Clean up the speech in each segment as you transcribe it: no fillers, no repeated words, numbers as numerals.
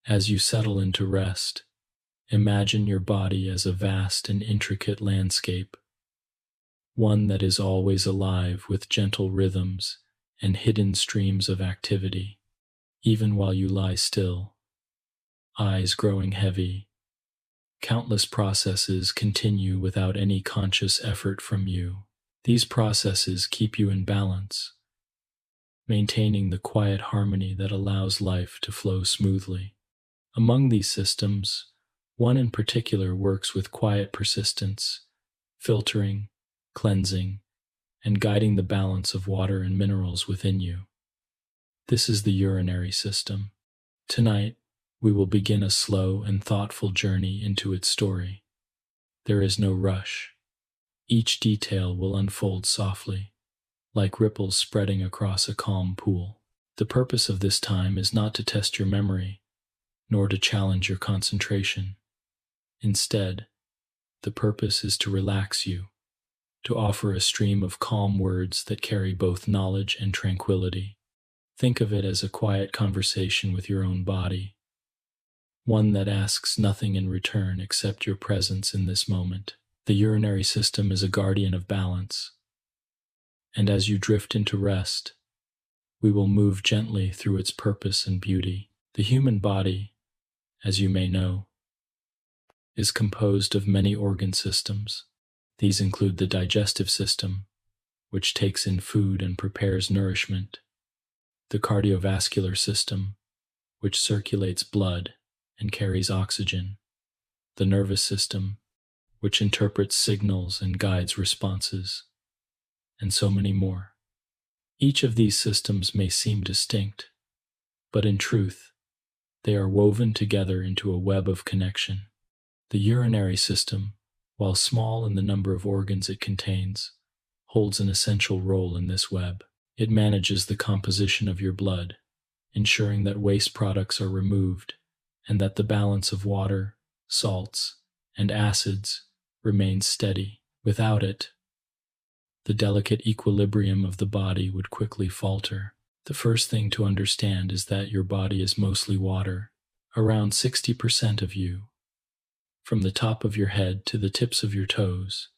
As you settle into rest, imagine your body as a vast and intricate landscape, one that is always alive with gentle rhythms and hidden streams of activity. Even while you lie still, eyes growing heavy, countless processes continue without any conscious effort from you. These processes keep you in balance, maintaining the quiet harmony that allows life to flow smoothly. Among these systems, one in particular works with quiet persistence, filtering, cleansing, and guiding the balance of water and minerals within you. This is the urinary system. Tonight, we will begin a slow and thoughtful journey into its story. There is no rush. Each detail will unfold softly, like ripples spreading across a calm pool. The purpose of this time is not to test your memory, nor to challenge your concentration. Instead, the purpose is to relax you, to offer a stream of calm words that carry both knowledge and tranquility. Think of it as a quiet conversation with your own body, one that asks nothing in return except your presence in this moment. The urinary system is a guardian of balance, and as you drift into rest, we will move gently through its purpose and beauty. The human body, as you may know, is composed of many organ systems. These include the digestive system, which takes in food and prepares nourishment, the cardiovascular system, which circulates blood and carries oxygen, the nervous system, which interprets signals and guides responses, and so many more. Each of these systems may seem distinct, but in truth, they are woven together into a web of connection. The urinary system, while small in the number of organs it contains, holds an essential role in this web. It manages the composition of your blood, ensuring that waste products are removed and that the balance of water, salts, and acids remains steady. Without it, the delicate equilibrium of the body would quickly falter. The first thing to understand is that your body is mostly water. Around 60% of you, from the top of your head to the tips of your toes,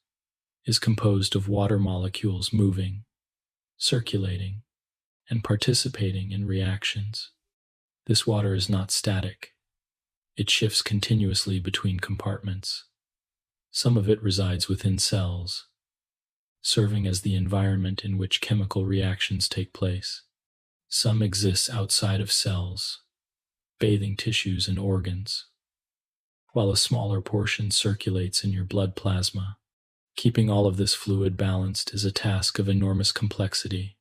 is composed of water molecules moving, circulating, and participating in reactions. This water is not static. It shifts continuously between compartments. Some of it resides within cells, serving as the environment in which chemical reactions take place. Some exists outside of cells, bathing tissues and organs, while a smaller portion circulates in your blood plasma. Keeping all of this fluid balanced is a task of enormous complexity,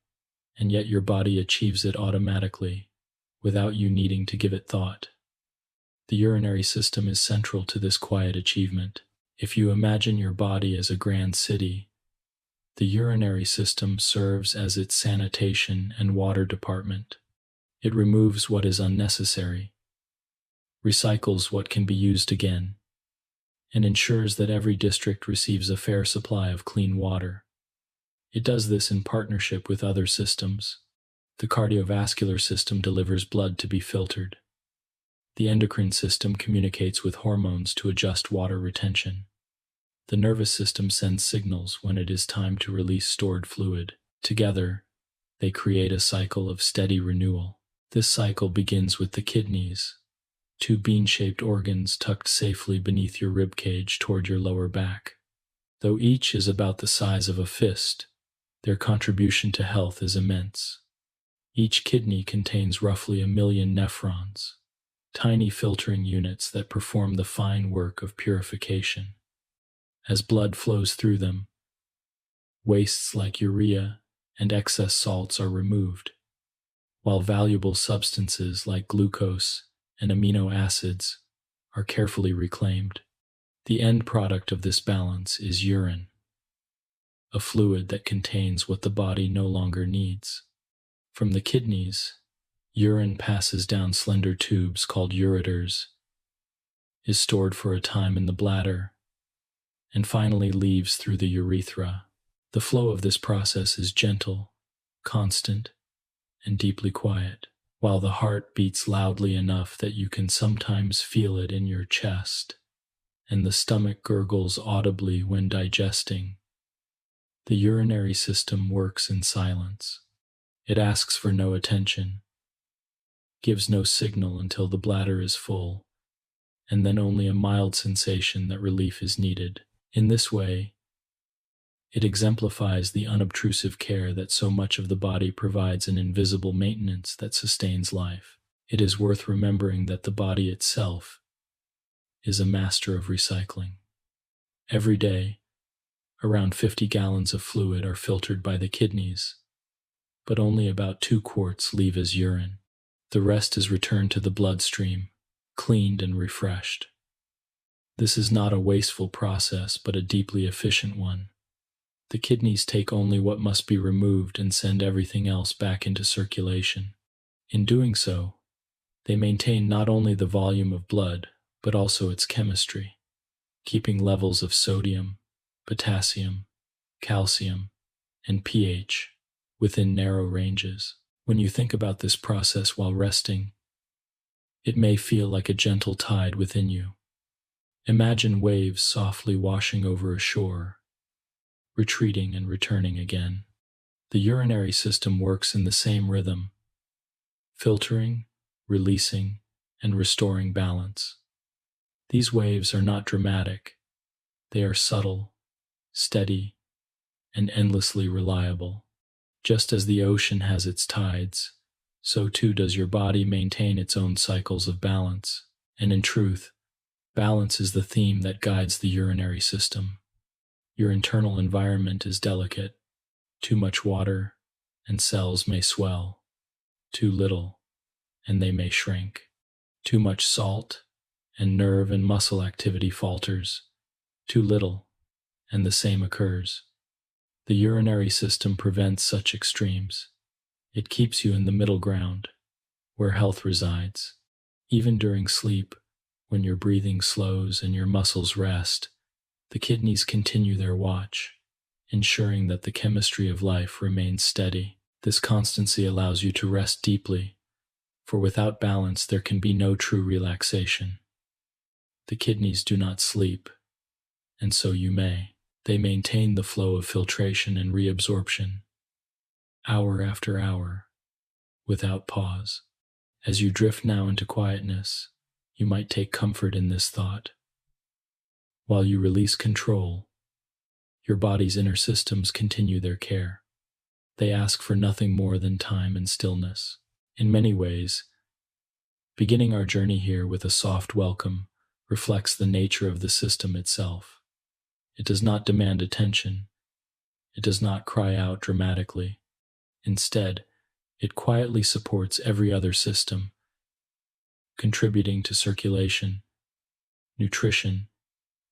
and yet your body achieves it automatically, without you needing to give it thought. The urinary system is central to this quiet achievement. If you imagine your body as a grand city, the urinary system serves as its sanitation and water department. It removes what is unnecessary, recycles what can be used again, and ensures that every district receives a fair supply of clean water. It does this in partnership with other systems. The cardiovascular system delivers blood to be filtered. The endocrine system communicates with hormones to adjust water retention. The nervous system sends signals when it is time to release stored fluid. Together, they create a cycle of steady renewal. This cycle begins with the kidneys, two bean-shaped organs tucked safely beneath your ribcage toward your lower back. Though each is about the size of a fist, their contribution to health is immense. Each kidney contains roughly 1 million nephrons, tiny filtering units that perform the fine work of purification. As blood flows through them, wastes like urea and excess salts are removed, while valuable substances like glucose and amino acids are carefully reclaimed. The end product of this balance is urine, a fluid that contains what the body no longer needs. From the kidneys, urine passes down slender tubes called ureters, is stored for a time in the bladder, and finally leaves through the urethra. The flow of this process is gentle, constant, and deeply quiet. while the heart beats loudly enough that you can sometimes feel it in your chest, and the stomach gurgles audibly when digesting. The urinary system works in silence. It asks for no attention, gives no signal until the bladder is full, and then only a mild sensation that relief is needed. In this way, it exemplifies the unobtrusive care that so much of the body provides, an invisible maintenance that sustains life. It is worth remembering that the body itself is a master of recycling. Every day, around 50 gallons of fluid are filtered by the kidneys, but only about 2 quarts leave as urine. The rest is returned to the bloodstream, cleaned and refreshed. This is not a wasteful process, but a deeply efficient one. The kidneys take only what must be removed and send everything else back into circulation. In doing so, they maintain not only the volume of blood, but also its chemistry, keeping levels of sodium, potassium, calcium, and pH within narrow ranges. When you think about this process while resting, it may feel like a gentle tide within you. Imagine waves softly washing over a shore, retreating and returning again. The urinary system works in the same rhythm, filtering, releasing, and restoring balance. These waves are not dramatic. They are subtle, steady, and endlessly reliable. Just as the ocean has its tides, so too does your body maintain its own cycles of balance. And in truth, balance is the theme that guides the urinary system. Your internal environment is delicate. Too much water, and cells may swell. Too little, and they may shrink. Too much salt, and nerve and muscle activity falters. Too little, and the same occurs. The urinary system prevents such extremes. It keeps you in the middle ground, where health resides. Even during sleep, when your breathing slows and your muscles rest, the kidneys continue their watch, ensuring that the chemistry of life remains steady. This constancy allows you to rest deeply, for without balance there can be no true relaxation. The kidneys do not sleep, and so you may. They maintain the flow of filtration and reabsorption, hour after hour, without pause. As you drift now into quietness, you might take comfort in this thought. While you release control, your body's inner systems continue their care. They ask for nothing more than time and stillness. In many ways, beginning our journey here with a soft welcome reflects the nature of the system itself. It does not demand attention. It does not cry out dramatically. Instead, it quietly supports every other system, contributing to circulation, nutrition,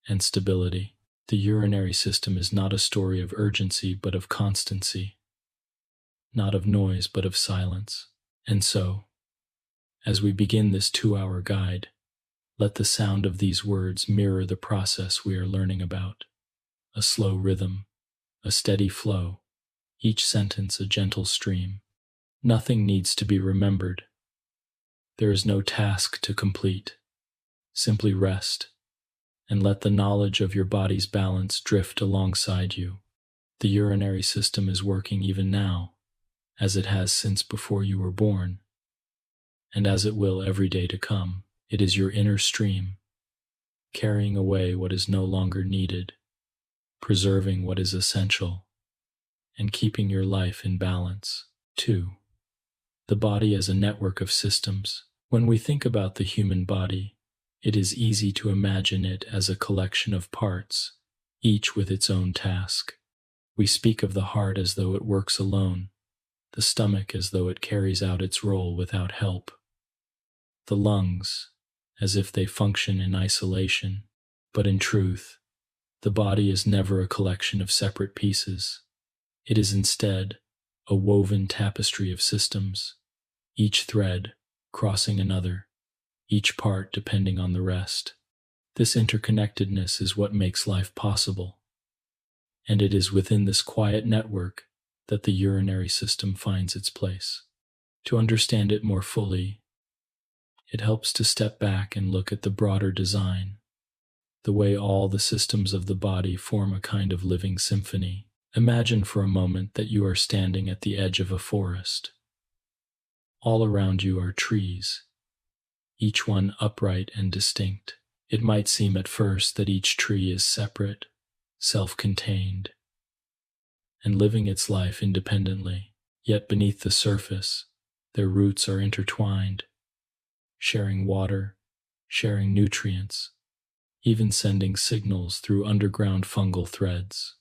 and stability. The urinary system is not a story of urgency but of constancy, not of noise but of silence. And so, as we begin this 2-hour guide, let the sound of these words mirror the process we are learning about. A slow rhythm, a steady flow, each sentence a gentle stream. Nothing needs to be remembered. There is no task to complete. Simply rest, and let the knowledge of your body's balance drift alongside you. The urinary system is working even now, as it has since before you were born, and as it will every day to come. It is your inner stream, carrying away what is no longer needed, preserving what is essential, and keeping your life in balance. 2. The body as a network of systems. When we think about the human body, it is easy to imagine it as a collection of parts, each with its own task. We speak of the heart as though it works alone, the stomach as though it carries out its role without help, the lungs as if they function in isolation. But in truth, the body is never a collection of separate pieces. It is instead a woven tapestry of systems, each thread crossing another, each part depending on the rest. This interconnectedness is what makes life possible, and it is within this quiet network that the urinary system finds its place. To understand it more fully, it helps to step back and look at the broader design, the way all the systems of the body form a kind of living symphony. Imagine for a moment that you are standing at the edge of a forest. All around you are trees, each one upright and distinct. It might seem at first that each tree is separate, self-contained, and living its life independently. Yet beneath the surface, their roots are intertwined, sharing water, sharing nutrients, even sending signals through underground fungal threads.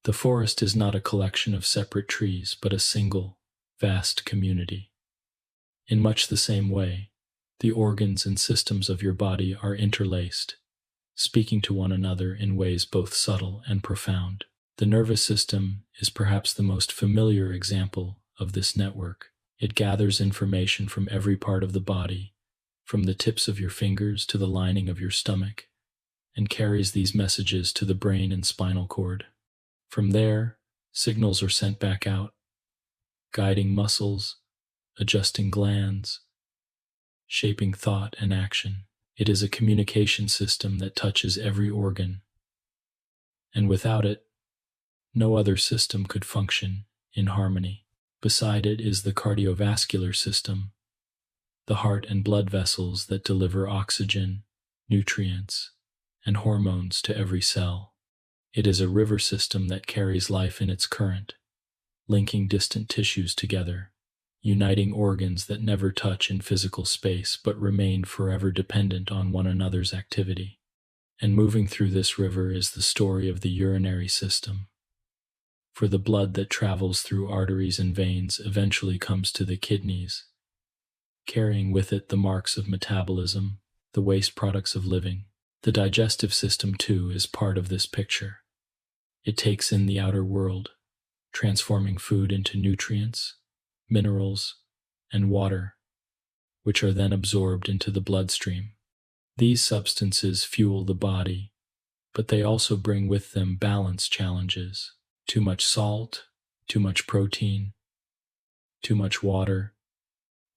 The forest is not a collection of separate trees, but a single, vast community. In much the same way, the organs and systems of your body are interlaced, speaking to one another in ways both subtle and profound. The nervous system is perhaps the most familiar example of this network. It gathers information from every part of the body, from the tips of your fingers to the lining of your stomach, and carries these messages to the brain and spinal cord. From there, signals are sent back out, guiding muscles, adjusting glands, shaping thought and action. It is a communication system that touches every organ, and without it, no other system could function in harmony. Beside it is the cardiovascular system, the heart and blood vessels that deliver oxygen, nutrients, and hormones to every cell. It is a river system that carries life in its current, linking distant tissues together, uniting organs that never touch in physical space but remain forever dependent on one another's activity. And moving through this river is the story of the urinary system. For the blood that travels through arteries and veins eventually comes to the kidneys, carrying with it the marks of metabolism, the waste products of living. The digestive system, too, is part of this picture. It takes in the outer world, transforming food into nutrients, minerals, and water, which are then absorbed into the bloodstream. These substances fuel the body, but they also bring with them balance challenges. Too much salt, too much protein, too much water.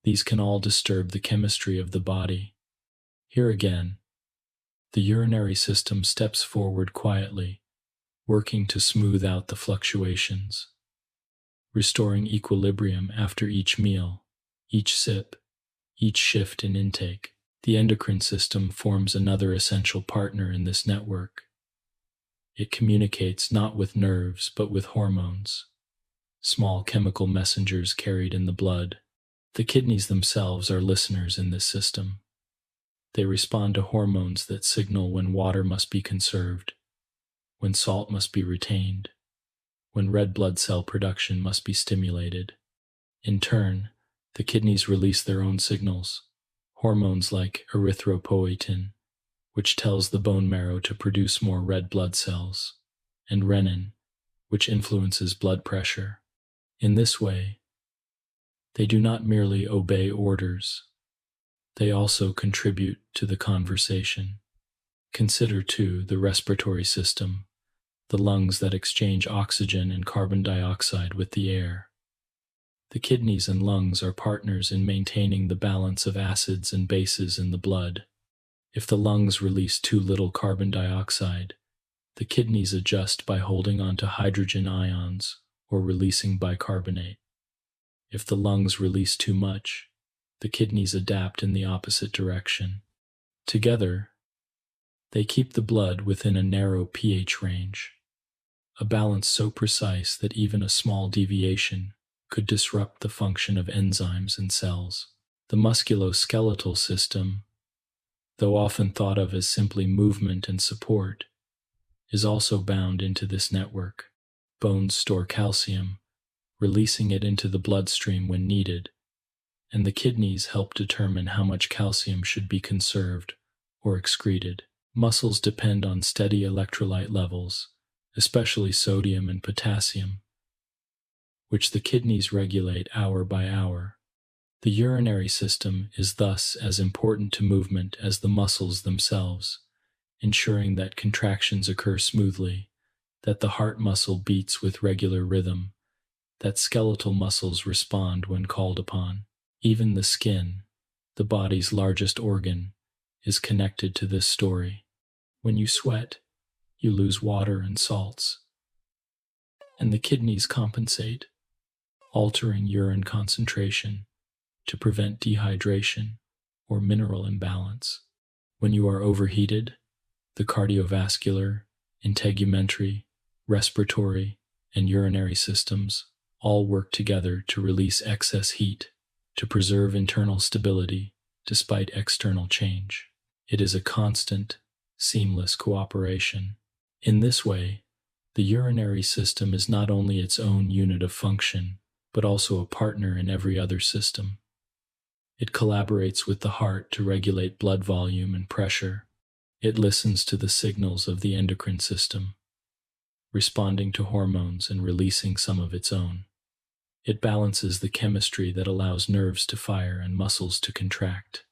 These can all disturb the chemistry of the body. Here again, the urinary system steps forward quietly, working to smooth out the fluctuations, restoring equilibrium after each meal, each sip, each shift in intake. The endocrine system forms another essential partner in this network. It communicates not with nerves but with hormones, small chemical messengers carried in the blood. The kidneys themselves are listeners in this system. They respond to hormones that signal when water must be conserved, when salt must be retained, when red blood cell production must be stimulated. In turn, the kidneys release their own signals, hormones like erythropoietin, which tells the bone marrow to produce more red blood cells, and renin, which influences blood pressure. In this way, they do not merely obey orders, they also contribute to the conversation. Consider, too, the respiratory system, the lungs that exchange oxygen and carbon dioxide with the air. The kidneys and lungs are partners in maintaining the balance of acids and bases in the blood. If the lungs release too little carbon dioxide, the kidneys adjust by holding onto hydrogen ions or releasing bicarbonate. If the lungs release too much, the kidneys adapt in the opposite direction. Together, they keep the blood within a narrow pH range, a balance so precise that even a small deviation could disrupt the function of enzymes and cells. The musculoskeletal system, though often thought of as simply movement and support, is also bound into this network. Bones store calcium, releasing it into the bloodstream when needed, and the kidneys help determine how much calcium should be conserved or excreted. Muscles depend on steady electrolyte levels, especially sodium and potassium, which the kidneys regulate hour by hour. The urinary system is thus as important to movement as the muscles themselves, ensuring that contractions occur smoothly, that the heart muscle beats with regular rhythm, that skeletal muscles respond when called upon. Even the skin, the body's largest organ, is connected to this story. When you sweat, you lose water and salts, and the kidneys compensate, altering urine concentration to prevent dehydration or mineral imbalance. When you are overheated, the cardiovascular, integumentary, respiratory, and urinary systems all work together to release excess heat to preserve internal stability despite external change. It is a constant, seamless cooperation. In this way, the urinary system is not only its own unit of function, but also a partner in every other system. It collaborates with the heart to regulate blood volume and pressure. It listens to the signals of the endocrine system, responding to hormones and releasing some of its own. It balances the chemistry that allows nerves to fire and muscles to contract.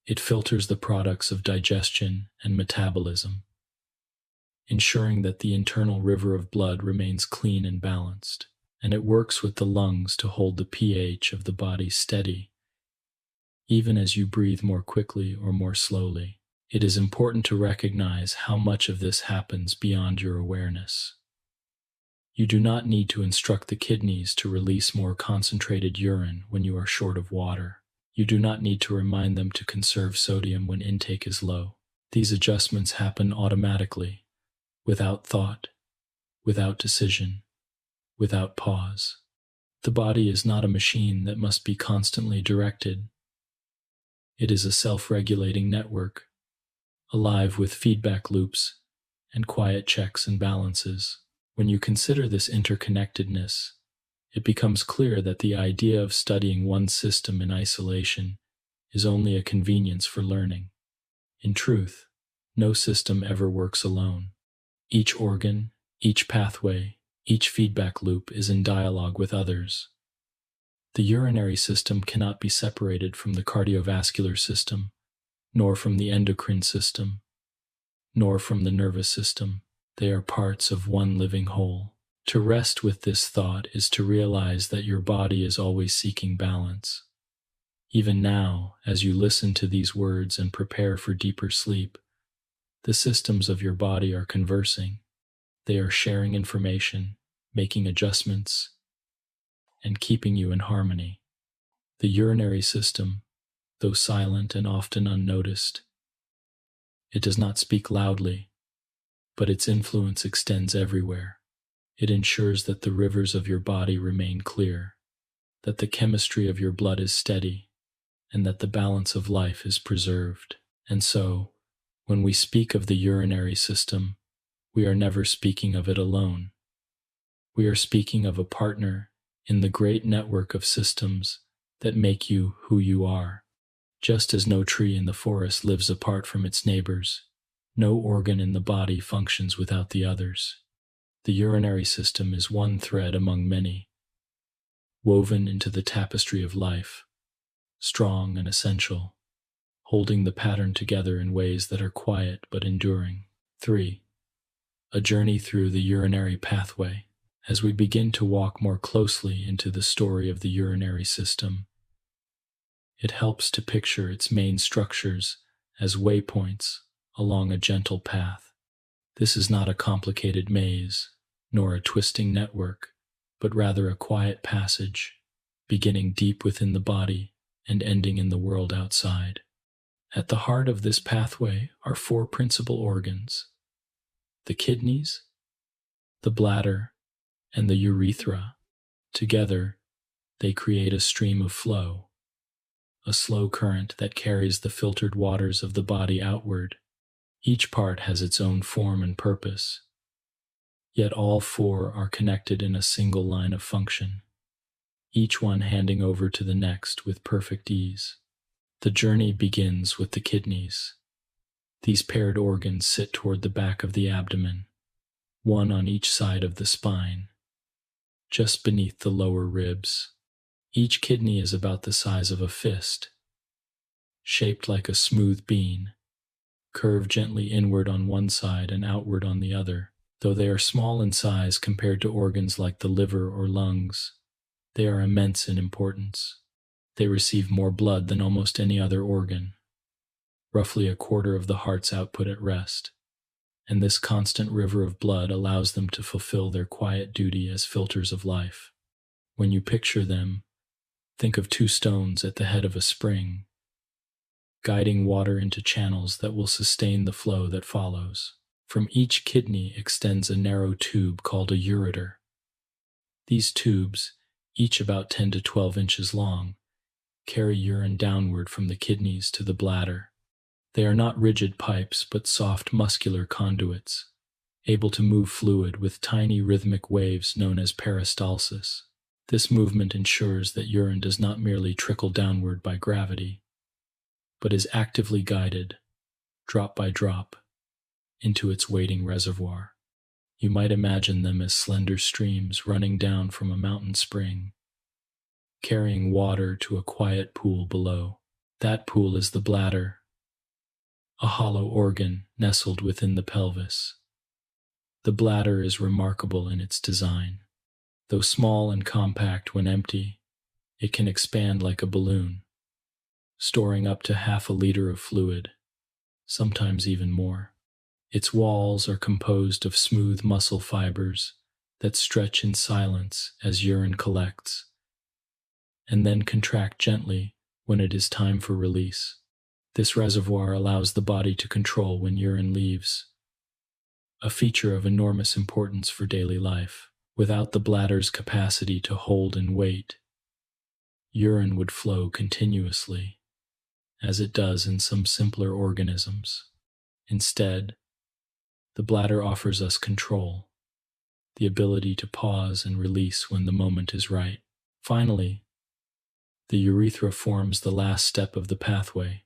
It filters the products of digestion and metabolism, ensuring that the internal river of blood remains clean and balanced. And it works with the lungs to hold the pH of the body steady, even as you breathe more quickly or more slowly. It is important to recognize how much of this happens beyond your awareness. You do not need to instruct the kidneys to release more concentrated urine when you are short of water. You do not need to remind them to conserve sodium when intake is low. These adjustments happen automatically, without thought, without decision, without pause. The body is not a machine that must be constantly directed. It is a self-regulating network, alive with feedback loops and quiet checks and balances. When you consider this interconnectedness, it becomes clear that the idea of studying one system in isolation is only a convenience for learning. In truth, no system ever works alone. Each organ, each pathway, each feedback loop is in dialogue with others. The urinary system cannot be separated from the cardiovascular system, nor from the endocrine system, nor from the nervous system. They are parts of one living whole. To rest with this thought is to realize that your body is always seeking balance. Even now, as you listen to these words and prepare for deeper sleep, the systems of your body are conversing. They are sharing information, making adjustments, and keeping you in harmony. The urinary system, though silent and often unnoticed, it does not speak loudly, but its influence extends everywhere. It ensures that the rivers of your body remain clear, that the chemistry of your blood is steady, and that the balance of life is preserved. And so, when we speak of the urinary system, we are never speaking of it alone. We are speaking of a partner in the great network of systems that make you who you are. Just as no tree in the forest lives apart from its neighbors, no organ in the body functions without the others. The urinary system is one thread among many, woven into the tapestry of life, strong and essential, holding the pattern together in ways that are quiet but enduring. 3. A journey through the urinary pathway. As we begin to walk more closely into the story of the urinary system, it helps to picture its main structures as waypoints along a gentle path. This is not a complicated maze, nor a twisting network, but rather a quiet passage, beginning deep within the body and ending in the world outside. At the heart of this pathway are 4 principal organs: the kidneys, the bladder, and the urethra. Together, they create a stream of flow, a slow current that carries the filtered waters of the body outward. Each part has its own form and purpose, yet all 4 are connected in a single line of function, each one handing over to the next with perfect ease. The journey begins with the kidneys. These paired organs sit toward the back of the abdomen, one on each side of the spine, just beneath the lower ribs. Each kidney is about the size of a fist, shaped like a smooth bean, curved gently inward on one side and outward on the other. Though they are small in size compared to organs like the liver or lungs, they are immense in importance. They receive more blood than almost any other organ, roughly a quarter of the heart's output at rest, and this constant river of blood allows them to fulfill their quiet duty as filters of life. When you picture them, think of two stones at the head of a spring, guiding water into channels that will sustain the flow that follows. From each kidney extends a narrow tube called a ureter. These tubes, each about 10 to 12 inches long, carry urine downward from the kidneys to the bladder. They are not rigid pipes, but soft muscular conduits, able to move fluid with tiny rhythmic waves known as peristalsis. This movement ensures that urine does not merely trickle downward by gravity, but is actively guided, drop by drop, into its waiting reservoir. You might imagine them as slender streams running down from a mountain spring, carrying water to a quiet pool below. That pool is the bladder, a hollow organ nestled within the pelvis. The bladder is remarkable in its design. Though small and compact when empty, it can expand like a balloon, storing up to half a liter of fluid, sometimes even more. Its walls are composed of smooth muscle fibers that stretch in silence as urine collects, and then contract gently when it is time for release. This reservoir allows the body to control when urine leaves, a feature of enormous importance for daily life. Without the bladder's capacity to hold and wait, urine would flow continuously, as it does in some simpler organisms. Instead, the bladder offers us control, the ability to pause and release when the moment is right. Finally, the urethra forms the last step of the pathway,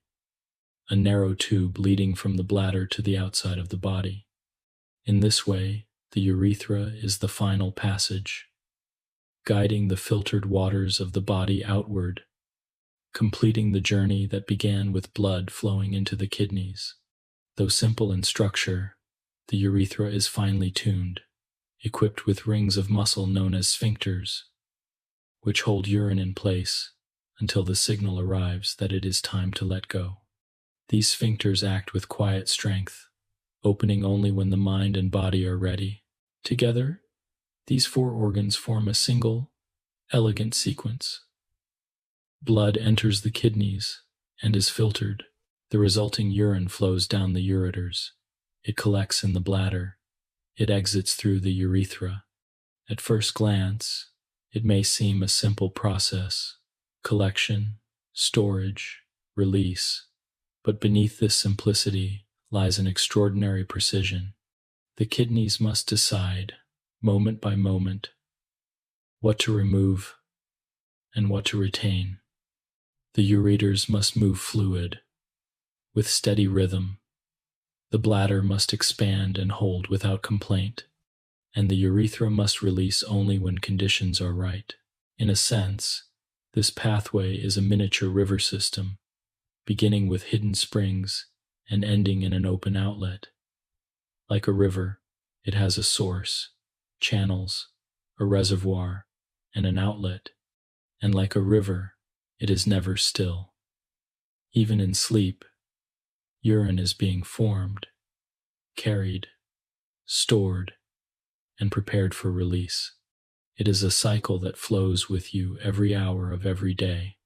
a narrow tube leading from the bladder to the outside of the body. In this way, the urethra is the final passage, guiding the filtered waters of the body outward, completing the journey that began with blood flowing into the kidneys. Though simple in structure, the urethra is finely tuned, equipped with rings of muscle known as sphincters, which hold urine in place until the signal arrives that it is time to let go. These sphincters act with quiet strength, opening only when the mind and body are ready. Together, these four organs form a single, elegant sequence. Blood enters the kidneys and is filtered. The resulting urine flows down the ureters. It collects in the bladder. It exits through the urethra. At first glance, it may seem a simple process: collection, storage, release. But beneath this simplicity lies an extraordinary precision. The kidneys must decide, moment by moment, what to remove and what to retain. The ureters must move fluid, with steady rhythm. The bladder must expand and hold without complaint, and the urethra must release only when conditions are right. In a sense, this pathway is a miniature river system, beginning with hidden springs and ending in an open outlet. Like a river, it has a source, channels, a reservoir, and an outlet, and like a river, it is never still. Even in sleep, urine is being formed, carried, stored, and prepared for release. It is a cycle that flows with you every hour of every day,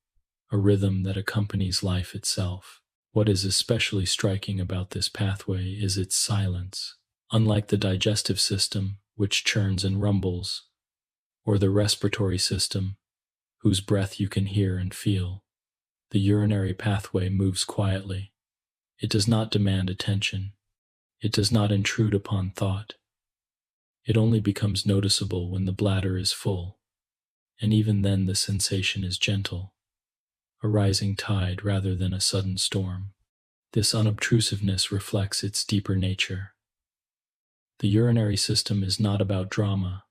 a rhythm that accompanies life itself. What is especially striking about this pathway is its silence. Unlike the digestive system, which churns and rumbles, or the respiratory system, whose breath you can hear and feel, the urinary pathway moves quietly. It does not demand attention. It does not intrude upon thought. It only becomes noticeable when the bladder is full, and even then the sensation is gentle, a rising tide rather than a sudden storm. This unobtrusiveness reflects its deeper nature. The urinary system is not about drama,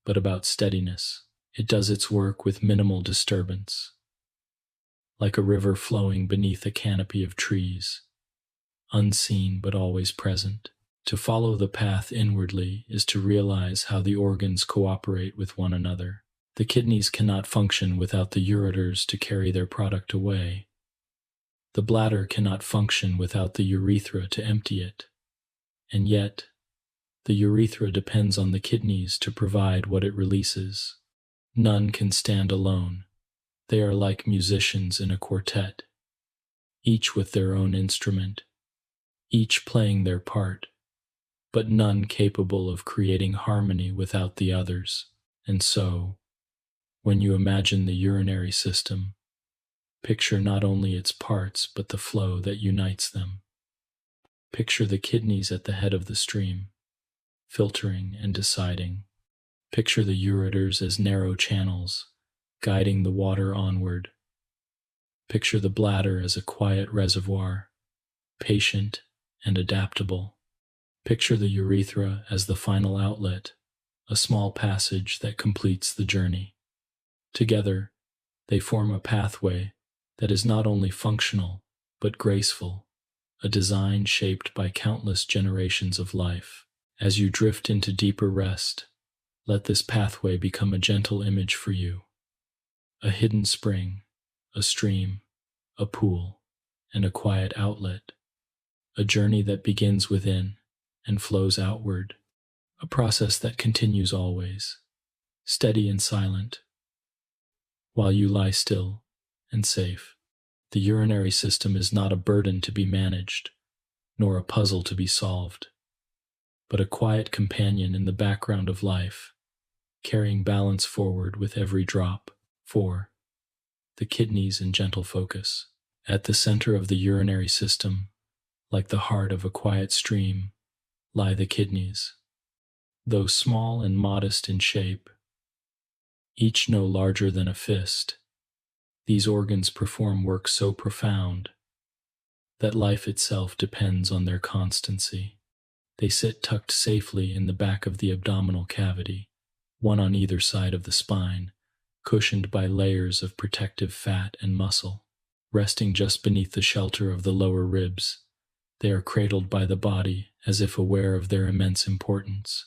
but about steadiness. It does its work with minimal disturbance, like a river flowing beneath a canopy of trees, unseen but always present. To follow the path inwardly is to realize how the organs cooperate with one another. The kidneys cannot function without the ureters to carry their product away. The bladder cannot function without the urethra to empty it. And yet, the urethra depends on the kidneys to provide what it releases. None can stand alone. They are like musicians in a quartet, each with their own instrument, each playing their part, but none capable of creating harmony without the others. And so, when you imagine the urinary system, picture not only its parts but the flow that unites them. Picture the kidneys at the head of the stream, filtering and deciding. Picture the ureters as narrow channels, guiding the water onward. Picture the bladder as a quiet reservoir, patient and adaptable. Picture the urethra as the final outlet, a small passage that completes the journey. Together, they form a pathway that is not only functional, but graceful, a design shaped by countless generations of life. As you drift into deeper rest, let this pathway become a gentle image for you. A hidden spring, a stream, a pool, and a quiet outlet. A journey that begins within and flows outward. A process that continues always, steady and silent, while you lie still and safe. The urinary system is not a burden to be managed, nor a puzzle to be solved, but a quiet companion in the background of life, carrying balance forward with every drop. 4. The kidneys in gentle focus. At the center of the urinary system, like the heart of a quiet stream, lie the kidneys. Though small and modest in shape, each no larger than a fist, these organs perform work so profound that life itself depends on their constancy. They sit tucked safely in the back of the abdominal cavity, one on either side of the spine, cushioned by layers of protective fat and muscle. Resting just beneath the shelter of the lower ribs, they are cradled by the body as if aware of their immense importance.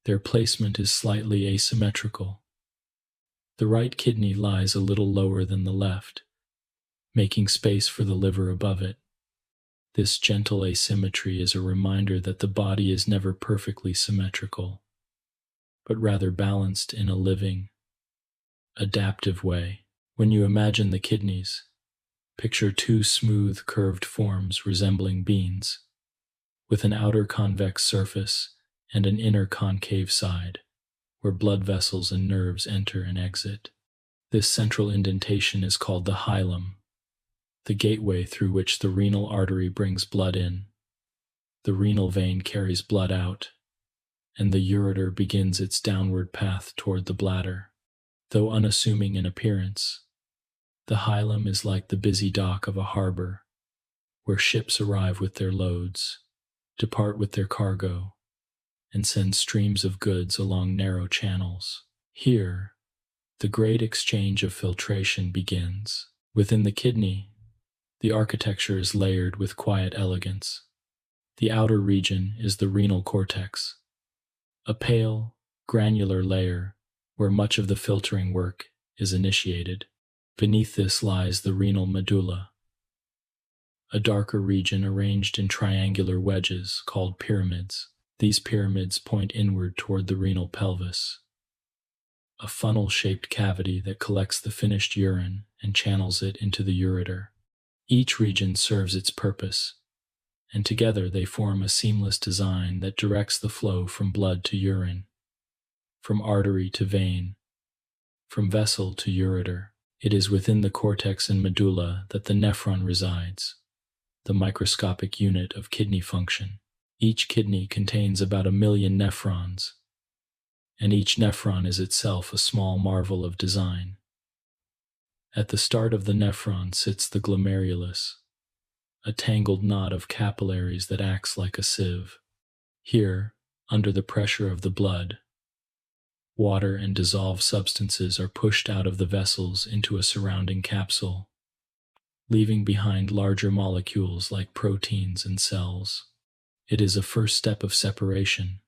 Their placement is slightly asymmetrical. The right kidney lies a little lower than the left, making space for the liver above it. This gentle asymmetry is a reminder that the body is never perfectly symmetrical, but rather balanced in a living, adaptive way. When you imagine the kidneys, picture two smooth, curved forms resembling beans, with an outer convex surface and an inner concave side, where blood vessels and nerves enter and exit. This central indentation is called the hilum, the gateway through which the renal artery brings blood in. The renal vein carries blood out, and the ureter begins its downward path toward the bladder. Though unassuming in appearance, the hilum is like the busy dock of a harbor, where ships arrive with their loads, depart with their cargo, and send streams of goods along narrow channels. Here, the great exchange of filtration begins. Within the kidney, the architecture is layered with quiet elegance. The outer region is the renal cortex, a pale, granular layer where much of the filtering work is initiated. Beneath this lies the renal medulla, a darker region arranged in triangular wedges called pyramids. These pyramids point inward toward the renal pelvis, a funnel-shaped cavity that collects the finished urine and channels it into the ureter. Each region serves its purpose, and together they form a seamless design that directs the flow from blood to urine, from artery to vein, from vessel to ureter. It is within the cortex and medulla that the nephron resides, the microscopic unit of kidney function. Each kidney contains about 1 million nephrons, and each nephron is itself a small marvel of design. At the start of the nephron sits the glomerulus, a tangled knot of capillaries that acts like a sieve. Here, under the pressure of the blood, water and dissolved substances are pushed out of the vessels into a surrounding capsule, leaving behind larger molecules like proteins and cells. It is a first step of separation,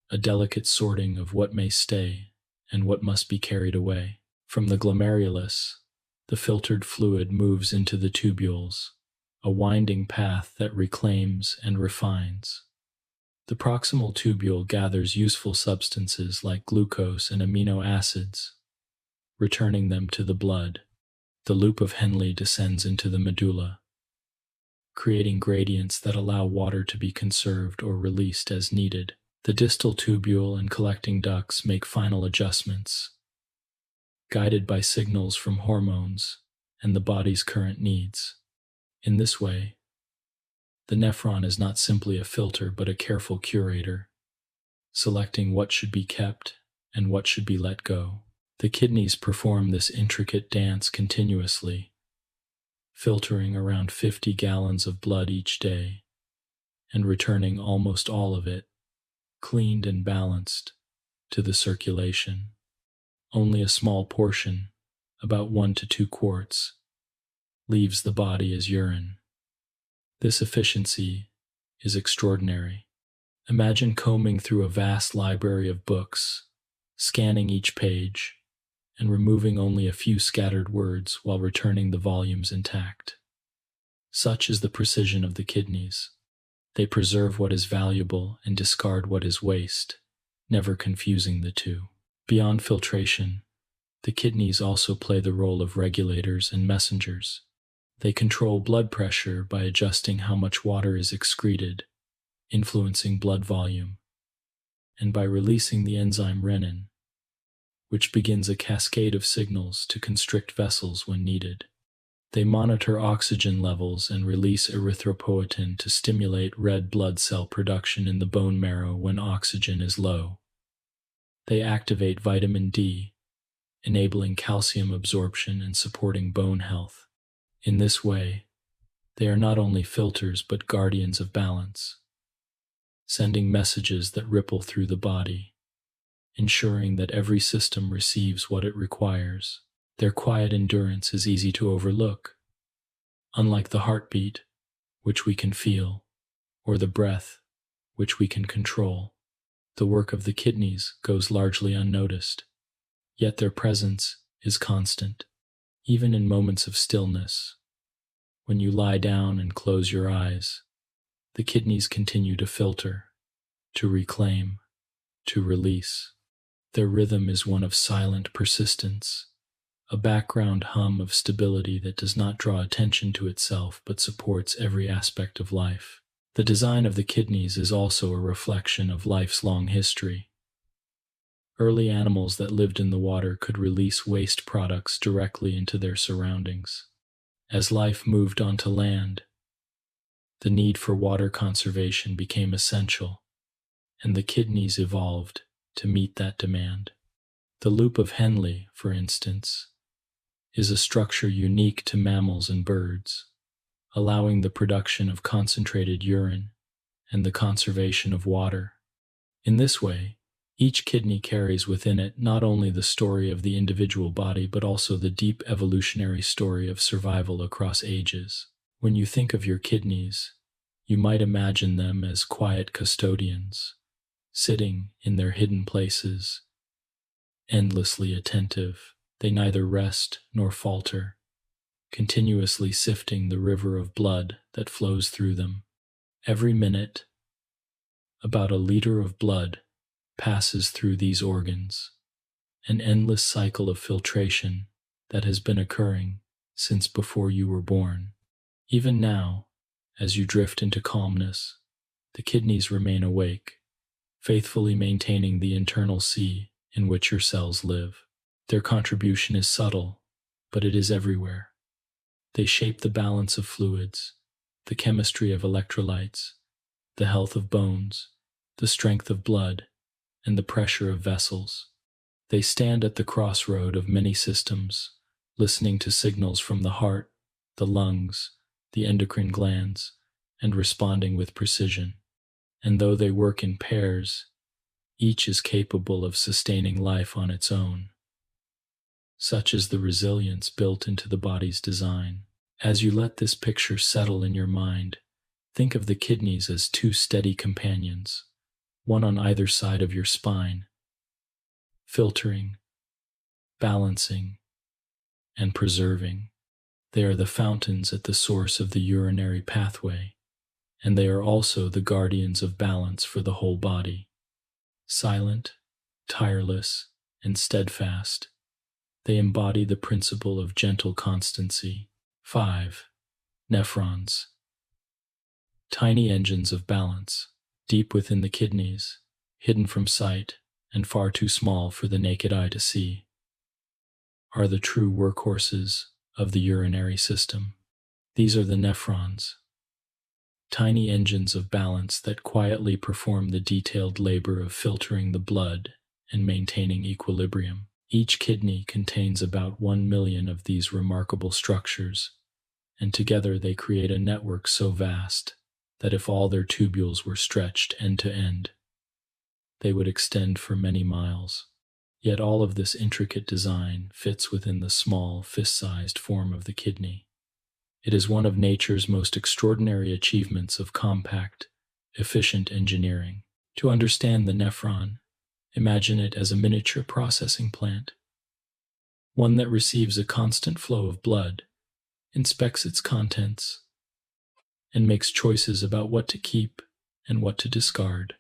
a delicate sorting of what may stay and what must be carried away. From the glomerulus, the filtered fluid moves into the tubules, a winding path that reclaims and refines. The proximal tubule gathers useful substances like glucose and amino acids, returning them to the blood. The loop of Henle descends into the medulla, creating gradients that allow water to be conserved or released as needed. The distal tubule and collecting ducts make final adjustments, guided by signals from hormones and the body's current needs. In this way, the nephron is not simply a filter but a careful curator, selecting what should be kept and what should be let go. The kidneys perform this intricate dance continuously, filtering around 50 gallons of blood each day and returning almost all of it, cleaned and balanced, to the circulation. Only a small portion, about 1 to 2 quarts, leaves the body as urine. This efficiency is extraordinary. Imagine combing through a vast library of books, scanning each page, and removing only a few scattered words while returning the volumes intact. Such is the precision of the kidneys. They preserve what is valuable and discard what is waste, never confusing the two. Beyond filtration, the kidneys also play the role of regulators and messengers. They control blood pressure by adjusting how much water is excreted, influencing blood volume, and by releasing the enzyme renin, which begins a cascade of signals to constrict vessels when needed. They monitor oxygen levels and release erythropoietin to stimulate red blood cell production in the bone marrow when oxygen is low. They activate vitamin D, enabling calcium absorption and supporting bone health. In this way, they are not only filters but guardians of balance, sending messages that ripple through the body, ensuring that every system receives what it requires. Their quiet endurance is easy to overlook. Unlike the heartbeat, which we can feel, or the breath, which we can control, the work of the kidneys goes largely unnoticed. Yet their presence is constant, even in moments of stillness. When you lie down and close your eyes, the kidneys continue to filter, to reclaim, to release. Their rhythm is one of silent persistence, a background hum of stability that does not draw attention to itself but supports every aspect of life. The design of the kidneys is also a reflection of life's long history. Early animals that lived in the water could release waste products directly into their surroundings. As life moved onto land, the need for water conservation became essential, and the kidneys evolved to meet that demand. The loop of Henle, for instance, is a structure unique to mammals and birds, allowing the production of concentrated urine and the conservation of water. In this way, each kidney carries within it not only the story of the individual body but also the deep evolutionary story of survival across ages. When you think of your kidneys, you might imagine them as quiet custodians, sitting in their hidden places, endlessly attentive. They neither rest nor falter, continuously sifting the river of blood that flows through them. Every minute, about a liter of blood passes through these organs, an endless cycle of filtration that has been occurring since before you were born. Even now, as you drift into calmness, the kidneys remain awake, faithfully maintaining the internal sea in which your cells live. Their contribution is subtle, but it is everywhere. They shape the balance of fluids, the chemistry of electrolytes, the health of bones, the strength of blood, and the pressure of vessels. They stand at the crossroad of many systems, listening to signals from the heart, the lungs, the endocrine glands, and responding with precision. And though they work in pairs, each is capable of sustaining life on its own. Such is the resilience built into the body's design. As you let this picture settle in your mind, think of the kidneys as two steady companions, one on either side of your spine, filtering, balancing, and preserving. They are the fountains at the source of the urinary pathway, and they are also the guardians of balance for the whole body. Silent, tireless, and steadfast, they embody the principle of gentle constancy. 5. Nephrons. Tiny engines of balance, deep within the kidneys, hidden from sight and far too small for the naked eye to see, are the true workhorses of the urinary system. These are the nephrons, tiny engines of balance that quietly perform the detailed labor of filtering the blood and maintaining equilibrium. Each kidney contains about 1 million of these remarkable structures, and together they create a network so vast that if all their tubules were stretched end to end, they would extend for many miles. Yet all of this intricate design fits within the small, fist-sized form of the kidney. It is one of nature's most extraordinary achievements of compact, efficient engineering. To understand the nephron, imagine it as a miniature processing plant, one that receives a constant flow of blood, inspects its contents, and makes choices about what to keep and what to discard.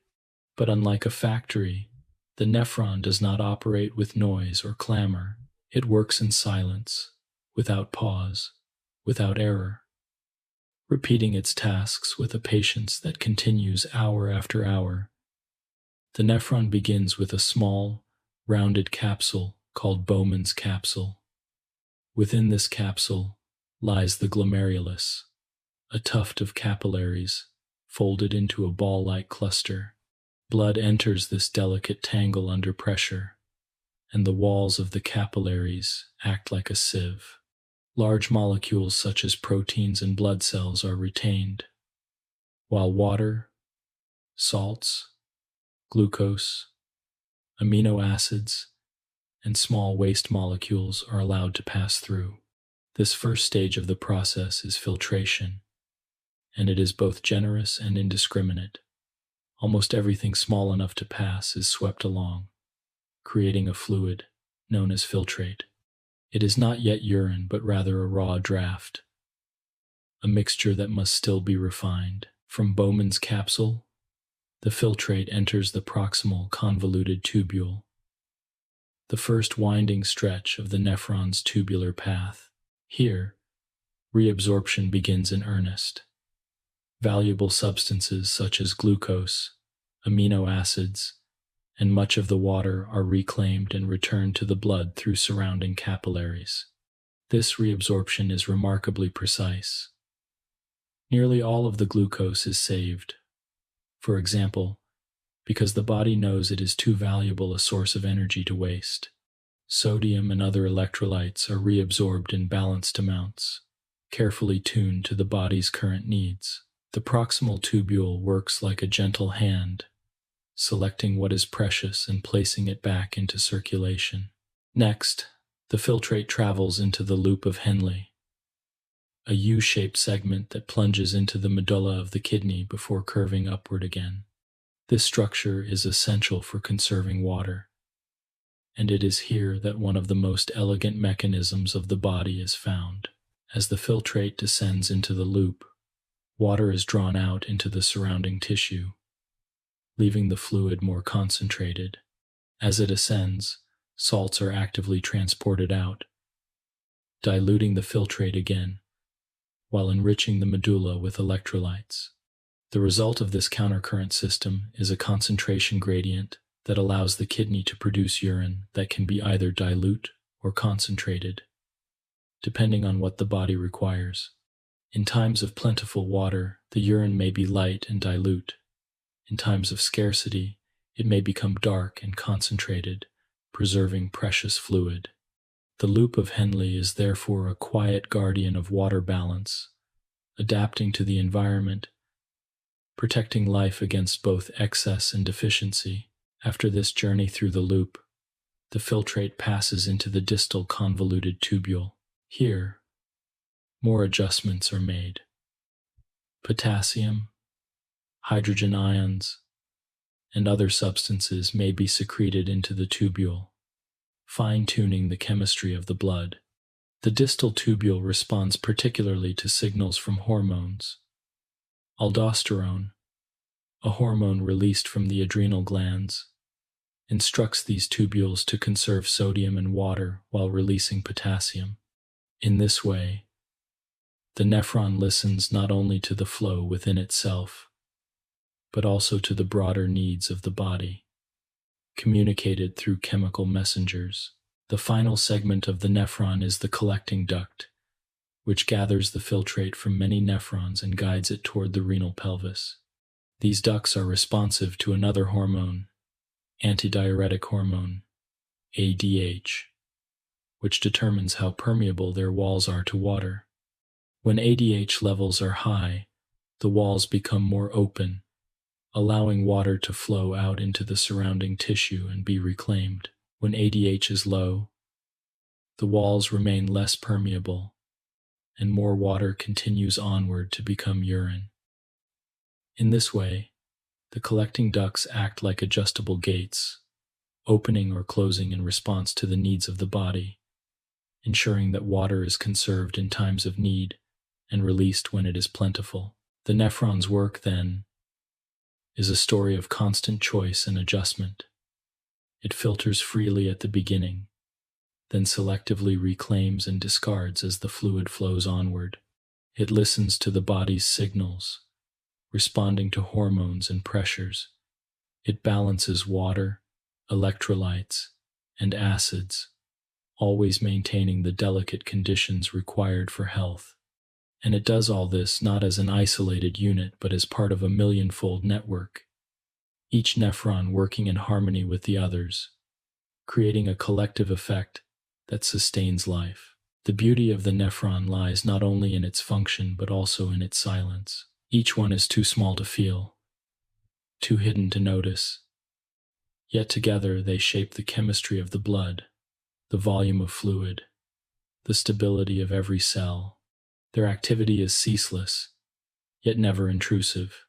But unlike a factory, the nephron does not operate with noise or clamor. It works in silence, without pause, without error, repeating its tasks with a patience that continues hour after hour. The nephron begins with a small, rounded capsule called Bowman's capsule. Within this capsule lies the glomerulus, a tuft of capillaries folded into a ball-like cluster. Blood enters this delicate tangle under pressure, and the walls of the capillaries act like a sieve. Large molecules such as proteins and blood cells are retained, while water, salts, glucose, amino acids, and small waste molecules are allowed to pass through. This first stage of the process is filtration, and it is both generous and indiscriminate. Almost everything small enough to pass is swept along, creating a fluid known as filtrate. It is not yet urine, but rather a raw draft, a mixture that must still be refined. From Bowman's capsule, the filtrate enters the proximal convoluted tubule, the first winding stretch of the nephron's tubular path. Here, reabsorption begins in earnest. Valuable substances such as glucose, amino acids, and much of the water are reclaimed and returned to the blood through surrounding capillaries. This reabsorption is remarkably precise. Nearly all of the glucose is saved, for example, because the body knows it is too valuable a source of energy to waste. Sodium and other electrolytes are reabsorbed in balanced amounts, carefully tuned to the body's current needs. The proximal tubule works like a gentle hand, selecting what is precious and placing it back into circulation. Next, the filtrate travels into the loop of Henle, a U-shaped segment that plunges into the medulla of the kidney before curving upward again. This structure is essential for conserving water, and it is here that one of the most elegant mechanisms of the body is found. As the filtrate descends into the loop, water is drawn out into the surrounding tissue, leaving the fluid more concentrated. As it ascends, salts are actively transported out, diluting the filtrate again, while enriching the medulla with electrolytes. The result of this countercurrent system is a concentration gradient that allows the kidney to produce urine that can be either dilute or concentrated, depending on what the body requires. In times of plentiful water, the urine may be light and dilute. In times of scarcity, it may become dark and concentrated, preserving precious fluid. The loop of Henle is therefore a quiet guardian of water balance, adapting to the environment, protecting life against both excess and deficiency. After this journey through the loop, the filtrate passes into the distal convoluted tubule. Here, more adjustments are made. Potassium, hydrogen ions, and other substances may be secreted into the tubule, fine-tuning the chemistry of the blood. The distal tubule responds particularly to signals from hormones. Aldosterone, a hormone released from the adrenal glands, instructs these tubules to conserve sodium and water while releasing potassium. In this way, the nephron listens not only to the flow within itself, but also to the broader needs of the body, communicated through chemical messengers. The final segment of the nephron is the collecting duct, which gathers the filtrate from many nephrons and guides it toward the renal pelvis. These ducts are responsive to another hormone, antidiuretic hormone, ADH, which determines how permeable their walls are to water. When ADH levels are high, the walls become more open, allowing water to flow out into the surrounding tissue and be reclaimed. When ADH is low, the walls remain less permeable, and more water continues onward to become urine. In this way, the collecting ducts act like adjustable gates, opening or closing in response to the needs of the body, ensuring that water is conserved in times of need and released when it is plentiful. The nephron's work, then, is a story of constant choice and adjustment. It filters freely at the beginning, then selectively reclaims and discards as the fluid flows onward. It listens to the body's signals, responding to hormones and pressures. It balances water, electrolytes, and acids, always maintaining the delicate conditions required for health. And it does all this not as an isolated unit, but as part of a millionfold network, each nephron working in harmony with the others, creating a collective effect that sustains life. The beauty of the nephron lies not only in its function, but also in its silence. Each one is too small to feel, too hidden to notice, yet together they shape the chemistry of the blood, the volume of fluid, the stability of every cell. Their activity is ceaseless, yet never intrusive.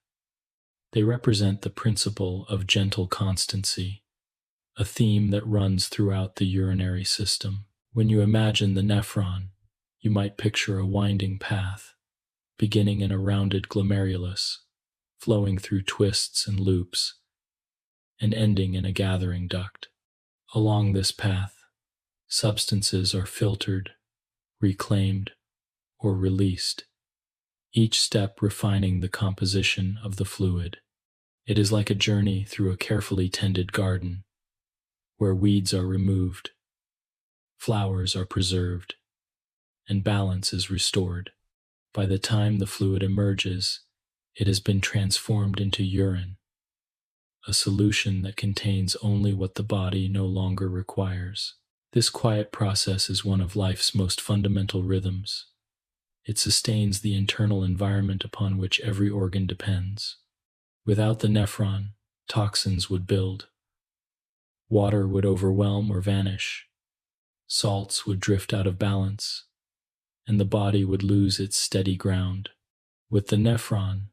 They represent the principle of gentle constancy, a theme that runs throughout the urinary system. When you imagine the nephron, you might picture a winding path, beginning in a rounded glomerulus, flowing through twists and loops, and ending in a gathering duct. Along this path, substances are filtered, reclaimed, or released, each step refining the composition of the fluid. It is like a journey through a carefully tended garden, where weeds are removed, flowers are preserved, and balance is restored. By the time the fluid emerges, it has been transformed into urine, a solution that contains only what the body no longer requires. This quiet process is one of life's most fundamental rhythms. It sustains the internal environment upon which every organ depends. Without the nephron, toxins would build. Water would overwhelm or vanish. Salts would drift out of balance, and the body would lose its steady ground. With the nephron,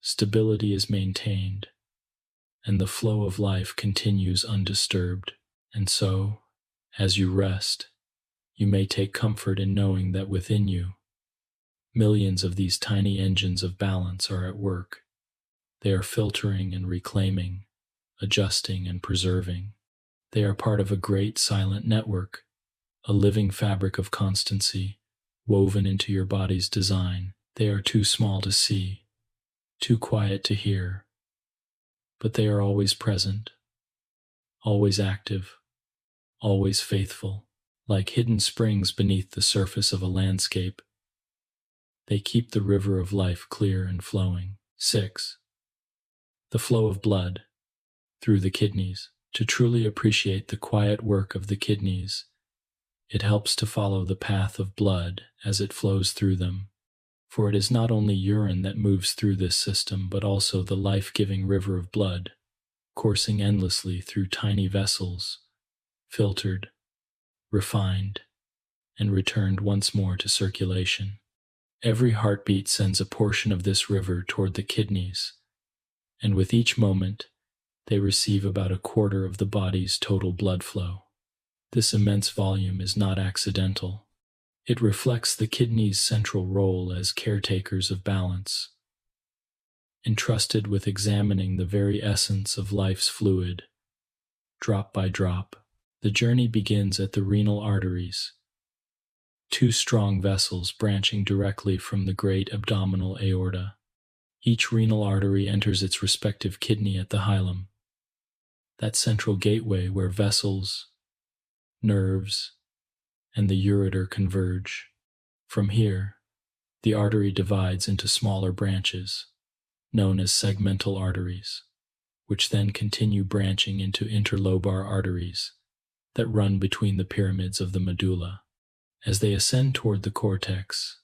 stability is maintained, and the flow of life continues undisturbed. And so, as you rest, you may take comfort in knowing that within you, millions of these tiny engines of balance are at work. They are filtering and reclaiming, adjusting and preserving. They are part of a great silent network, a living fabric of constancy, woven into your body's design. They are too small to see, too quiet to hear, but they are always present, always active, always faithful. Like hidden springs beneath the surface of a landscape, they keep the river of life clear and flowing. 6. The flow of blood through the kidneys. To truly appreciate the quiet work of the kidneys, it helps to follow the path of blood as it flows through them, for it is not only urine that moves through this system, but also the life-giving river of blood, coursing endlessly through tiny vessels, filtered, refined, and returned once more to circulation. Every heartbeat sends a portion of this river toward the kidneys, and with each moment, they receive about a quarter of the body's total blood flow. This immense volume is not accidental. It reflects the kidney's central role as caretakers of balance, entrusted with examining the very essence of life's fluid, drop by drop. The journey begins at the renal arteries, two strong vessels branching directly from the great abdominal aorta. Each renal artery enters its respective kidney at the hilum, that central gateway where vessels, nerves, and the ureter converge. From here, the artery divides into smaller branches, known as segmental arteries, which then continue branching into interlobar arteries that run between the pyramids of the medulla. As they ascend toward the cortex,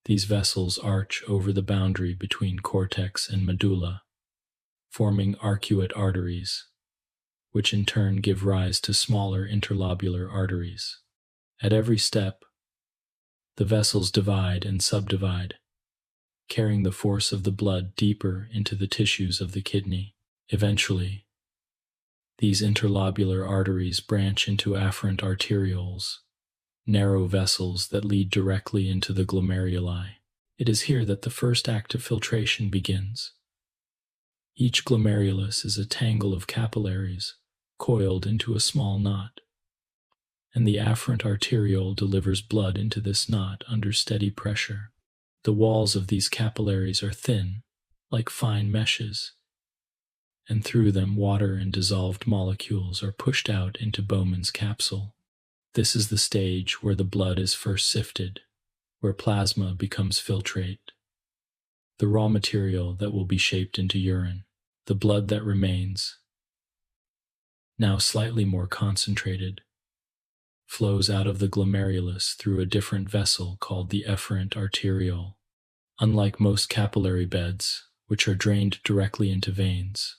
these vessels arch over the boundary between cortex and medulla, forming arcuate arteries, which in turn give rise to smaller interlobular arteries. At every step, the vessels divide and subdivide, carrying the force of the blood deeper into the tissues of the kidney. Eventually, these interlobular arteries branch into afferent arterioles, narrow vessels that lead directly into the glomeruli. It is here that the first act of filtration begins. Each glomerulus is a tangle of capillaries coiled into a small knot, and the afferent arteriole delivers blood into this knot under steady pressure. The walls of these capillaries are thin, like fine meshes, and through them water and dissolved molecules are pushed out into Bowman's capsule. This is the stage where the blood is first sifted, where plasma becomes filtrate, the raw material that will be shaped into urine. The blood that remains, now slightly more concentrated, flows out of the glomerulus through a different vessel called the efferent arteriole. Unlike most capillary beds, which are drained directly into veins,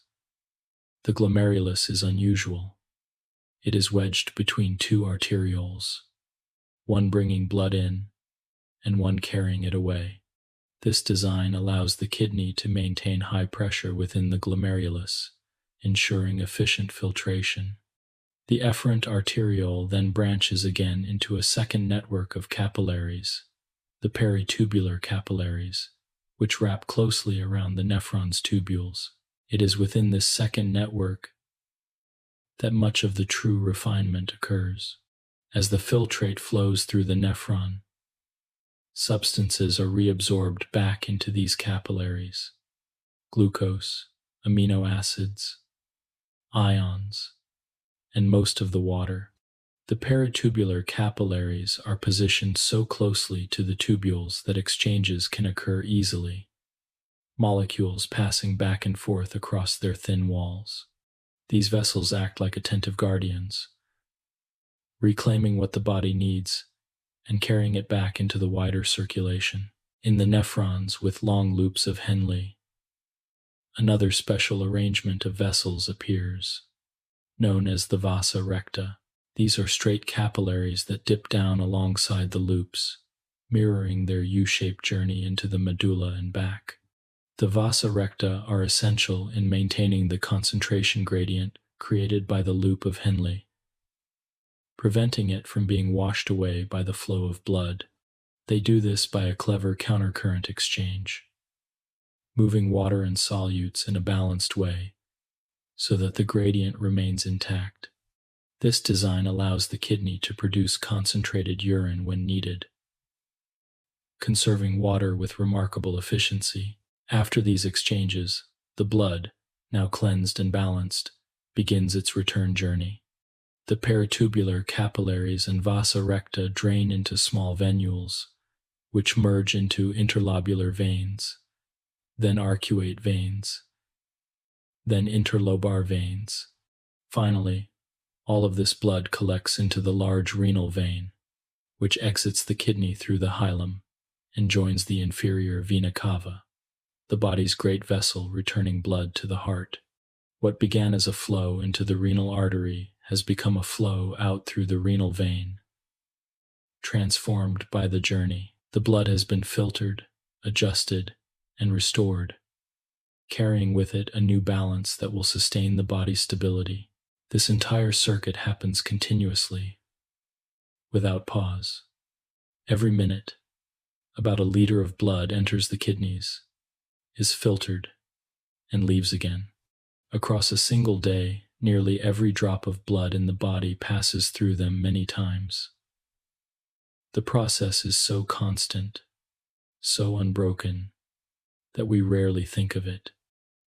the glomerulus is unusual. It is wedged between two arterioles, one bringing blood in and one carrying it away. This design allows the kidney to maintain high pressure within the glomerulus, ensuring efficient filtration. The efferent arteriole then branches again into a second network of capillaries, the peritubular capillaries, which wrap closely around the nephron's tubules. It is within this second network that much of the true refinement occurs. As the filtrate flows through the nephron, substances are reabsorbed back into these capillaries: glucose, amino acids, ions, and most of the water. The peritubular capillaries are positioned so closely to the tubules that exchanges can occur easily, molecules passing back and forth across their thin walls. These vessels act like attentive guardians, reclaiming what the body needs and carrying it back into the wider circulation. In the nephrons with long loops of Henle, another special arrangement of vessels appears, known as the vasa recta. These are straight capillaries that dip down alongside the loops, mirroring their U-shaped journey into the medulla and back. The vasa recta are essential in maintaining the concentration gradient created by the loop of Henle, preventing it from being washed away by the flow of blood. They do this by a clever countercurrent exchange, moving water and solutes in a balanced way so that the gradient remains intact. This design allows the kidney to produce concentrated urine when needed, conserving water with remarkable efficiency. After these exchanges, the blood, now cleansed and balanced, begins its return journey. The peritubular capillaries and vasa recta drain into small venules, which merge into interlobular veins, then arcuate veins, then interlobar veins. Finally, all of this blood collects into the large renal vein, which exits the kidney through the hilum and joins the inferior vena cava, the body's great vessel returning blood to the heart. What began as a flow into the renal artery has become a flow out through the renal vein. Transformed by the journey, the blood has been filtered, adjusted, and restored, carrying with it a new balance that will sustain the body's stability. This entire circuit happens continuously, without pause. Every minute, about a liter of blood enters the kidneys, is filtered, and leaves again. Across a single day, nearly every drop of blood in the body passes through them many times. The process is so constant, so unbroken, that we rarely think of it.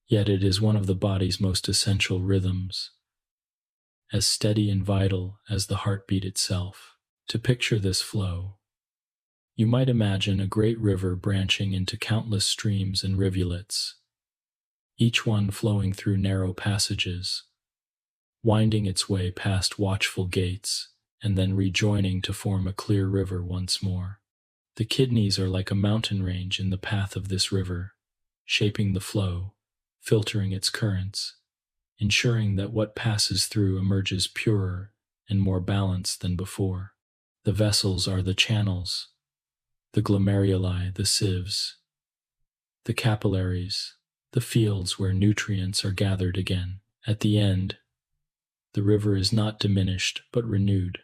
Yet it is one of the body's most essential rhythms, as steady and vital as the heartbeat itself. To picture this flow, you might imagine a great river branching into countless streams and rivulets, each one flowing through narrow passages, winding its way past watchful gates, and then rejoining to form a clear river once more. The kidneys are like a mountain range in the path of this river, shaping the flow, filtering its currents, ensuring that what passes through emerges purer and more balanced than before. The vessels are the channels, the glomeruli, the sieves, the capillaries, the fields where nutrients are gathered again. At the end, the river is not diminished but renewed,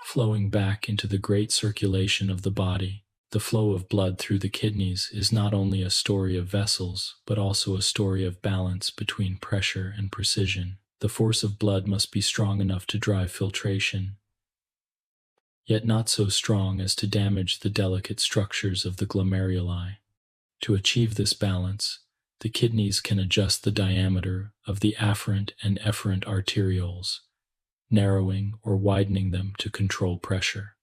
flowing back into the great circulation of the body. The flow of blood through the kidneys is not only a story of vessels, but also a story of balance between pressure and precision. The force of blood must be strong enough to drive filtration, yet not so strong as to damage the delicate structures of the glomeruli. To achieve this balance, the kidneys can adjust the diameter of the afferent and efferent arterioles, narrowing or widening them to control pressure.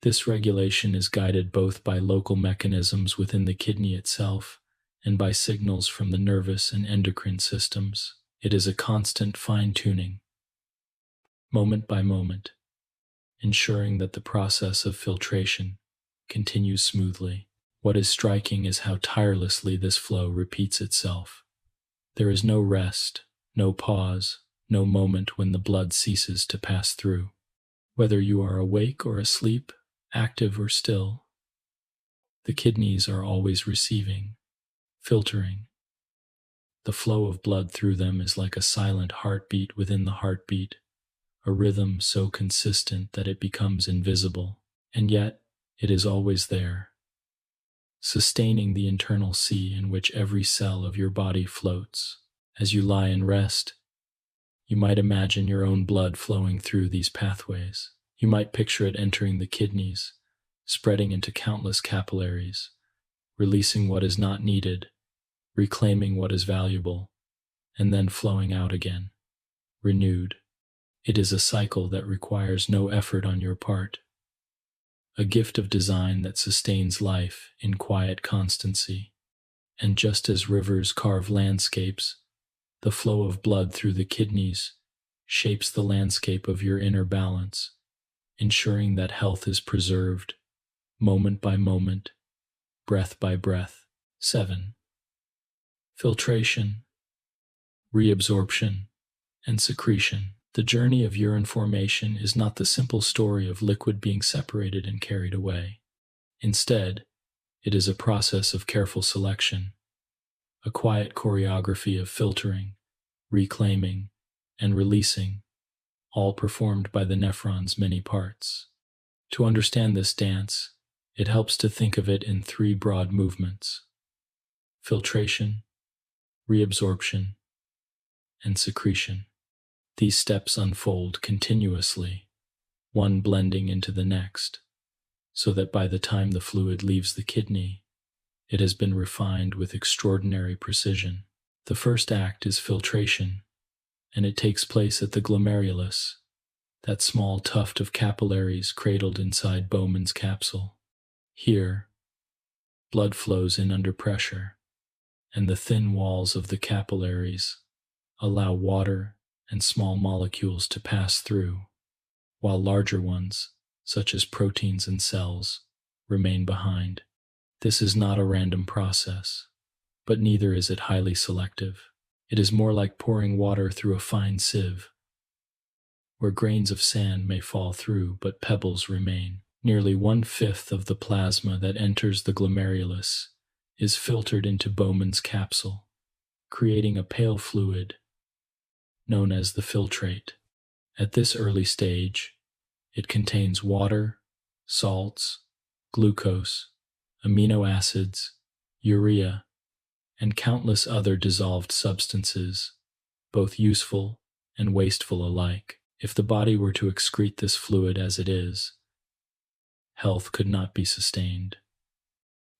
This regulation is guided both by local mechanisms within the kidney itself and by signals from the nervous and endocrine systems. It is a constant fine-tuning, moment by moment, ensuring that the process of filtration continues smoothly. What is striking is how tirelessly this flow repeats itself. There is no rest, no pause, no moment when the blood ceases to pass through. Whether you are awake or asleep, active or still, the kidneys are always receiving, filtering. The flow of blood through them is like a silent heartbeat within the heartbeat, a rhythm so consistent that it becomes invisible, and yet it is always there, sustaining the internal sea in which every cell of your body floats. As you lie and rest, you might imagine your own blood flowing through these pathways. You might picture it entering the kidneys, spreading into countless capillaries, releasing what is not needed, reclaiming what is valuable, and then flowing out again, renewed. It is a cycle that requires no effort on your part, a gift of design that sustains life in quiet constancy. And just as rivers carve landscapes, the flow of blood through the kidneys shapes the landscape of your inner balance, ensuring that health is preserved, moment by moment, breath by breath. 7. Filtration, reabsorption, and secretion. The journey of urine formation is not the simple story of liquid being separated and carried away. Instead, it is a process of careful selection, a quiet choreography of filtering, reclaiming, and releasing, all performed by the nephron's many parts. To understand this dance, it helps to think of it in 3 broad movements: filtration, reabsorption, and secretion. These steps unfold continuously, one blending into the next, so that by the time the fluid leaves the kidney, it has been refined with extraordinary precision. The first act is filtration, and it takes place at the glomerulus, that small tuft of capillaries cradled inside Bowman's capsule. Here, blood flows in under pressure, and the thin walls of the capillaries allow water and small molecules to pass through, while larger ones, such as proteins and cells, remain behind. This is not a random process, but neither is it highly selective. It is more like pouring water through a fine sieve, where grains of sand may fall through but pebbles remain. Nearly 1/5 of the plasma that enters the glomerulus is filtered into Bowman's capsule, creating a pale fluid known as the filtrate. At this early stage, It contains water, salts, glucose, amino acids, urea, and countless other dissolved substances, both useful and wasteful alike. If the body were to excrete this fluid as it is, health could not be sustained.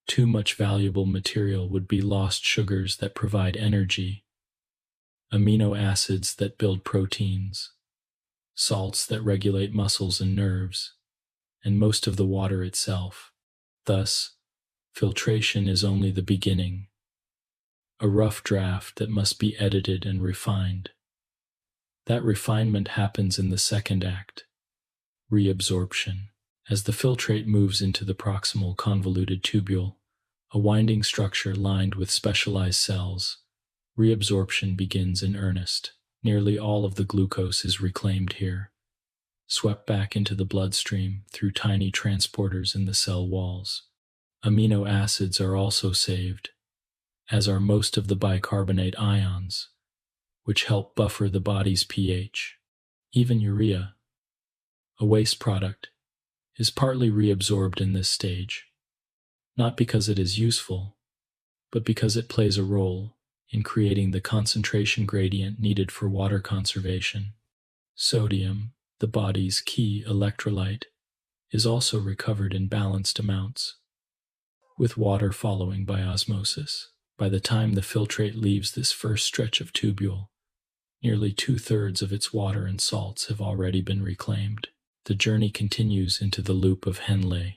Too much valuable material would be lost: sugars that provide energy, amino acids that build proteins, salts that regulate muscles and nerves, and most of the water itself. Thus, filtration is only the beginning, a rough draft that must be edited and refined. That refinement happens in the second act, reabsorption. As the filtrate moves into the proximal convoluted tubule, a winding structure lined with specialized cells, reabsorption begins in earnest. Nearly all of the glucose is reclaimed here, swept back into the bloodstream through tiny transporters in the cell walls. Amino acids are also saved, as are most of the bicarbonate ions, which help buffer the body's pH. Even urea, a waste product, is partly reabsorbed in this stage, not because it is useful, but because it plays a role in creating the concentration gradient needed for water conservation. Sodium, the body's key electrolyte, is also recovered in balanced amounts, with water following by osmosis. By the time the filtrate leaves this first stretch of tubule, nearly 2/3 of its water and salts have already been reclaimed. The journey continues into the loop of Henle,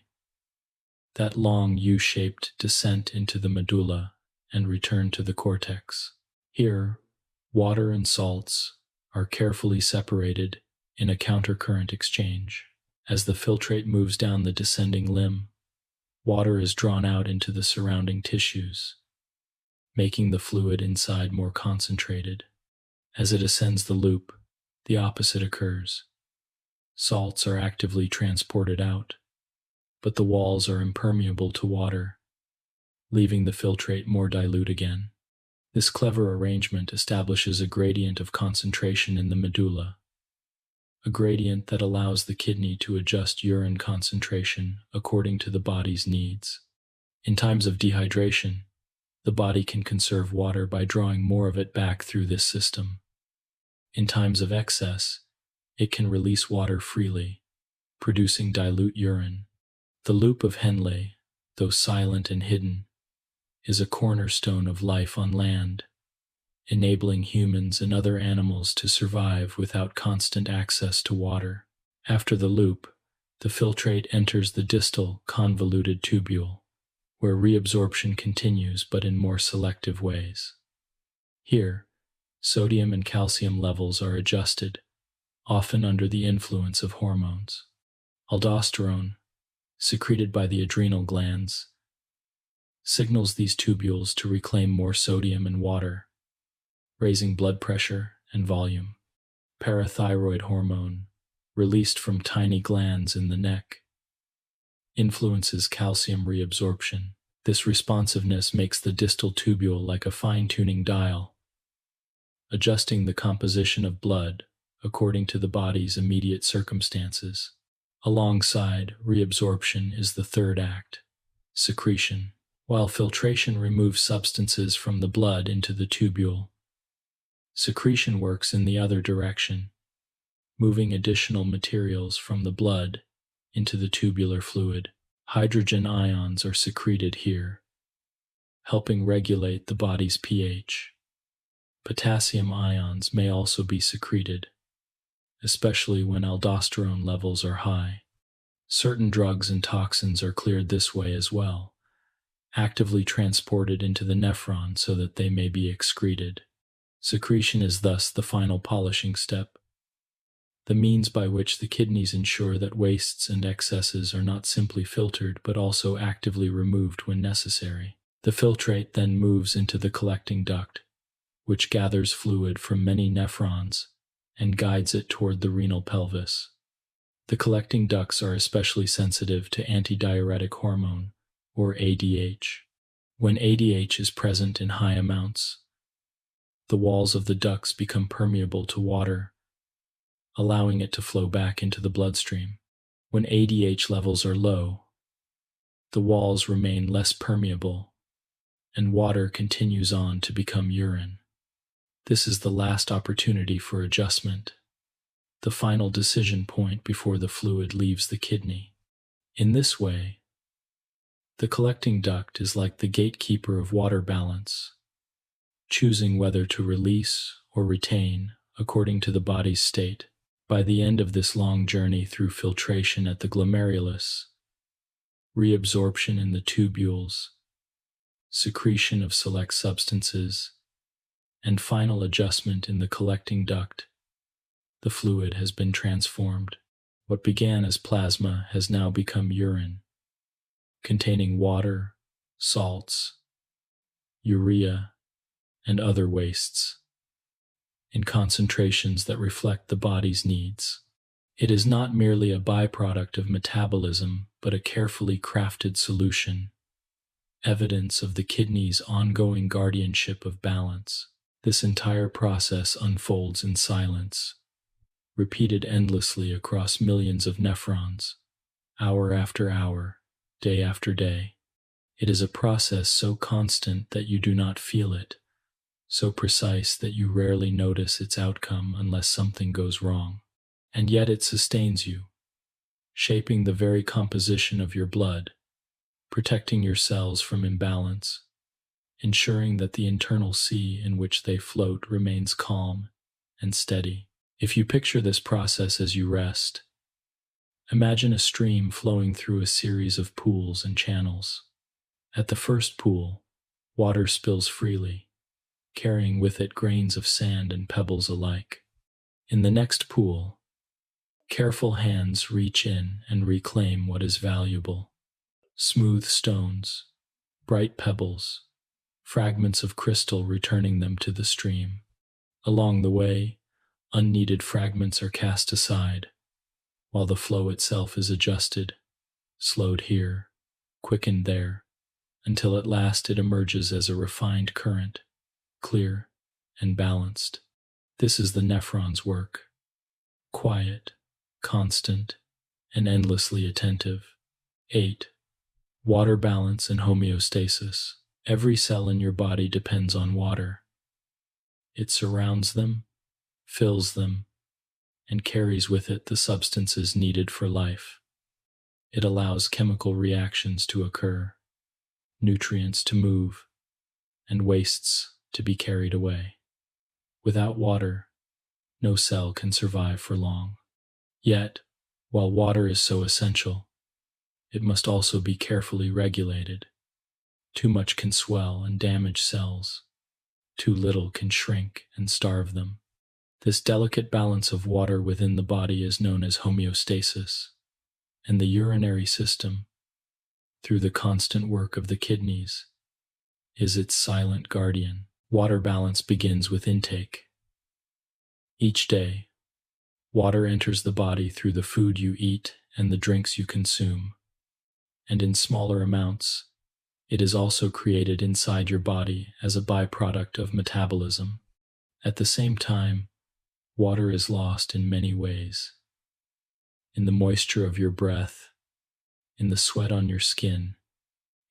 that long U-shaped descent into the medulla and return to the cortex. Here, water and salts are carefully separated in a countercurrent exchange. As the filtrate moves down the descending limb, water is drawn out into the surrounding tissues, making the fluid inside more concentrated. As it ascends the loop, the opposite occurs. Salts are actively transported out, but the walls are impermeable to water, leaving the filtrate more dilute again. This clever arrangement establishes a gradient of concentration in the medulla, a gradient that allows the kidney to adjust urine concentration according to the body's needs. In times of dehydration, the body can conserve water by drawing more of it back through this system. In times of excess, it can release water freely, producing dilute urine. The loop of Henle, though silent and hidden, is a cornerstone of life on land, enabling humans and other animals to survive without constant access to water. After the loop, the filtrate enters the distal convoluted tubule, where reabsorption continues but in more selective ways. Here, sodium and calcium levels are adjusted, often under the influence of hormones. Aldosterone, secreted by the adrenal glands, signals these tubules to reclaim more sodium and water, raising blood pressure and volume. Parathyroid hormone, released from tiny glands in the neck, influences calcium reabsorption. This responsiveness makes the distal tubule like a fine-tuning dial, adjusting the composition of blood according to the body's immediate circumstances. Alongside reabsorption is the third act, secretion. While filtration removes substances from the blood into the tubule, secretion works in the other direction, moving additional materials from the blood into the tubular fluid. Hydrogen ions are secreted here, helping regulate the body's pH. Potassium ions may also be secreted, especially when aldosterone levels are high. Certain drugs and toxins are cleared this way as well, actively transported into the nephron so that they may be excreted. Secretion is thus the final polishing step, the means by which the kidneys ensure that wastes and excesses are not simply filtered but also actively removed when necessary. The filtrate then moves into the collecting duct, which gathers fluid from many nephrons and guides it toward the renal pelvis. The collecting ducts are especially sensitive to antidiuretic hormone, or ADH. When ADH is present in high amounts, the walls of the ducts become permeable to water, allowing it to flow back into the bloodstream. When ADH levels are low, the walls remain less permeable, and water continues on to become urine. This is the last opportunity for adjustment, the final decision point before the fluid leaves the kidney. In this way, the collecting duct is like the gatekeeper of water balance, choosing whether to release or retain according to the body's state. By the end of this long journey through filtration at the glomerulus, reabsorption in the tubules, secretion of select substances, and final adjustment in the collecting duct, the fluid has been transformed. What began as plasma has now become urine, containing water, salts, urea, and other wastes, in concentrations that reflect the body's needs. It is not merely a byproduct of metabolism, but a carefully crafted solution, evidence of the kidney's ongoing guardianship of balance. This entire process unfolds in silence, repeated endlessly across millions of nephrons, hour after hour, day after day. It is a process so constant that you do not feel it, so precise that you rarely notice its outcome unless something goes wrong. And yet it sustains you, shaping the very composition of your blood, protecting your cells from imbalance, ensuring that the internal sea in which they float remains calm and steady. If you picture this process as you rest, imagine a stream flowing through a series of pools and channels. At the first pool, water spills freely, carrying with it grains of sand and pebbles alike. In the next pool, careful hands reach in and reclaim what is valuable: smooth stones, bright pebbles, fragments of crystal returning them to the stream. Along the way, unneeded fragments are cast aside, while the flow itself is adjusted, slowed here, quickened there, until at last it emerges as a refined current, clear and balanced. This is the nephron's work, quiet, constant, and endlessly attentive. 8. Water balance and homeostasis. Every cell in your body depends on water. It surrounds them, fills them, and carries with it the substances needed for life. It allows chemical reactions to occur, nutrients to move, and wastes to be carried away. Without water, no cell can survive for long. Yet, while water is so essential, it must also be carefully regulated. Too much can swell and damage cells. Too little can shrink and starve them. This delicate balance of water within the body is known as homeostasis, and the urinary system, through the constant work of the kidneys, is its silent guardian. Water balance begins with intake. Each day, water enters the body through the food you eat and the drinks you consume, and in smaller amounts, it is also created inside your body as a byproduct of metabolism. At the same time, water is lost in many ways: in the moisture of your breath, in the sweat on your skin,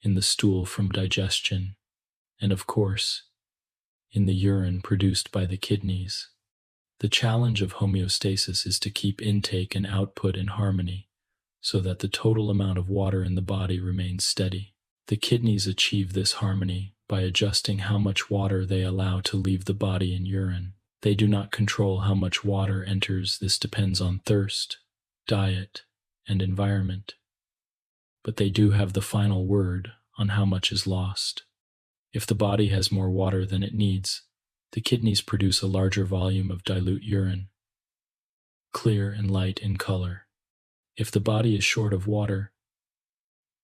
in the stool from digestion, and of course, in the urine produced by the kidneys. The challenge of homeostasis is to keep intake and output in harmony so that the total amount of water in the body remains steady. The kidneys achieve this harmony by adjusting how much water they allow to leave the body in urine. They do not control how much water enters. This depends on thirst, diet, and environment. But they do have the final word on how much is lost. If the body has more water than it needs, the kidneys produce a larger volume of dilute urine, clear and light in color. If the body is short of water,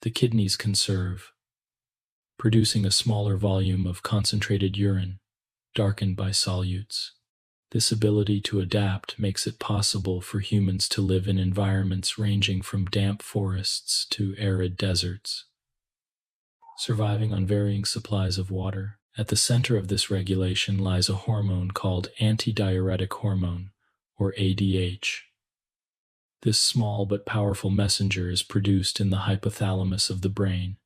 the kidneys conserve, producing a smaller volume of concentrated urine, darkened by solutes. This ability to adapt makes it possible for humans to live in environments ranging from damp forests to arid deserts, surviving on varying supplies of water. At the center of this regulation lies a hormone called antidiuretic hormone, or ADH. This small but powerful messenger is produced in the hypothalamus of the brain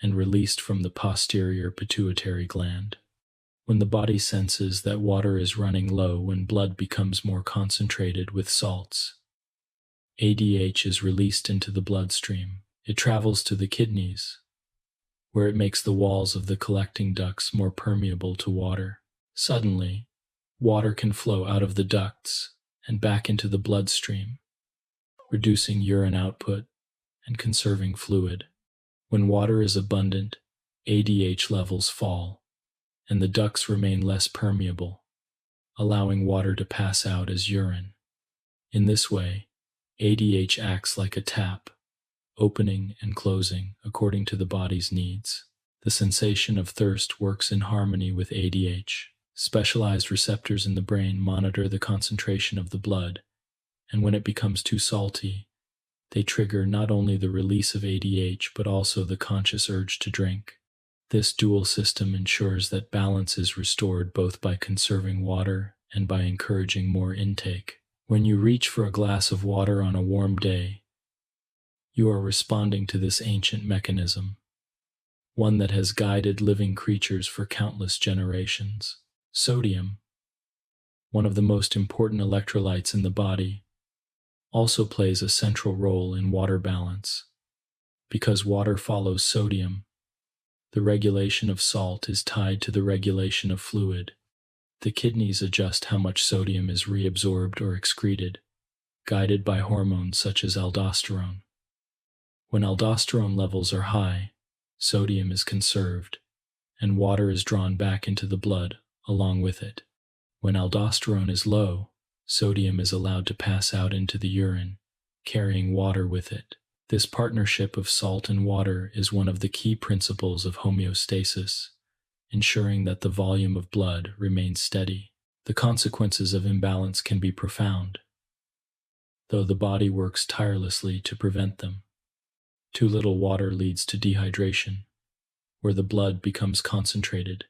and released from the posterior pituitary gland. When the body senses that water is running low and blood becomes more concentrated with salts, ADH is released into the bloodstream. It travels to the kidneys, where it makes the walls of the collecting ducts more permeable to water. Suddenly, water can flow out of the ducts and back into the bloodstream, reducing urine output and conserving fluid. When water is abundant, ADH levels fall, and the ducts remain less permeable, allowing water to pass out as urine. In this way, ADH acts like a tap, opening and closing according to the body's needs. The sensation of thirst works in harmony with ADH. Specialized receptors in the brain monitor the concentration of the blood, and when it becomes too salty, they trigger not only the release of ADH but also the conscious urge to drink. This dual system ensures that balance is restored both by conserving water and by encouraging more intake. When you reach for a glass of water on a warm day, you are responding to this ancient mechanism, one that has guided living creatures for countless generations. Sodium, one of the most important electrolytes in the body, also plays a central role in water balance. Because water follows sodium, the regulation of salt is tied to the regulation of fluid. The kidneys adjust how much sodium is reabsorbed or excreted, guided by hormones such as aldosterone. When aldosterone levels are high, sodium is conserved, and water is drawn back into the blood along with it. When aldosterone is low, sodium is allowed to pass out into the urine, carrying water with it. This partnership of salt and water is one of the key principles of homeostasis, ensuring that the volume of blood remains steady. The consequences of imbalance can be profound, though the body works tirelessly to prevent them. Too little water leads to dehydration, where the blood becomes concentrated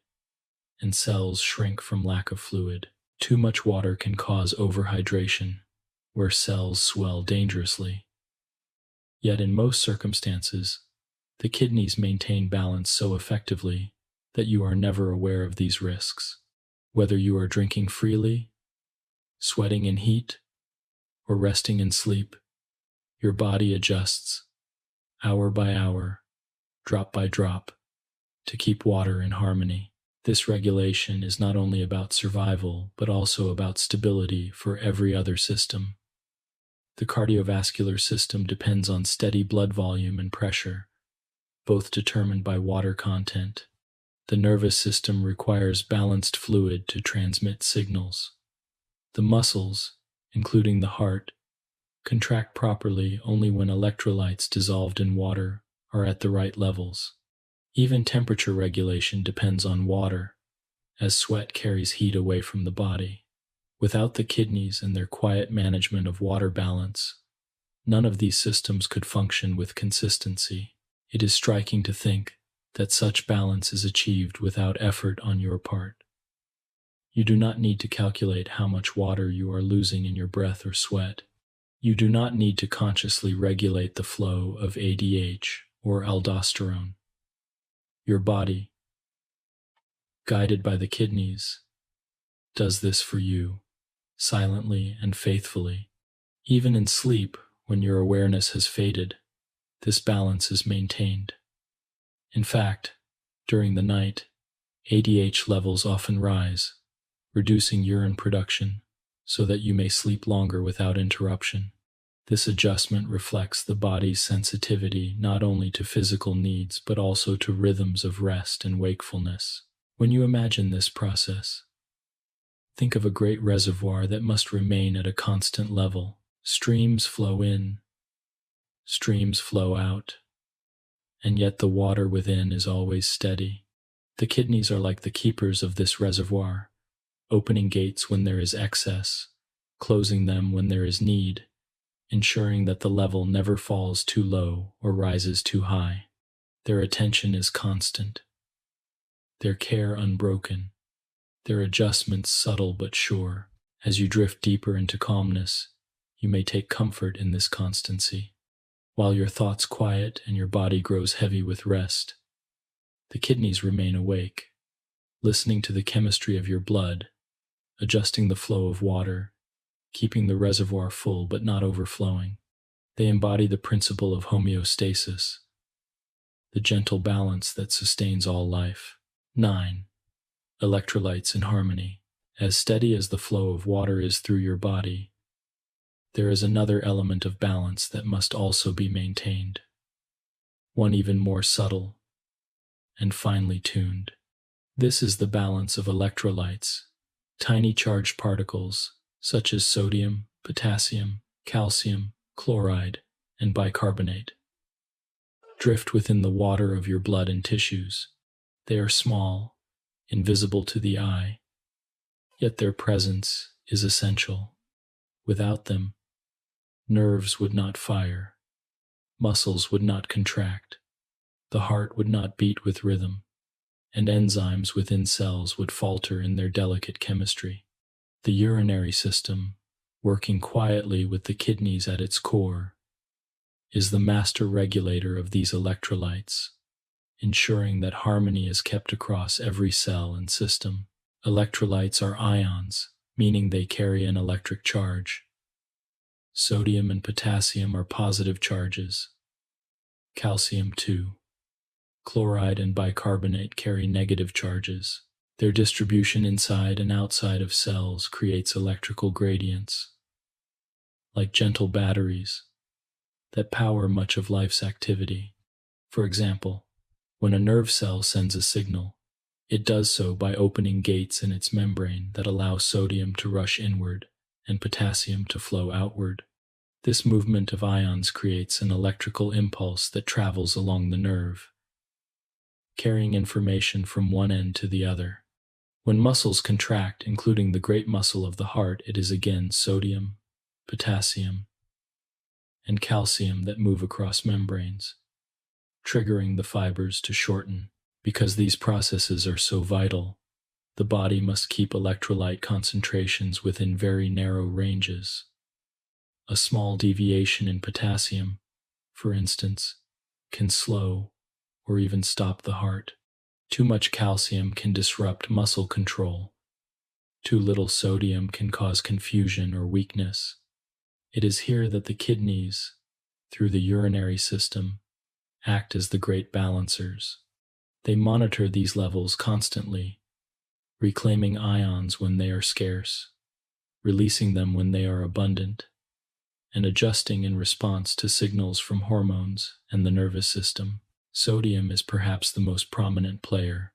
and cells shrink from lack of fluid. Too much water can cause overhydration, where cells swell dangerously. Yet in most circumstances, the kidneys maintain balance so effectively that you are never aware of these risks. Whether you are drinking freely, sweating in heat, or resting in sleep, your body adjusts, hour by hour, drop by drop, to keep water in harmony. This regulation is not only about survival, but also about stability for every other system. The cardiovascular system depends on steady blood volume and pressure, both determined by water content. The nervous system requires balanced fluid to transmit signals. The muscles, including the heart, contract properly only when electrolytes dissolved in water are at the right levels. Even temperature regulation depends on water, as sweat carries heat away from the body. Without the kidneys and their quiet management of water balance, none of these systems could function with consistency. It is striking to think that such balance is achieved without effort on your part. You do not need to calculate how much water you are losing in your breath or sweat. You do not need to consciously regulate the flow of ADH or aldosterone. Your body, guided by the kidneys, does this for you, silently and faithfully. Even in sleep, when your awareness has faded, this balance is maintained. In fact, during the night, ADH levels often rise, reducing urine production so that you may sleep longer without interruption. This adjustment reflects the body's sensitivity not only to physical needs but also to rhythms of rest and wakefulness. When you imagine this process, think of a great reservoir that must remain at a constant level. Streams flow in, streams flow out, and yet the water within is always steady. The kidneys are like the keepers of this reservoir, opening gates when there is excess, closing them when there is need, ensuring that the level never falls too low or rises too high. Their attention is constant, their care unbroken, their adjustments subtle but sure. As you drift deeper into calmness, You may take comfort in this constancy. While your thoughts quiet and your body grows heavy with rest, the kidneys remain awake, listening to the chemistry of your blood, adjusting the flow of water, keeping the reservoir full but not overflowing. They embody the principle of homeostasis, the gentle balance that sustains all life. 9. Electrolytes in harmony. As steady as the flow of water is through your body, there is another element of balance that must also be maintained, one even more subtle and finely tuned. This is the balance of electrolytes, tiny charged particles such as sodium, potassium, calcium, chloride, and bicarbonate. Drift within the water of your blood and tissues. They are small, invisible to the eye, yet their presence is essential. Without them, nerves would not fire, muscles would not contract, the heart would not beat with rhythm, and enzymes within cells would falter in their delicate chemistry. The urinary system, working quietly with the kidneys at its core, is the master regulator of these electrolytes, ensuring that harmony is kept across every cell and system. Electrolytes are ions, meaning they carry an electric charge. Sodium and potassium are positive charges. Calcium too. Chloride and bicarbonate carry negative charges. Their distribution inside and outside of cells creates electrical gradients, like gentle batteries, that power much of life's activity. For example, when a nerve cell sends a signal, it does so by opening gates in its membrane that allow sodium to rush inward and potassium to flow outward. This movement of ions creates an electrical impulse that travels along the nerve, carrying information from one end to the other. When muscles contract, including the great muscle of the heart, it is again sodium, potassium, and calcium that move across membranes, triggering the fibers to shorten. Because these processes are so vital, the body must keep electrolyte concentrations within very narrow ranges. A small deviation in potassium, for instance, can slow or even stop the heart. Too much calcium can disrupt muscle control. Too little sodium can cause confusion or weakness. It is here that the kidneys, through the urinary system, act as the great balancers. They monitor these levels constantly, reclaiming ions when they are scarce, releasing them when they are abundant, and adjusting in response to signals from hormones and the nervous system. Sodium is perhaps the most prominent player.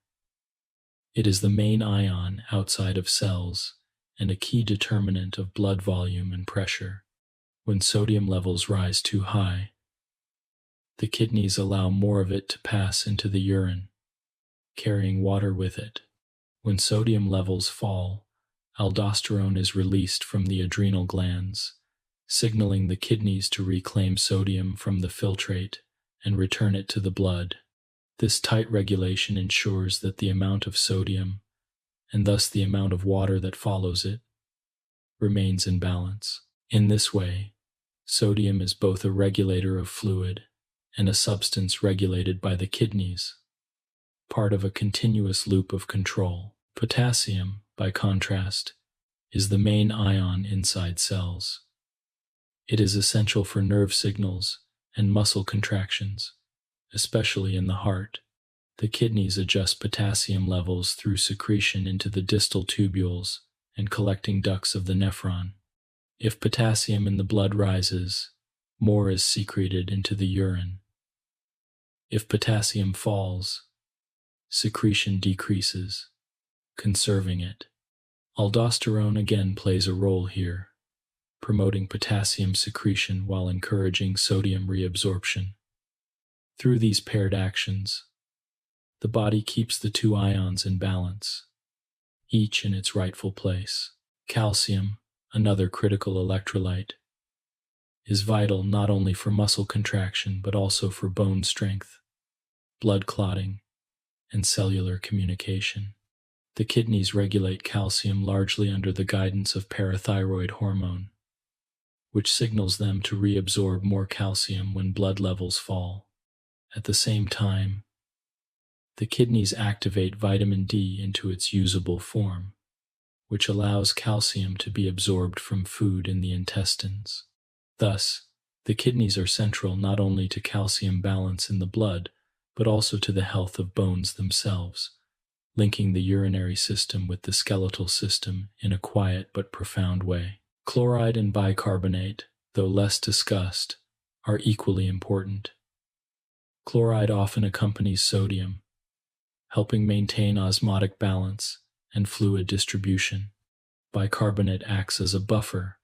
It is the main ion outside of cells and a key determinant of blood volume and pressure. When sodium levels rise too high, the kidneys allow more of it to pass into the urine, carrying water with it. When sodium levels fall, aldosterone is released from the adrenal glands, signaling the kidneys to reclaim sodium from the filtrate and return it to the blood. This tight regulation ensures that the amount of sodium, and thus the amount of water that follows it, remains in balance. In this way, sodium is both a regulator of fluid and a substance regulated by the kidneys, part of a continuous loop of control. Potassium, by contrast, is the main ion inside cells. It is essential for nerve signals and muscle contractions, especially in the heart. The kidneys adjust potassium levels through secretion into the distal tubules and collecting ducts of the nephron. If potassium in the blood rises, more is secreted into the urine. If potassium falls, secretion decreases, conserving it. Aldosterone again plays a role here, promoting potassium secretion while encouraging sodium reabsorption. Through these paired actions, the body keeps the two ions in balance, each in its rightful place. Calcium, another critical electrolyte, is vital not only for muscle contraction but also for bone strength, blood clotting, and cellular communication. The kidneys regulate calcium largely under the guidance of parathyroid hormone, which signals them to reabsorb more calcium when blood levels fall. At the same time, the kidneys activate vitamin D into its usable form, which allows calcium to be absorbed from food in the intestines. Thus, the kidneys are central not only to calcium balance in the blood, but also to the health of bones themselves, linking the urinary system with the skeletal system in a quiet but profound way. Chloride and bicarbonate, though less discussed, are equally important. Chloride often accompanies sodium, helping maintain osmotic balance and fluid distribution. Bicarbonate acts as a buffer,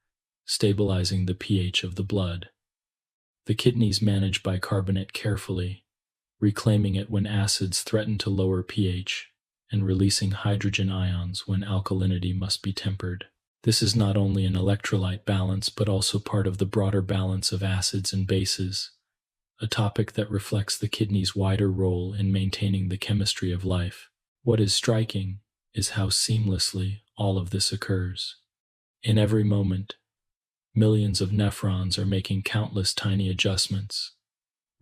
stabilizing the pH of the blood. The kidneys manage bicarbonate carefully, reclaiming it when acids threaten to lower pH and releasing hydrogen ions when alkalinity must be tempered. This is not only an electrolyte balance but also part of the broader balance of acids and bases, a topic that reflects the kidney's wider role in maintaining the chemistry of life. What is striking is how seamlessly all of this occurs. In every moment, millions of nephrons are making countless tiny adjustments,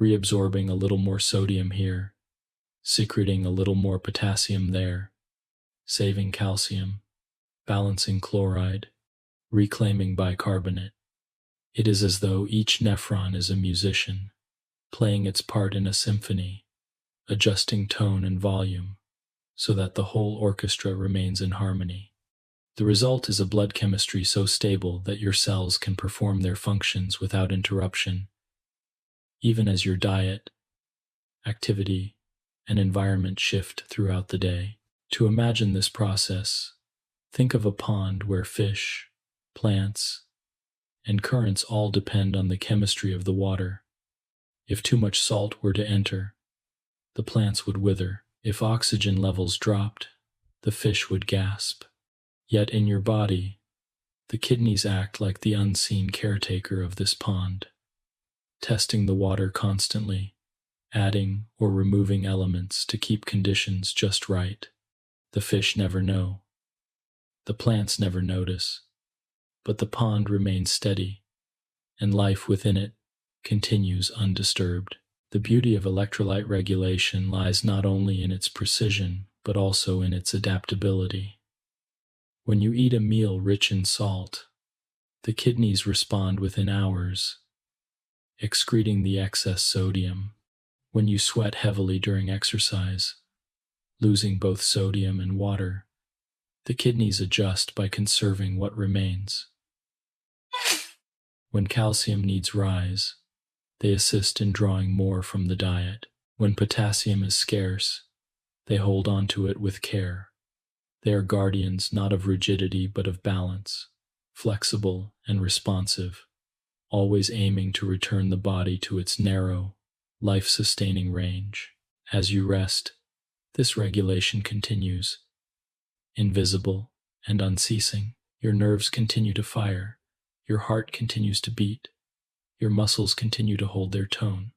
reabsorbing a little more sodium here, secreting a little more potassium there, saving calcium, balancing chloride, reclaiming bicarbonate. It is as though each nephron is a musician, playing its part in a symphony, adjusting tone and volume, so that the whole orchestra remains in harmony. The result is a blood chemistry so stable that your cells can perform their functions without interruption, even as your diet, activity, and environment shift throughout the day. To imagine this process, think of a pond where fish, plants, and currents all depend on the chemistry of the water. If too much salt were to enter, the plants would wither. If oxygen levels dropped, the fish would gasp. Yet in your body, the kidneys act like the unseen caretaker of this pond, testing the water constantly, adding or removing elements to keep conditions just right. The fish never know. The plants never notice. But the pond remains steady, and life within it continues undisturbed. The beauty of electrolyte regulation lies not only in its precision, but also in its adaptability. When you eat a meal rich in salt, the kidneys respond within hours, excreting the excess sodium. When you sweat heavily during exercise, losing both sodium and water, the kidneys adjust by conserving what remains. When calcium needs rise, they assist in drawing more from the diet. When potassium is scarce, they hold on to it with care. They are guardians not of rigidity but of balance, flexible and responsive, always aiming to return the body to its narrow, life-sustaining range. As you rest, this regulation continues, invisible and unceasing. Your nerves continue to fire, your heart continues to beat, your muscles continue to hold their tone,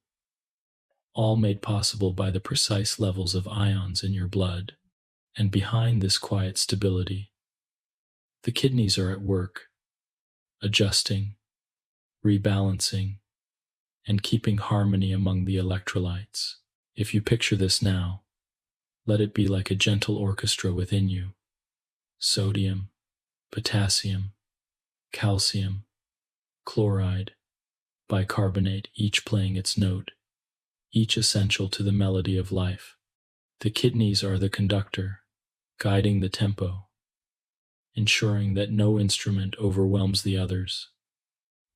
all made possible by the precise levels of ions in your blood. And behind this quiet stability, the kidneys are at work, adjusting, rebalancing, and keeping harmony among the electrolytes. If you picture this now, let it be like a gentle orchestra within you. Sodium, potassium, calcium, chloride, bicarbonate, each playing its note, each essential to the melody of life. The kidneys are the conductor, guiding the tempo, ensuring that no instrument overwhelms the others,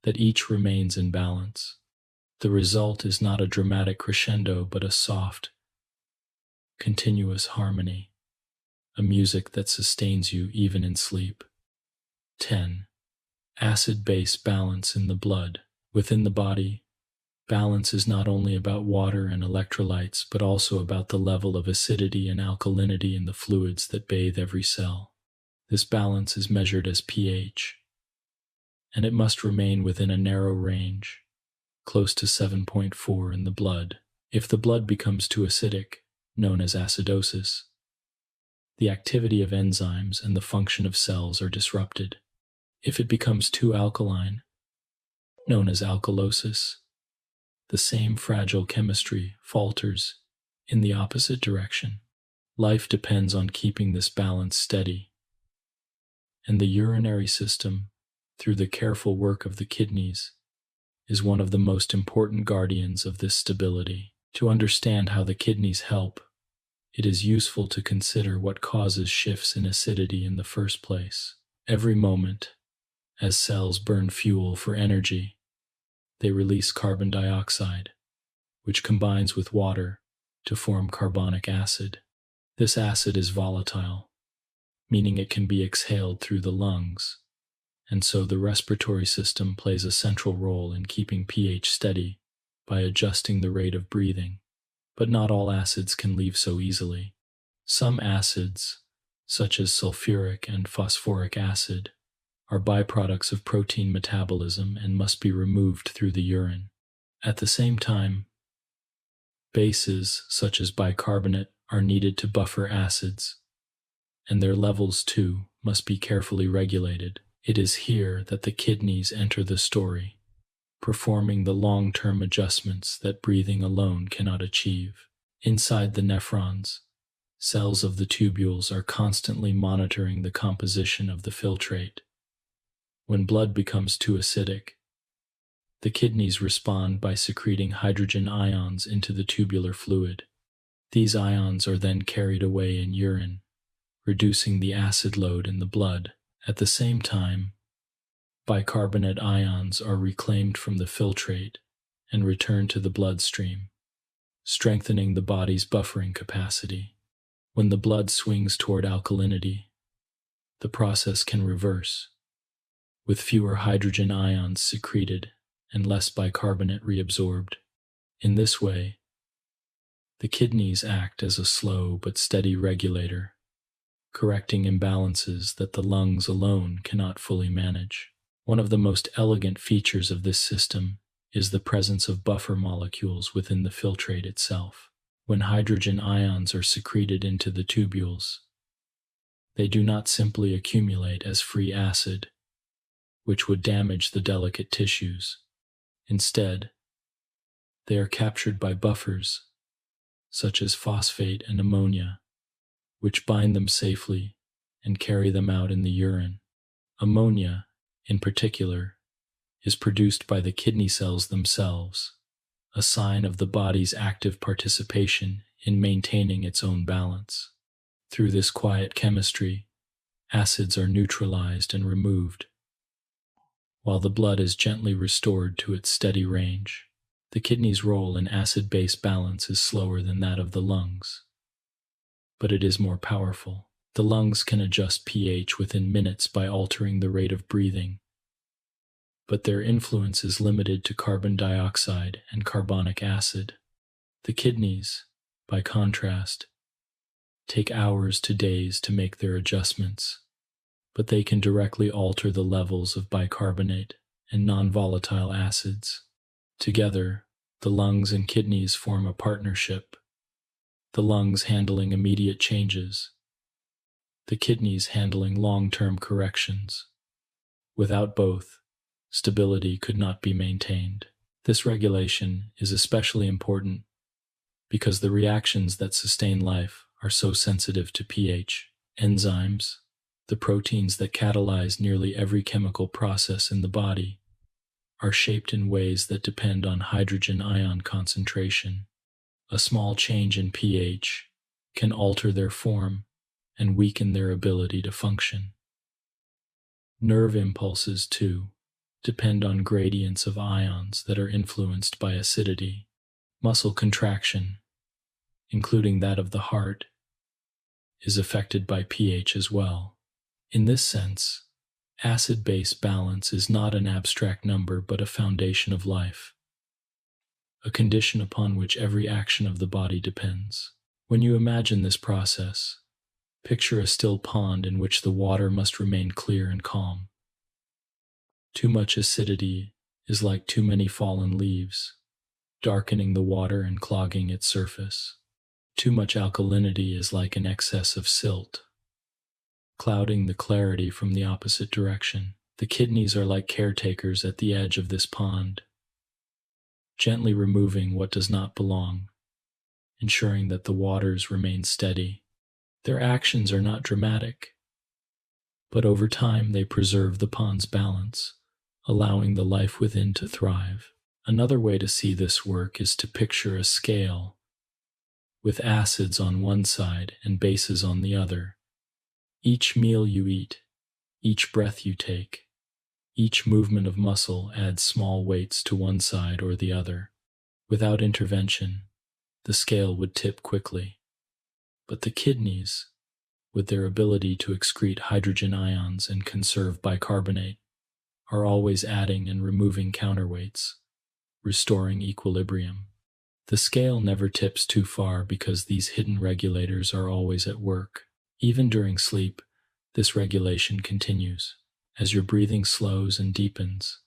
that each remains in balance. The result is not a dramatic crescendo, but a soft, continuous harmony, a music that sustains you even in sleep. 10. Acid-base balance in the blood. Within the body, balance is not only about water and electrolytes, but also about the level of acidity and alkalinity in the fluids that bathe every cell. This balance is measured as pH, and it must remain within a narrow range, close to 7.4 in the blood. If the blood becomes too acidic, known as acidosis, the activity of enzymes and the function of cells are disrupted. If it becomes too alkaline, known as alkalosis. The same fragile chemistry falters in the opposite direction. Life depends on keeping this balance steady, and the urinary system, through the careful work of the kidneys, is one of the most important guardians of this stability. To understand how the kidneys help, it is useful to consider what causes shifts in acidity in the first place. Every moment, as cells burn fuel for energy, they release carbon dioxide, which combines with water to form carbonic acid. This acid is volatile, meaning it can be exhaled through the lungs, and so the respiratory system plays a central role in keeping pH steady by adjusting the rate of breathing. But not all acids can leave so easily. Some acids, such as sulfuric and phosphoric acid, are byproducts of protein metabolism and must be removed through the urine. At the same time, bases, such as bicarbonate, are needed to buffer acids, and their levels, too, must be carefully regulated. It is here that the kidneys enter the story, performing the long-term adjustments that breathing alone cannot achieve. Inside the nephrons, cells of the tubules are constantly monitoring the composition of the filtrate. When blood becomes too acidic, the kidneys respond by secreting hydrogen ions into the tubular fluid. These ions are then carried away in urine, reducing the acid load in the blood. At the same time, bicarbonate ions are reclaimed from the filtrate and returned to the bloodstream, strengthening the body's buffering capacity. When the blood swings toward alkalinity, the process can reverse, with fewer hydrogen ions secreted and less bicarbonate reabsorbed. In this way, the kidneys act as a slow but steady regulator, correcting imbalances that the lungs alone cannot fully manage. One of the most elegant features of this system is the presence of buffer molecules within the filtrate itself. When hydrogen ions are secreted into the tubules, they do not simply accumulate as free acid, which would damage the delicate tissues. Instead, they are captured by buffers, such as phosphate and ammonia, which bind them safely and carry them out in the urine. Ammonia, in particular, is produced by the kidney cells themselves, a sign of the body's active participation in maintaining its own balance. Through this quiet chemistry, acids are neutralized and removed, while the blood is gently restored to its steady range. The kidney's role in acid-base balance is slower than that of the lungs, but it is more powerful. The lungs can adjust pH within minutes by altering the rate of breathing, but their influence is limited to carbon dioxide and carbonic acid. The kidneys, by contrast, take hours to days to make their adjustments, but they can directly alter the levels of bicarbonate and non-volatile acids. Together, the lungs and kidneys form a partnership, the lungs handling immediate changes, the kidneys handling long-term corrections. Without both, stability could not be maintained. This regulation is especially important because the reactions that sustain life are so sensitive to pH. Enzymes, the proteins that catalyze nearly every chemical process in the body, are shaped in ways that depend on hydrogen ion concentration. A small change in pH can alter their form and weaken their ability to function. Nerve impulses, too, depend on gradients of ions that are influenced by acidity. Muscle contraction, including that of the heart, is affected by pH as well. In this sense, acid-base balance is not an abstract number but a foundation of life, a condition upon which every action of the body depends. When you imagine this process, picture a still pond in which the water must remain clear and calm. Too much acidity is like too many fallen leaves, darkening the water and clogging its surface. Too much alkalinity is like an excess of silt, clouding the clarity from the opposite direction. The kidneys are like caretakers at the edge of this pond, gently removing what does not belong, ensuring that the waters remain steady. Their actions are not dramatic, but over time they preserve the pond's balance, allowing the life within to thrive. Another way to see this work is to picture a scale with acids on one side and bases on the other. Each meal you eat, each breath you take, each movement of muscle adds small weights to one side or the other. Without intervention, the scale would tip quickly. But the kidneys, with their ability to excrete hydrogen ions and conserve bicarbonate, are always adding and removing counterweights, restoring equilibrium. The scale never tips too far because these hidden regulators are always at work. Even during sleep, this regulation continues. As your breathing slows and deepens,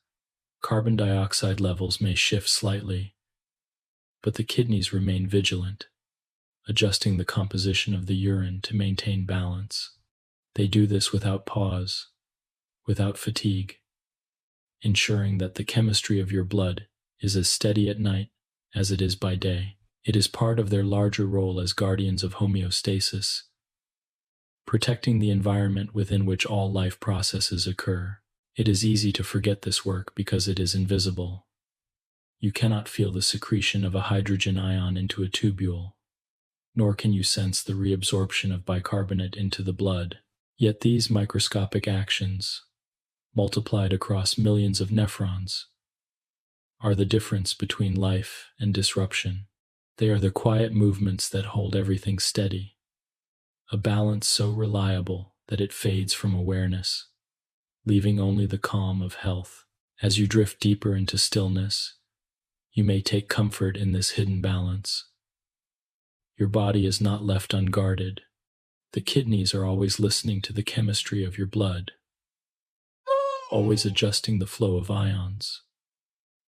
carbon dioxide levels may shift slightly, but the kidneys remain vigilant, adjusting the composition of the urine to maintain balance. They do this without pause, without fatigue, ensuring that the chemistry of your blood is as steady at night as it is by day. It is part of their larger role as guardians of homeostasis, protecting the environment within which all life processes occur. It is easy to forget this work because it is invisible. You cannot feel the secretion of a hydrogen ion into a tubule, nor can you sense the reabsorption of bicarbonate into the blood. Yet these microscopic actions, multiplied across millions of nephrons, are the difference between life and disruption. They are the quiet movements that hold everything steady, a balance so reliable that it fades from awareness, leaving only the calm of health. As you drift deeper into stillness, you may take comfort in this hidden balance. Your body is not left unguarded. The kidneys are always listening to the chemistry of your blood, always adjusting the flow of ions,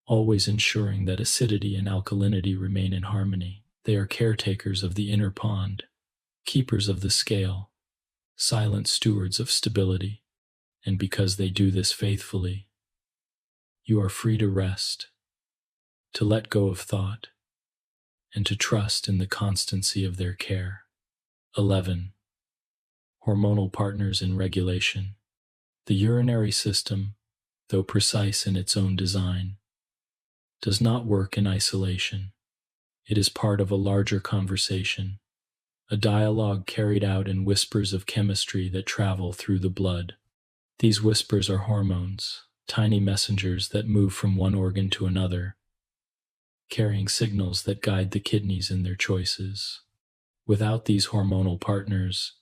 always ensuring that acidity and alkalinity remain in harmony. They are caretakers of the inner pond, keepers of the scale, silent stewards of stability, and because they do this faithfully, you are free to rest, to let go of thought, and to trust in the constancy of their care. 11. Hormonal partners in regulation. The urinary system, though precise in its own design, does not work in isolation. It is part of a larger conversation, a dialogue carried out in whispers of chemistry that travel through the blood. These whispers are hormones, tiny messengers that move from one organ to another, carrying signals that guide the kidneys in their choices. Without these hormonal partners,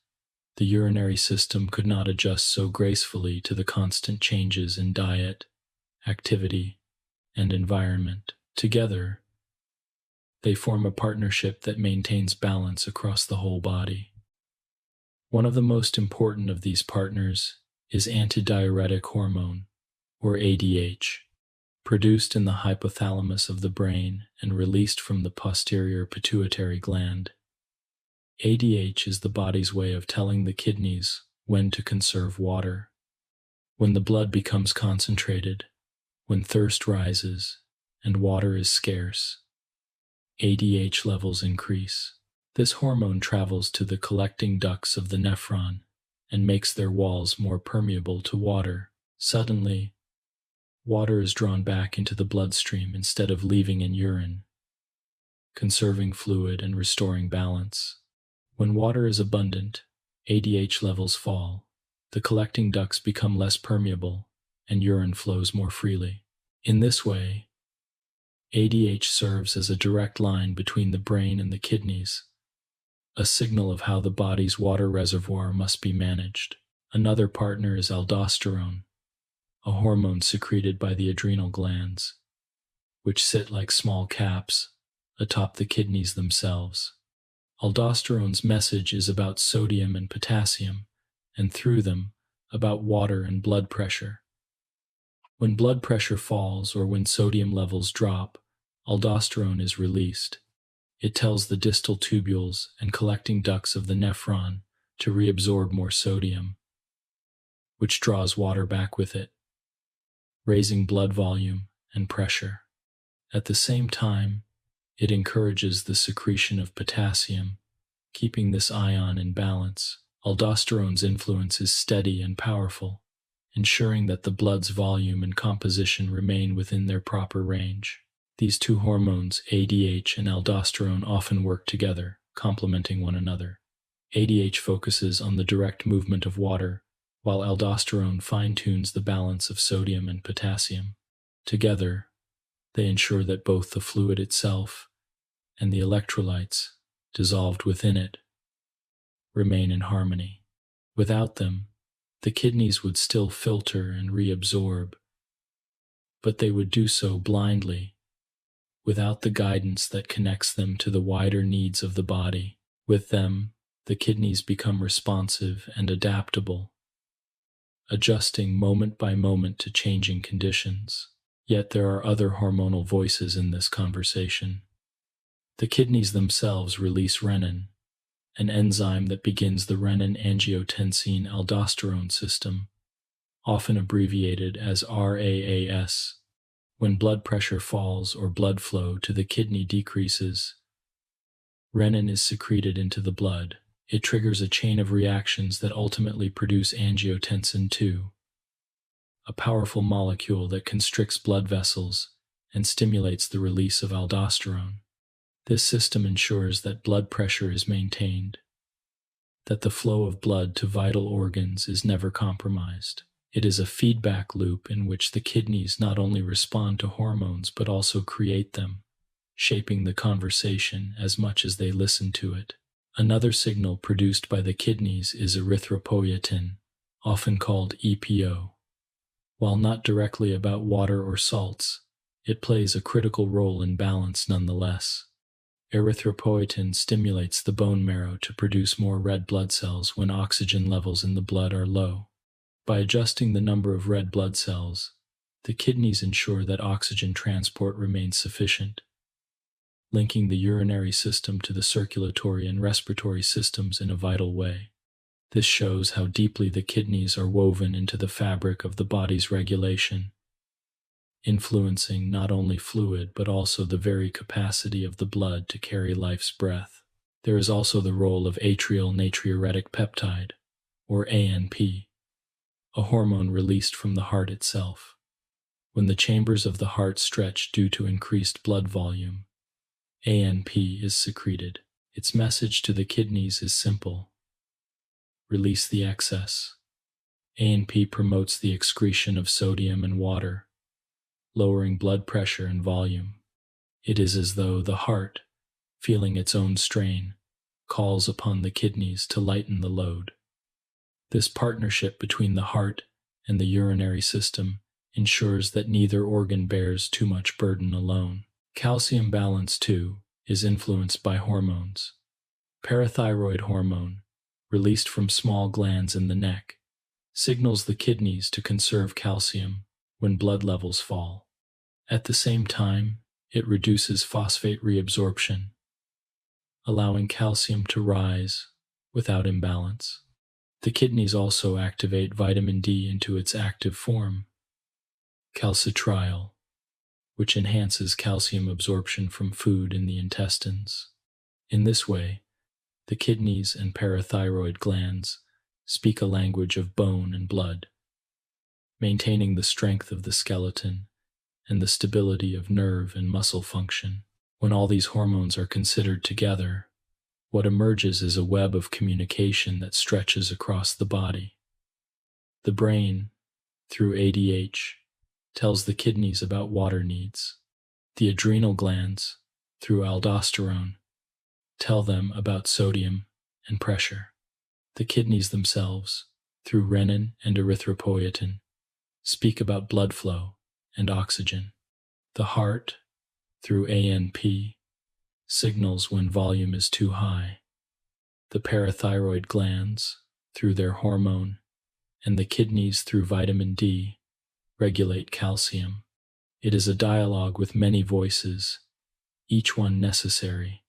the urinary system could not adjust so gracefully to the constant changes in diet, activity, and environment. Together, they form a partnership that maintains balance across the whole body. One of the most important of these partners is antidiuretic hormone, or ADH, produced in the hypothalamus of the brain and released from the posterior pituitary gland. ADH is the body's way of telling the kidneys when to conserve water. When the blood becomes concentrated, when thirst rises, and water is scarce, ADH levels increase. This hormone travels to the collecting ducts of the nephron and makes their walls more permeable to water. Suddenly, water is drawn back into the bloodstream instead of leaving in urine, conserving fluid and restoring balance. When water is abundant, ADH levels fall, the collecting ducts become less permeable, and urine flows more freely. In this way, ADH serves as a direct line between the brain and the kidneys, a signal of how the body's water reservoir must be managed. Another partner is aldosterone, a hormone secreted by the adrenal glands, which sit like small caps atop the kidneys themselves. Aldosterone's message is about sodium and potassium, and through them, about water and blood pressure. When blood pressure falls or when sodium levels drop, aldosterone is released. It tells the distal tubules and collecting ducts of the nephron to reabsorb more sodium, which draws water back with it. raising blood volume and pressure. At the same time, it encourages the secretion of potassium, keeping this ion in balance. Aldosterone's influence is steady and powerful, ensuring that the blood's volume and composition remain within their proper range. These two hormones, ADH and aldosterone, often work together, complementing one another. ADH focuses on the direct movement of water, while aldosterone fine-tunes the balance of sodium and potassium. Together, they ensure that both the fluid itself and the electrolytes dissolved within it remain in harmony. Without them, the kidneys would still filter and reabsorb, but they would do so blindly, without the guidance that connects them to the wider needs of the body. With them, the kidneys become responsive and adaptable, adjusting moment by moment to changing conditions. Yet there are other hormonal voices in this conversation. The kidneys themselves release renin, an enzyme that begins the renin-angiotensin-aldosterone system, often abbreviated as RAAS. When blood pressure falls or blood flow to the kidney decreases, renin is secreted into the blood. It triggers a chain of reactions that ultimately produce angiotensin II, a powerful molecule that constricts blood vessels and stimulates the release of aldosterone. This system ensures that blood pressure is maintained, that the flow of blood to vital organs is never compromised. It is a feedback loop in which the kidneys not only respond to hormones but also create them, shaping the conversation as much as they listen to it. Another signal produced by the kidneys is erythropoietin, often called EPO. While not directly about water or salts, it plays a critical role in balance nonetheless. Erythropoietin stimulates the bone marrow to produce more red blood cells when oxygen levels in the blood are low. By adjusting the number of red blood cells, the kidneys ensure that oxygen transport remains sufficient, linking the urinary system to the circulatory and respiratory systems in a vital way. This shows how deeply the kidneys are woven into the fabric of the body's regulation, influencing not only fluid but also the very capacity of the blood to carry life's breath. There is also the role of atrial natriuretic peptide, or ANP, a hormone released from the heart itself. When the chambers of the heart stretch due to increased blood volume, ANP is secreted. Its message to the kidneys is simple: release the excess. ANP promotes the excretion of sodium and water, lowering blood pressure and volume. It is as though the heart, feeling its own strain, calls upon the kidneys to lighten the load. This partnership between the heart and the urinary system ensures that neither organ bears too much burden alone. Calcium balance, too, is influenced by hormones. Parathyroid hormone, released from small glands in the neck, signals the kidneys to conserve calcium when blood levels fall. At the same time, it reduces phosphate reabsorption, allowing calcium to rise without imbalance. The kidneys also activate vitamin D into its active form, calcitriol, which enhances calcium absorption from food in the intestines. In this way, the kidneys and parathyroid glands speak a language of bone and blood, maintaining the strength of the skeleton and the stability of nerve and muscle function. When all these hormones are considered together, what emerges is a web of communication that stretches across the body. The brain, through ADH, tells the kidneys about water needs. The adrenal glands, through aldosterone, tell them about sodium and pressure. The kidneys themselves, through renin and erythropoietin, speak about blood flow and oxygen. The heart, through ANP, signals when volume is too high. The parathyroid glands, through their hormone, and the kidneys through vitamin D, regulate calcium. It is a dialogue with many voices, each one necessary,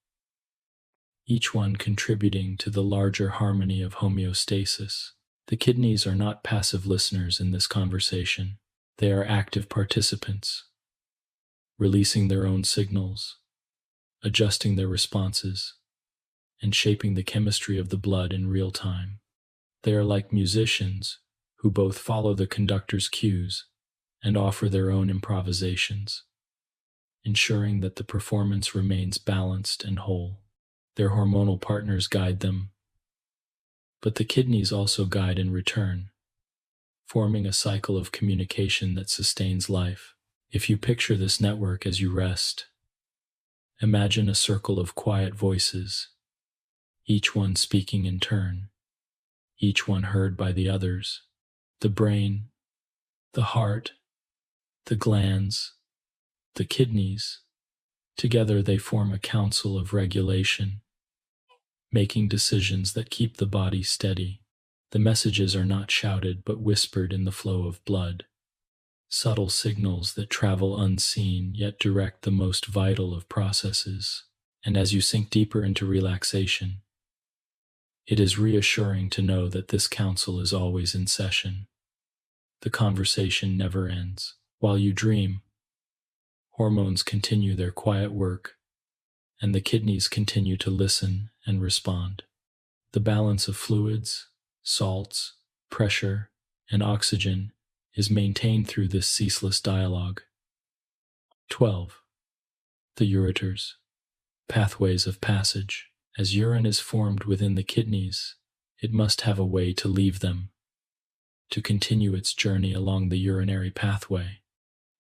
each one contributing to the larger harmony of homeostasis. The kidneys are not passive listeners in this conversation. They are active participants, releasing their own signals, adjusting their responses, and shaping the chemistry of the blood in real time. They are like musicians who both follow the conductor's cues and offer their own improvisations, ensuring that the performance remains balanced and whole. Their hormonal partners guide them, but the kidneys also guide in return, forming a cycle of communication that sustains life. If you picture this network as you rest, imagine a circle of quiet voices, each one speaking in turn, each one heard by the others. The brain, the heart, the glands, the kidneys, together they form a council of regulation, making decisions that keep the body steady. The messages are not shouted but whispered in the flow of blood, subtle signals that travel unseen yet direct the most vital of processes. And as you sink deeper into relaxation, it is reassuring to know that this council is always in session. The conversation never ends. While you dream, hormones continue their quiet work, and the kidneys continue to listen and respond. The balance of fluids, salts, pressure, and oxygen is maintained through this ceaseless dialogue. 12. The ureters, pathways of passage. As urine is formed within the kidneys, it must have a way to leave them, to continue its journey along the urinary pathway.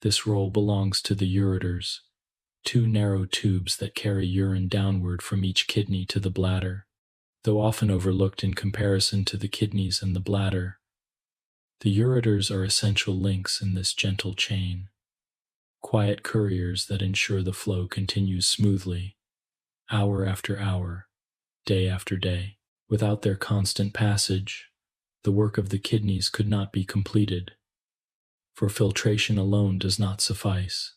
This role belongs to the ureters, two narrow tubes that carry urine downward from each kidney to the bladder. Though often overlooked in comparison to the kidneys and the bladder, the ureters are essential links in this gentle chain, quiet couriers that ensure the flow continues smoothly, hour after hour, day after day. Without their constant passage, the work of the kidneys could not be completed, for filtration alone does not suffice.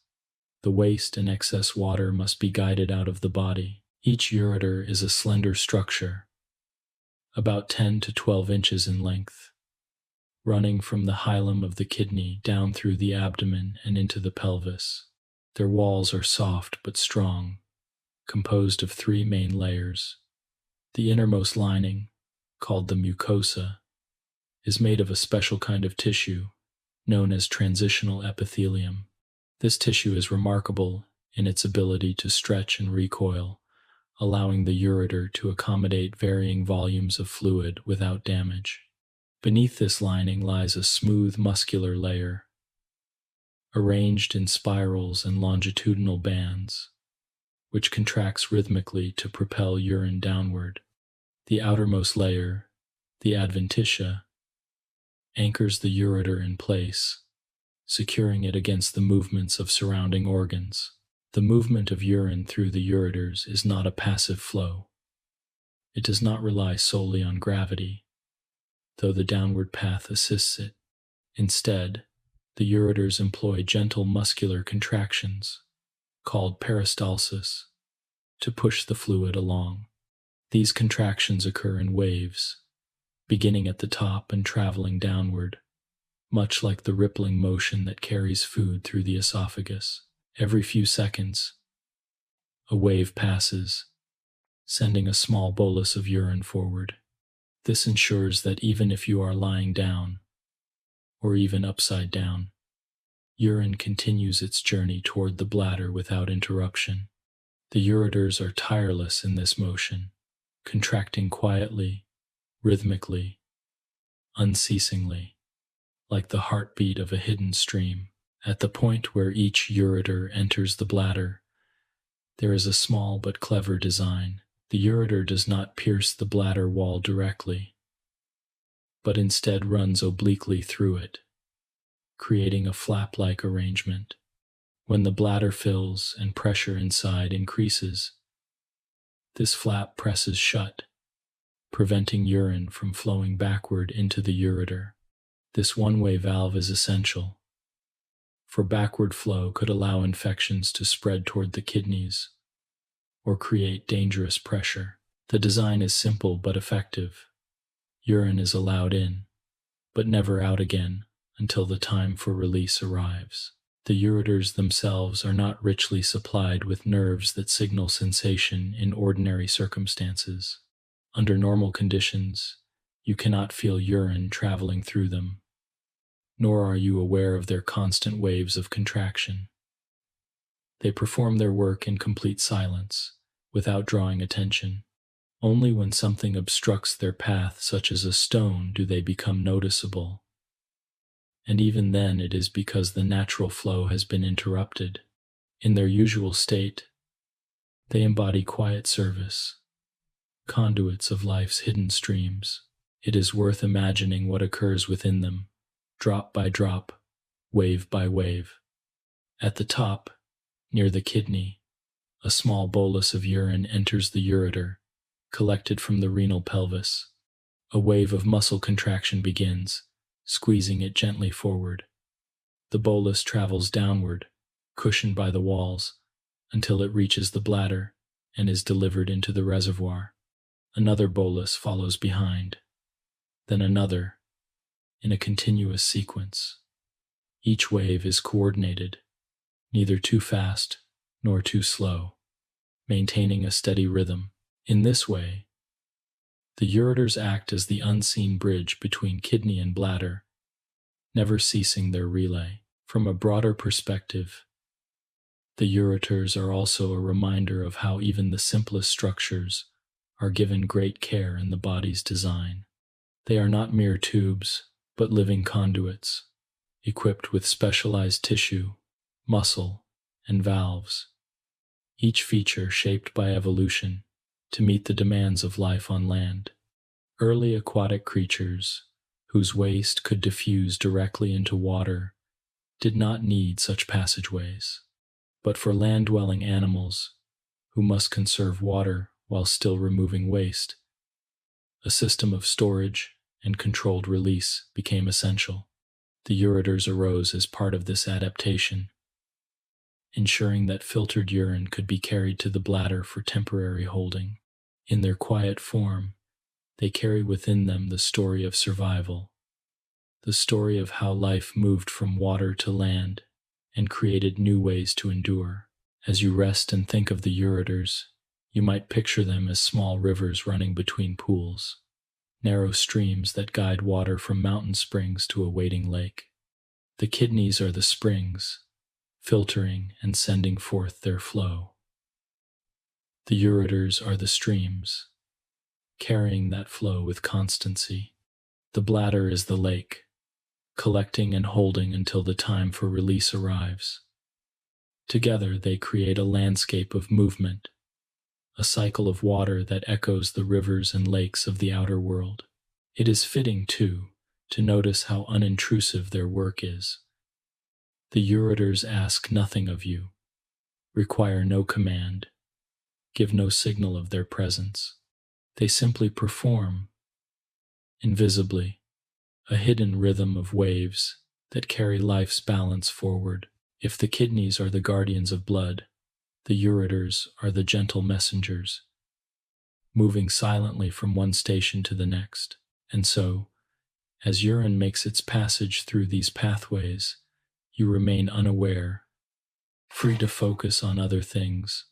The waste and excess water must be guided out of the body. Each ureter is a slender structure, about 10 to 12 inches in length, running from the hilum of the kidney down through the abdomen and into the pelvis. Their walls are soft but strong, composed of 3 main layers. The innermost lining, called the mucosa, is made of a special kind of tissue known as transitional epithelium. This tissue is remarkable in its ability to stretch and recoil, allowing the ureter to accommodate varying volumes of fluid without damage. Beneath this lining lies a smooth muscular layer, arranged in spirals and longitudinal bands, which contracts rhythmically to propel urine downward. The outermost layer, the adventitia, anchors the ureter in place, securing it against the movements of surrounding organs. The movement of urine through the ureters is not a passive flow. It does not rely solely on gravity, though the downward path assists it. Instead, the ureters employ gentle muscular contractions, called peristalsis, to push the fluid along. These contractions occur in waves, beginning at the top and traveling downward, much like the rippling motion that carries food through the esophagus. Every few seconds, a wave passes, sending a small bolus of urine forward. This ensures that even if you are lying down, or even upside down, urine continues its journey toward the bladder without interruption. The ureters are tireless in this motion, contracting quietly, rhythmically, unceasingly, like the heartbeat of a hidden stream. At the point where each ureter enters the bladder, there is a small but clever design. The ureter does not pierce the bladder wall directly, but instead runs obliquely through it, creating a flap-like arrangement. When the bladder fills and pressure inside increases, this flap presses shut, preventing urine from flowing backward into the ureter. This one-way valve is essential, for backward flow could allow infections to spread toward the kidneys or create dangerous pressure. The design is simple but effective. Urine is allowed in, but never out again, until the time for release arrives. The ureters themselves are not richly supplied with nerves that signal sensation in ordinary circumstances. Under normal conditions, you cannot feel urine traveling through them, nor are you aware of their constant waves of contraction. They perform their work in complete silence, without drawing attention. Only when something obstructs their path, such as a stone, do they become noticeable. And even then it is because the natural flow has been interrupted. In their usual state, they embody quiet service, conduits of life's hidden streams. It is worth imagining what occurs within them, drop by drop, wave by wave. At the top, near the kidney, a small bolus of urine enters the ureter, collected from the renal pelvis. A wave of muscle contraction begins, squeezing it gently forward. The bolus travels downward, cushioned by the walls, until it reaches the bladder and is delivered into the reservoir. Another bolus follows behind, then another, in a continuous sequence. Each wave is coordinated, neither too fast nor too slow, maintaining a steady rhythm. In this way, the ureters act as the unseen bridge between kidney and bladder, never ceasing their relay. From a broader perspective, the ureters are also a reminder of how even the simplest structures are given great care in the body's design. They are not mere tubes, but living conduits, equipped with specialized tissue, muscle, and valves, each feature shaped by evolution to meet the demands of life on land. Early aquatic creatures, whose waste could diffuse directly into water, did not need such passageways. But for land-dwelling animals, who must conserve water while still removing waste, a system of storage and controlled release became essential. The ureters arose as part of this adaptation, ensuring that filtered urine could be carried to the bladder for temporary holding. In their quiet form, they carry within them the story of survival, the story of how life moved from water to land and created new ways to endure. As you rest and think of the ureters, you might picture them as small rivers running between pools, narrow streams that guide water from mountain springs to a waiting lake. The kidneys are the springs, filtering and sending forth their flow. The ureters are the streams, carrying that flow with constancy. The bladder is the lake, collecting and holding until the time for release arrives. Together they create a landscape of movement, a cycle of water that echoes the rivers and lakes of the outer world. It is fitting, too, to notice how unintrusive their work is. The ureters ask nothing of you, require no command, give no signal of their presence. They simply perform, invisibly, a hidden rhythm of waves that carry life's balance forward. If the kidneys are the guardians of blood, the ureters are the gentle messengers, moving silently from one station to the next. And so, as urine makes its passage through these pathways, you remain unaware, free to focus on other things,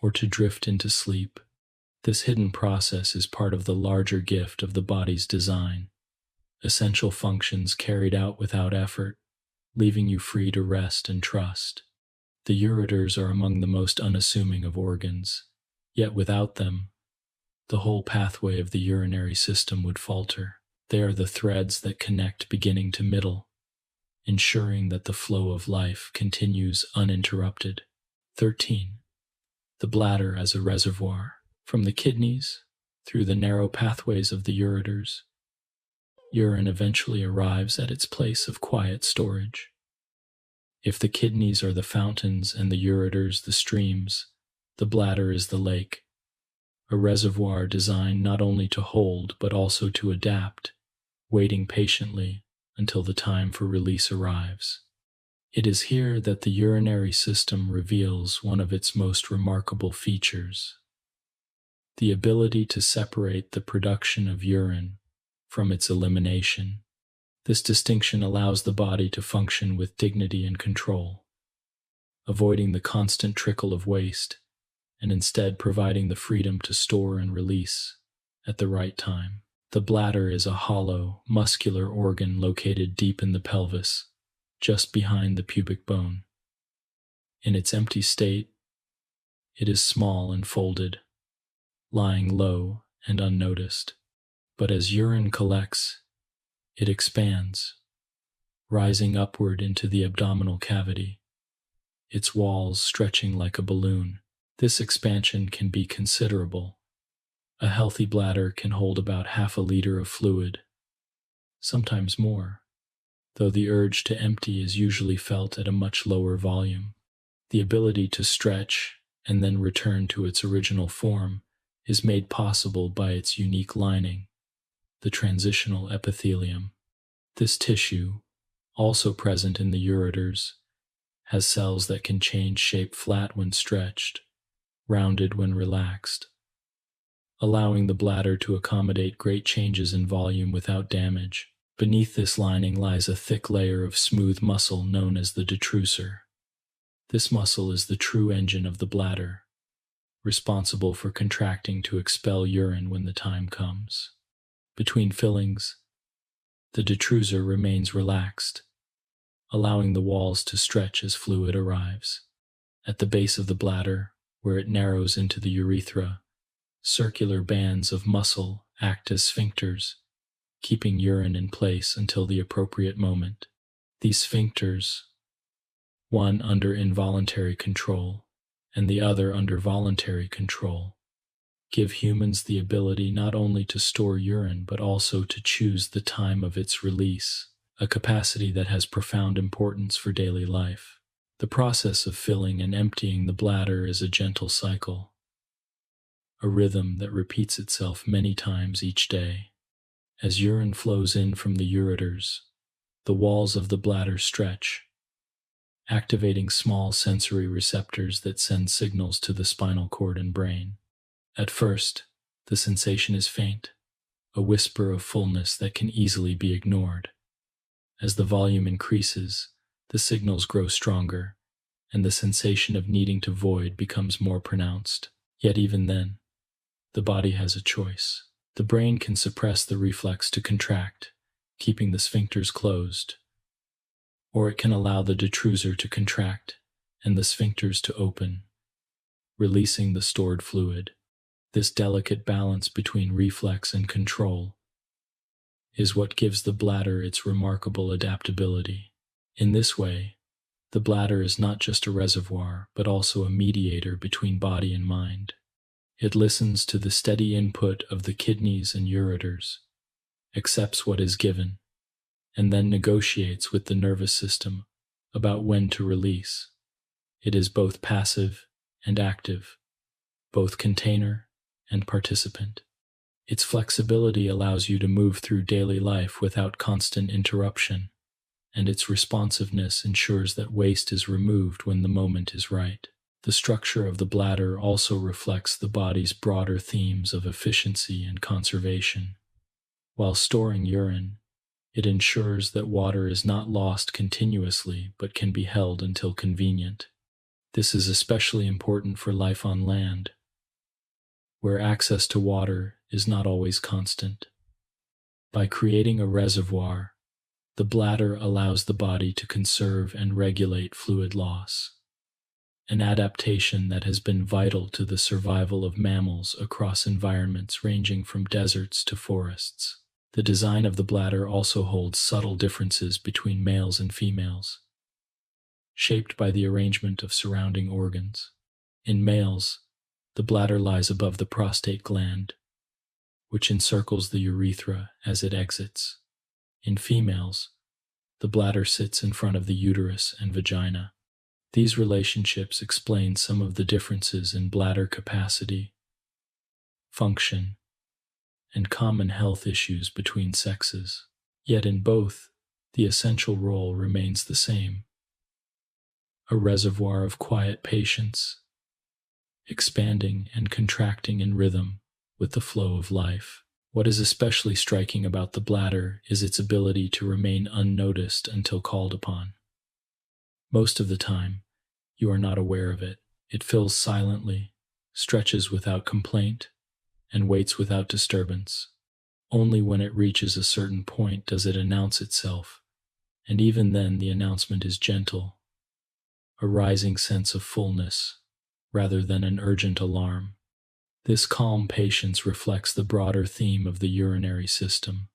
or to drift into sleep. This hidden process is part of the larger gift of the body's design, essential functions carried out without effort, leaving you free to rest and trust. The ureters are among the most unassuming of organs, yet without them, the whole pathway of the urinary system would falter. They are the threads that connect beginning to middle, ensuring that the flow of life continues uninterrupted. 13. The bladder as a reservoir. From the kidneys, through the narrow pathways of the ureters, urine eventually arrives at its place of quiet storage. If the kidneys are the fountains and the ureters the streams, the bladder is the lake, a reservoir designed not only to hold but also to adapt, waiting patiently until the time for release arrives. It is here that the urinary system reveals one of its most remarkable features: the ability to separate the production of urine from its elimination. This distinction allows the body to function with dignity and control, avoiding the constant trickle of waste and instead providing the freedom to store and release at the right time. The bladder is a hollow, muscular organ located deep in the pelvis, just behind the pubic bone. In its empty state, it is small and folded, lying low and unnoticed. But as urine collects, it expands, rising upward into the abdominal cavity, its walls stretching like a balloon. This expansion can be considerable. A healthy bladder can hold about half a liter of fluid, sometimes more, though the urge to empty is usually felt at a much lower volume. The ability to stretch and then return to its original form is made possible by its unique lining, the transitional epithelium. This tissue, also present in the ureters, has cells that can change shape flat when stretched, rounded when relaxed, allowing the bladder to accommodate great changes in volume without damage. Beneath this lining lies a thick layer of smooth muscle known as the detrusor. This muscle is the true engine of the bladder, responsible for contracting to expel urine when the time comes. Between fillings, the detrusor remains relaxed, allowing the walls to stretch as fluid arrives. At the base of the bladder, where it narrows into the urethra, circular bands of muscle act as sphincters, keeping urine in place until the appropriate moment. These sphincters, one under involuntary control and the other under voluntary control, give humans the ability not only to store urine but also to choose the time of its release, a capacity that has profound importance for daily life. The process of filling and emptying the bladder is a gentle cycle, a rhythm that repeats itself many times each day. As urine flows in from the ureters, the walls of the bladder stretch, activating small sensory receptors that send signals to the spinal cord and brain. At first, the sensation is faint, a whisper of fullness that can easily be ignored. As the volume increases, the signals grow stronger, and the sensation of needing to void becomes more pronounced. Yet even then, the body has a choice. The brain can suppress the reflex to contract, keeping the sphincters closed, or it can allow the detrusor to contract and the sphincters to open, releasing the stored fluid. This delicate balance between reflex and control is what gives the bladder its remarkable adaptability. In this way, the bladder is not just a reservoir, but also a mediator between body and mind. It listens to the steady input of the kidneys and ureters, accepts what is given, and then negotiates with the nervous system about when to release. It is both passive and active, both container and participant. Its flexibility allows you to move through daily life without constant interruption, and its responsiveness ensures that waste is removed when the moment is right. The structure of the bladder also reflects the body's broader themes of efficiency and conservation. While storing urine, it ensures that water is not lost continuously but can be held until convenient. This is especially important for life on land, where access to water is not always constant. By creating a reservoir, the bladder allows the body to conserve and regulate fluid loss, an adaptation that has been vital to the survival of mammals across environments ranging from deserts to forests. The design of the bladder also holds subtle differences between males and females, shaped by the arrangement of surrounding organs. In males, the bladder lies above the prostate gland, which encircles the urethra as it exits. In females, the bladder sits in front of the uterus and vagina. These relationships explain some of the differences in bladder capacity, function, and common health issues between sexes. Yet in both, the essential role remains the same: a reservoir of quiet patience, expanding and contracting in rhythm with the flow of life. What is especially striking about the bladder is its ability to remain unnoticed until called upon. Most of the time, you are not aware of it. It fills silently, stretches without complaint, and waits without disturbance. Only when it reaches a certain point does it announce itself, and even then the announcement is gentle, a rising sense of fullness, rather than an urgent alarm. This calm patience reflects the broader theme of the urinary system: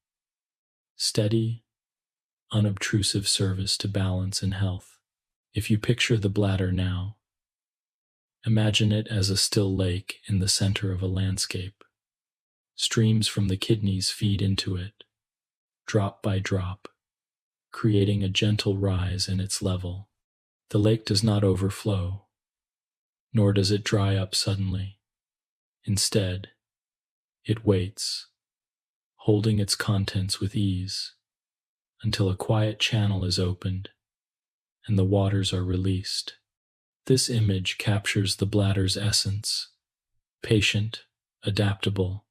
steady, unobtrusive service to balance and health. If you picture the bladder now, imagine it as a still lake in the center of a landscape. Streams from the kidneys feed into it, drop by drop, creating a gentle rise in its level. The lake does not overflow, nor does it dry up suddenly. Instead, it waits, holding its contents with ease, until a quiet channel is opened and the waters are released. This image captures the bladder's essence: patient, adaptable,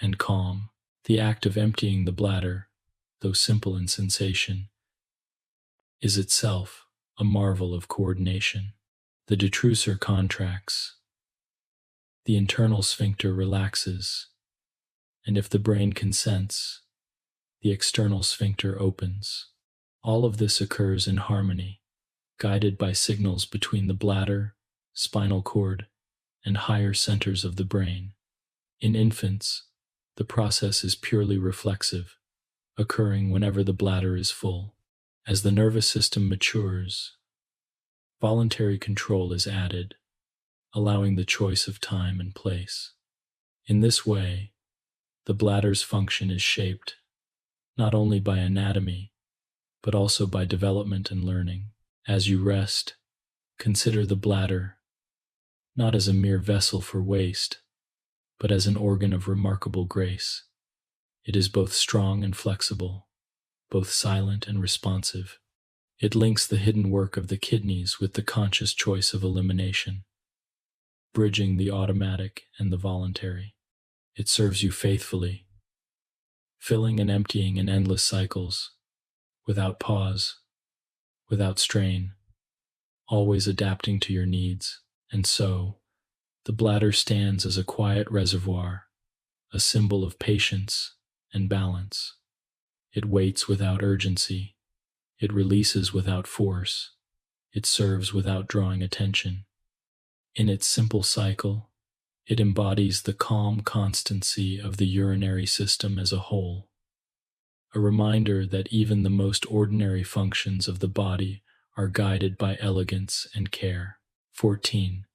and calm. The act of emptying the bladder, though simple in sensation, is itself a marvel of coordination. The detrusor contracts, the internal sphincter relaxes, and if the brain consents, the external sphincter opens. All of this occurs in harmony, guided by signals between the bladder, spinal cord, and higher centers of the brain. In infants, the process is purely reflexive, occurring whenever the bladder is full. As the nervous system matures, voluntary control is added, allowing the choice of time and place. In this way, the bladder's function is shaped not only by anatomy, but also by development and learning. As you rest, consider the bladder not as a mere vessel for waste, but as an organ of remarkable grace. It is both strong and flexible, both silent and responsive. It links the hidden work of the kidneys with the conscious choice of elimination, bridging the automatic and the voluntary. It serves you faithfully, filling and emptying in endless cycles, without pause, without strain, always adapting to your needs. And so, the bladder stands as a quiet reservoir, a symbol of patience and balance. It waits without urgency. It releases without force. It serves without drawing attention. In its simple cycle, it embodies the calm constancy of the urinary system as a whole, a reminder that even the most ordinary functions of the body are guided by elegance and care. 14.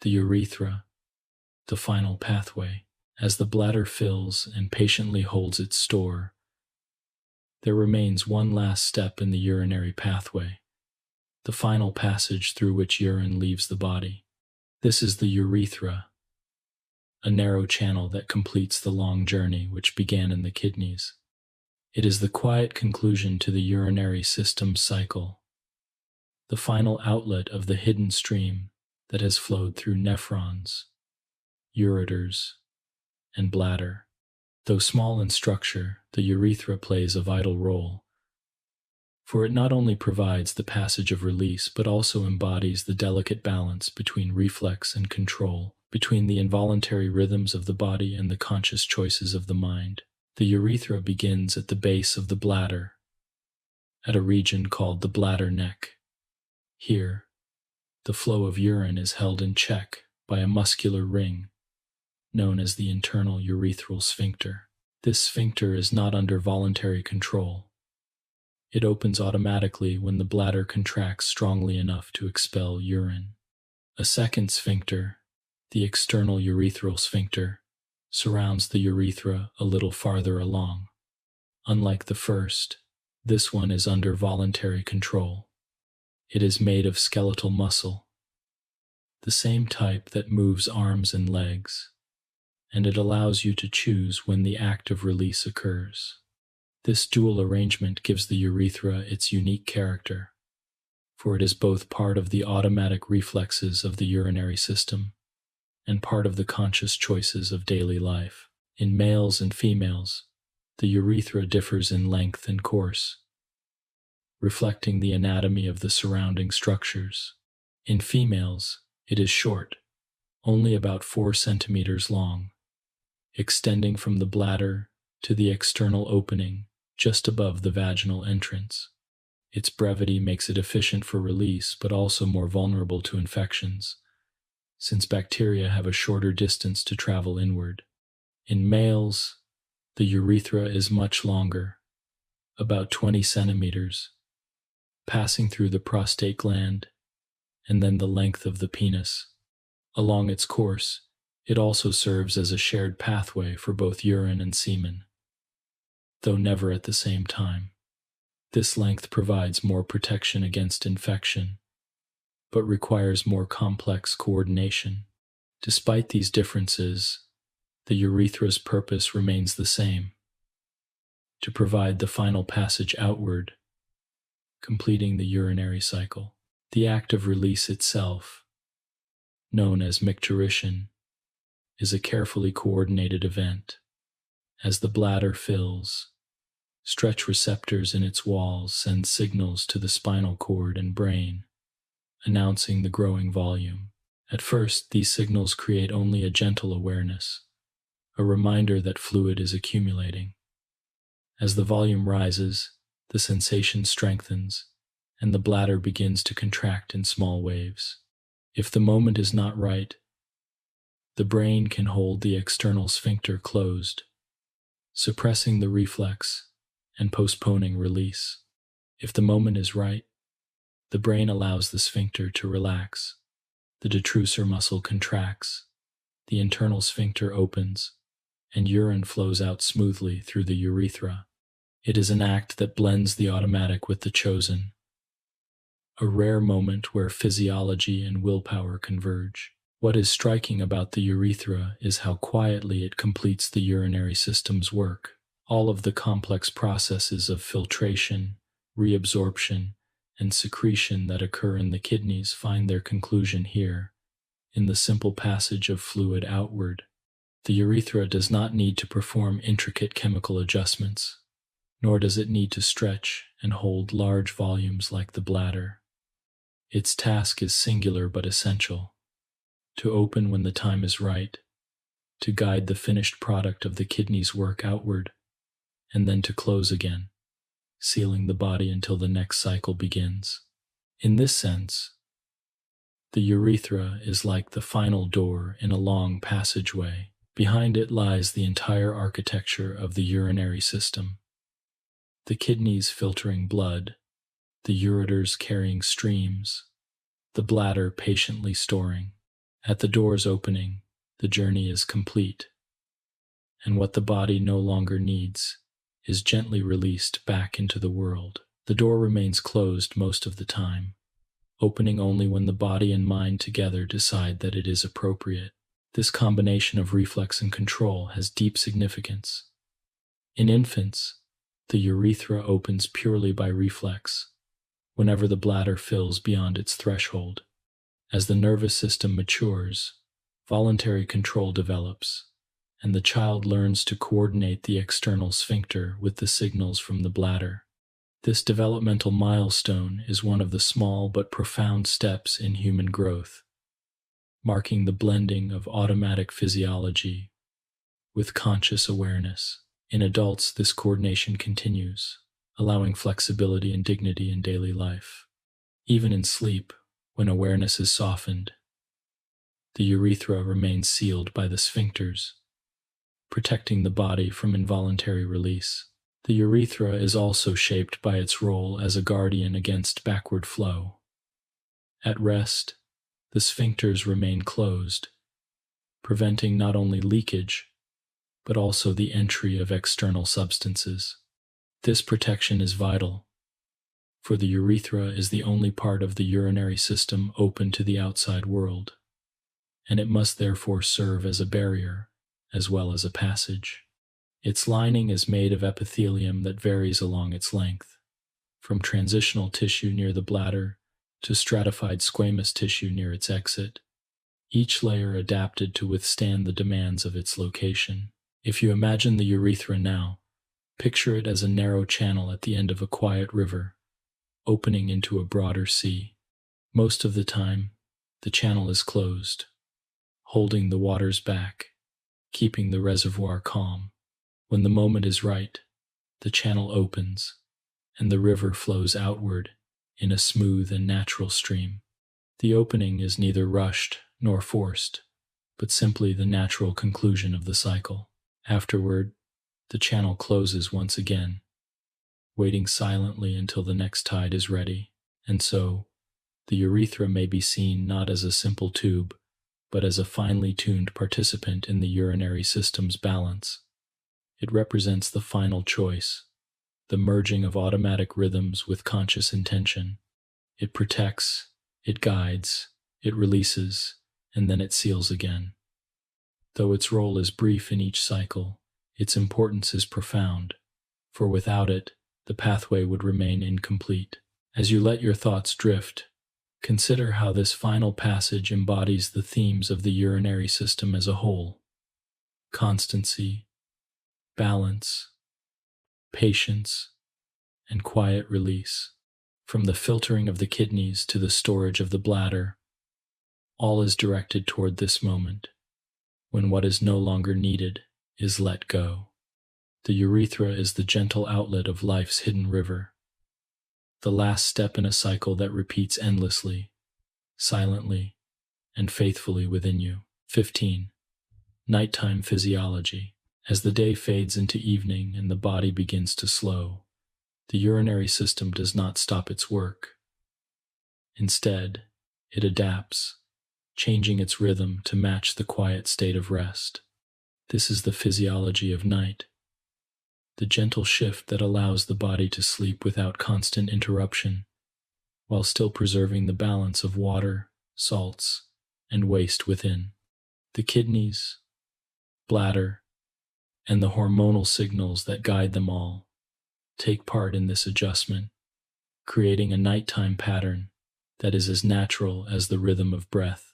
The urethra, the final pathway. As the bladder fills and patiently holds its store, there remains one last step in the urinary pathway, the final passage through which urine leaves the body. This is the urethra, a narrow channel that completes the long journey which began in the kidneys. It is the quiet conclusion to the urinary system's cycle, the final outlet of the hidden stream that has flowed through nephrons, ureters, and bladder. Though small in structure, the urethra plays a vital role, for it not only provides the passage of release but also embodies the delicate balance between reflex and control, between the involuntary rhythms of the body and the conscious choices of the mind. The urethra begins at the base of the bladder, at a region called the bladder neck. Here, the flow of urine is held in check by a muscular ring, known as the internal urethral sphincter. This sphincter is not under voluntary control. It opens automatically when the bladder contracts strongly enough to expel urine. A second sphincter, the external urethral sphincter, surrounds the urethra a little farther along. Unlike the first, this one is under voluntary control. It is made of skeletal muscle, the same type that moves arms and legs, and it allows you to choose when the act of release occurs. This dual arrangement gives the urethra its unique character, for it is both part of the automatic reflexes of the urinary system and part of the conscious choices of daily life. In males and females, the urethra differs in length and course, reflecting the anatomy of the surrounding structures. In females, it is short, only about 4 centimeters long, extending from the bladder to the external opening just above the vaginal entrance. Its brevity makes it efficient for release, but also more vulnerable to infections, since bacteria have a shorter distance to travel inward. In males, the urethra is much longer, about 20 centimeters, passing through the prostate gland and then the length of the penis. Along its course, it also serves as a shared pathway for both urine and semen, though never at the same time. This length provides more protection against infection, but requires more complex coordination. Despite these differences, the urethra's purpose remains the same: to provide the final passage outward, completing the urinary cycle. The act of release itself, known as micturition, is a carefully coordinated event. As the bladder fills, stretch receptors in its walls send signals to the spinal cord and brain, announcing the growing volume. At first, these signals create only a gentle awareness, a reminder that fluid is accumulating. As the volume rises, the sensation strengthens, and the bladder begins to contract in small waves. If the moment is not right, the brain can hold the external sphincter closed, suppressing the reflex and postponing release. If the moment is right, the brain allows the sphincter to relax. The detrusor muscle contracts, the internal sphincter opens, and urine flows out smoothly through the urethra. It is an act that blends the automatic with the chosen, a rare moment where physiology and willpower converge. What is striking about the urethra is how quietly it completes the urinary system's work. All of the complex processes of filtration, reabsorption, and secretion that occur in the kidneys find their conclusion here, in the simple passage of fluid outward. The urethra does not need to perform intricate chemical adjustments, nor does it need to stretch and hold large volumes like the bladder. Its task is singular but essential: to open when the time is right, to guide the finished product of the kidney's work outward, and then to close again, sealing the body until the next cycle begins. In this sense, the urethra is like the final door in a long passageway. Behind it lies the entire architecture of the urinary system: the kidneys filtering blood, the ureters carrying streams, the bladder patiently storing. At the door's opening, the journey is complete, and what the body no longer needs is gently released back into the world. The door remains closed most of the time, opening only when the body and mind together decide that it is appropriate. This combination of reflex and control has deep significance. In infants, the urethra opens purely by reflex, whenever the bladder fills beyond its threshold. As the nervous system matures, voluntary control develops, and the child learns to coordinate the external sphincter with the signals from the bladder. This developmental milestone is one of the small but profound steps in human growth, marking the blending of automatic physiology with conscious awareness. In adults, this coordination continues, allowing flexibility and dignity in daily life. Even in sleep, when awareness is softened, the urethra remains sealed by the sphincters, protecting the body from involuntary release. The urethra is also shaped by its role as a guardian against backward flow. At rest, the sphincters remain closed, preventing not only leakage, but also the entry of external substances. This protection is vital, for the urethra is the only part of the urinary system open to the outside world, and it must therefore serve as a barrier as well as a passage. Its lining is made of epithelium that varies along its length, from transitional tissue near the bladder to stratified squamous tissue near its exit, each layer adapted to withstand the demands of its location. If you imagine the urethra now, picture it as a narrow channel at the end of a quiet river, opening into a broader sea. Most of the time, the channel is closed, holding the waters back, keeping the reservoir calm. When the moment is right, the channel opens, and the river flows outward in a smooth and natural stream. The opening is neither rushed nor forced, but simply the natural conclusion of the cycle. Afterward, the channel closes once again, waiting silently until the next tide is ready. And so, the urethra may be seen not as a simple tube, but as a finely tuned participant in the urinary system's balance. It represents the final choice, the merging of automatic rhythms with conscious intention. It protects, it guides, it releases, and then it seals again. Though its role is brief in each cycle, its importance is profound, for without it, the pathway would remain incomplete. As you let your thoughts drift, consider how this final passage embodies the themes of the urinary system as a whole: constancy, balance, patience, and quiet release. From the filtering of the kidneys to the storage of the bladder, all is directed toward this moment, when what is no longer needed is let go. The urethra is the gentle outlet of life's hidden river, the last step in a cycle that repeats endlessly, silently, and faithfully within you. 15. Nighttime physiology. As the day fades into evening and the body begins to slow, the urinary system does not stop its work. Instead, it adapts, changing its rhythm to match the quiet state of rest. This is the physiology of night, the gentle shift that allows the body to sleep without constant interruption, while still preserving the balance of water, salts, and waste within. The kidneys, bladder, and the hormonal signals that guide them all take part in this adjustment, creating a nighttime pattern that is as natural as the rhythm of breath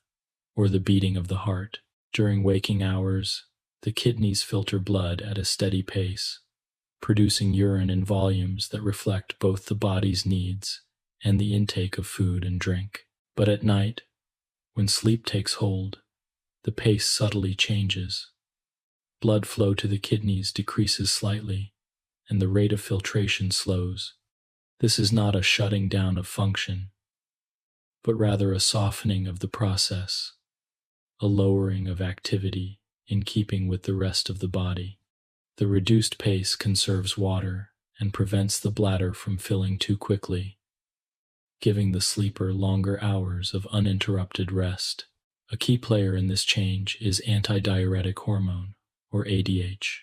or the beating of the heart. During waking hours, the kidneys filter blood at a steady pace, producing urine in volumes that reflect both the body's needs and the intake of food and drink. But at night, when sleep takes hold, the pace subtly changes. Blood flow to the kidneys decreases slightly, and the rate of filtration slows. This is not a shutting down of function, but rather a softening of the process, a lowering of activity in keeping with the rest of the body. The reduced pace conserves water and prevents the bladder from filling too quickly, giving the sleeper longer hours of uninterrupted rest. A key player in this change is antidiuretic hormone, or ADH.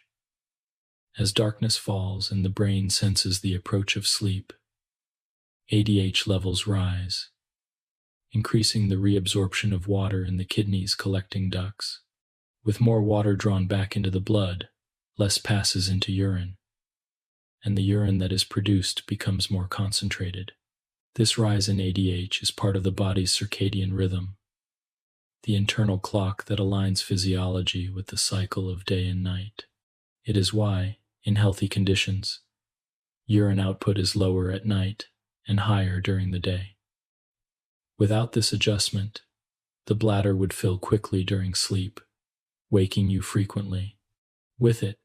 As darkness falls and the brain senses the approach of sleep, ADH levels rise, increasing the reabsorption of water in the kidneys' collecting ducts. With more water drawn back into the blood, less passes into urine, and the urine that is produced becomes more concentrated. This rise in ADH is part of the body's circadian rhythm, the internal clock that aligns physiology with the cycle of day and night. It is why, in healthy conditions, urine output is lower at night and higher during the day. Without this adjustment, the bladder would fill quickly during sleep, waking you frequently. With it,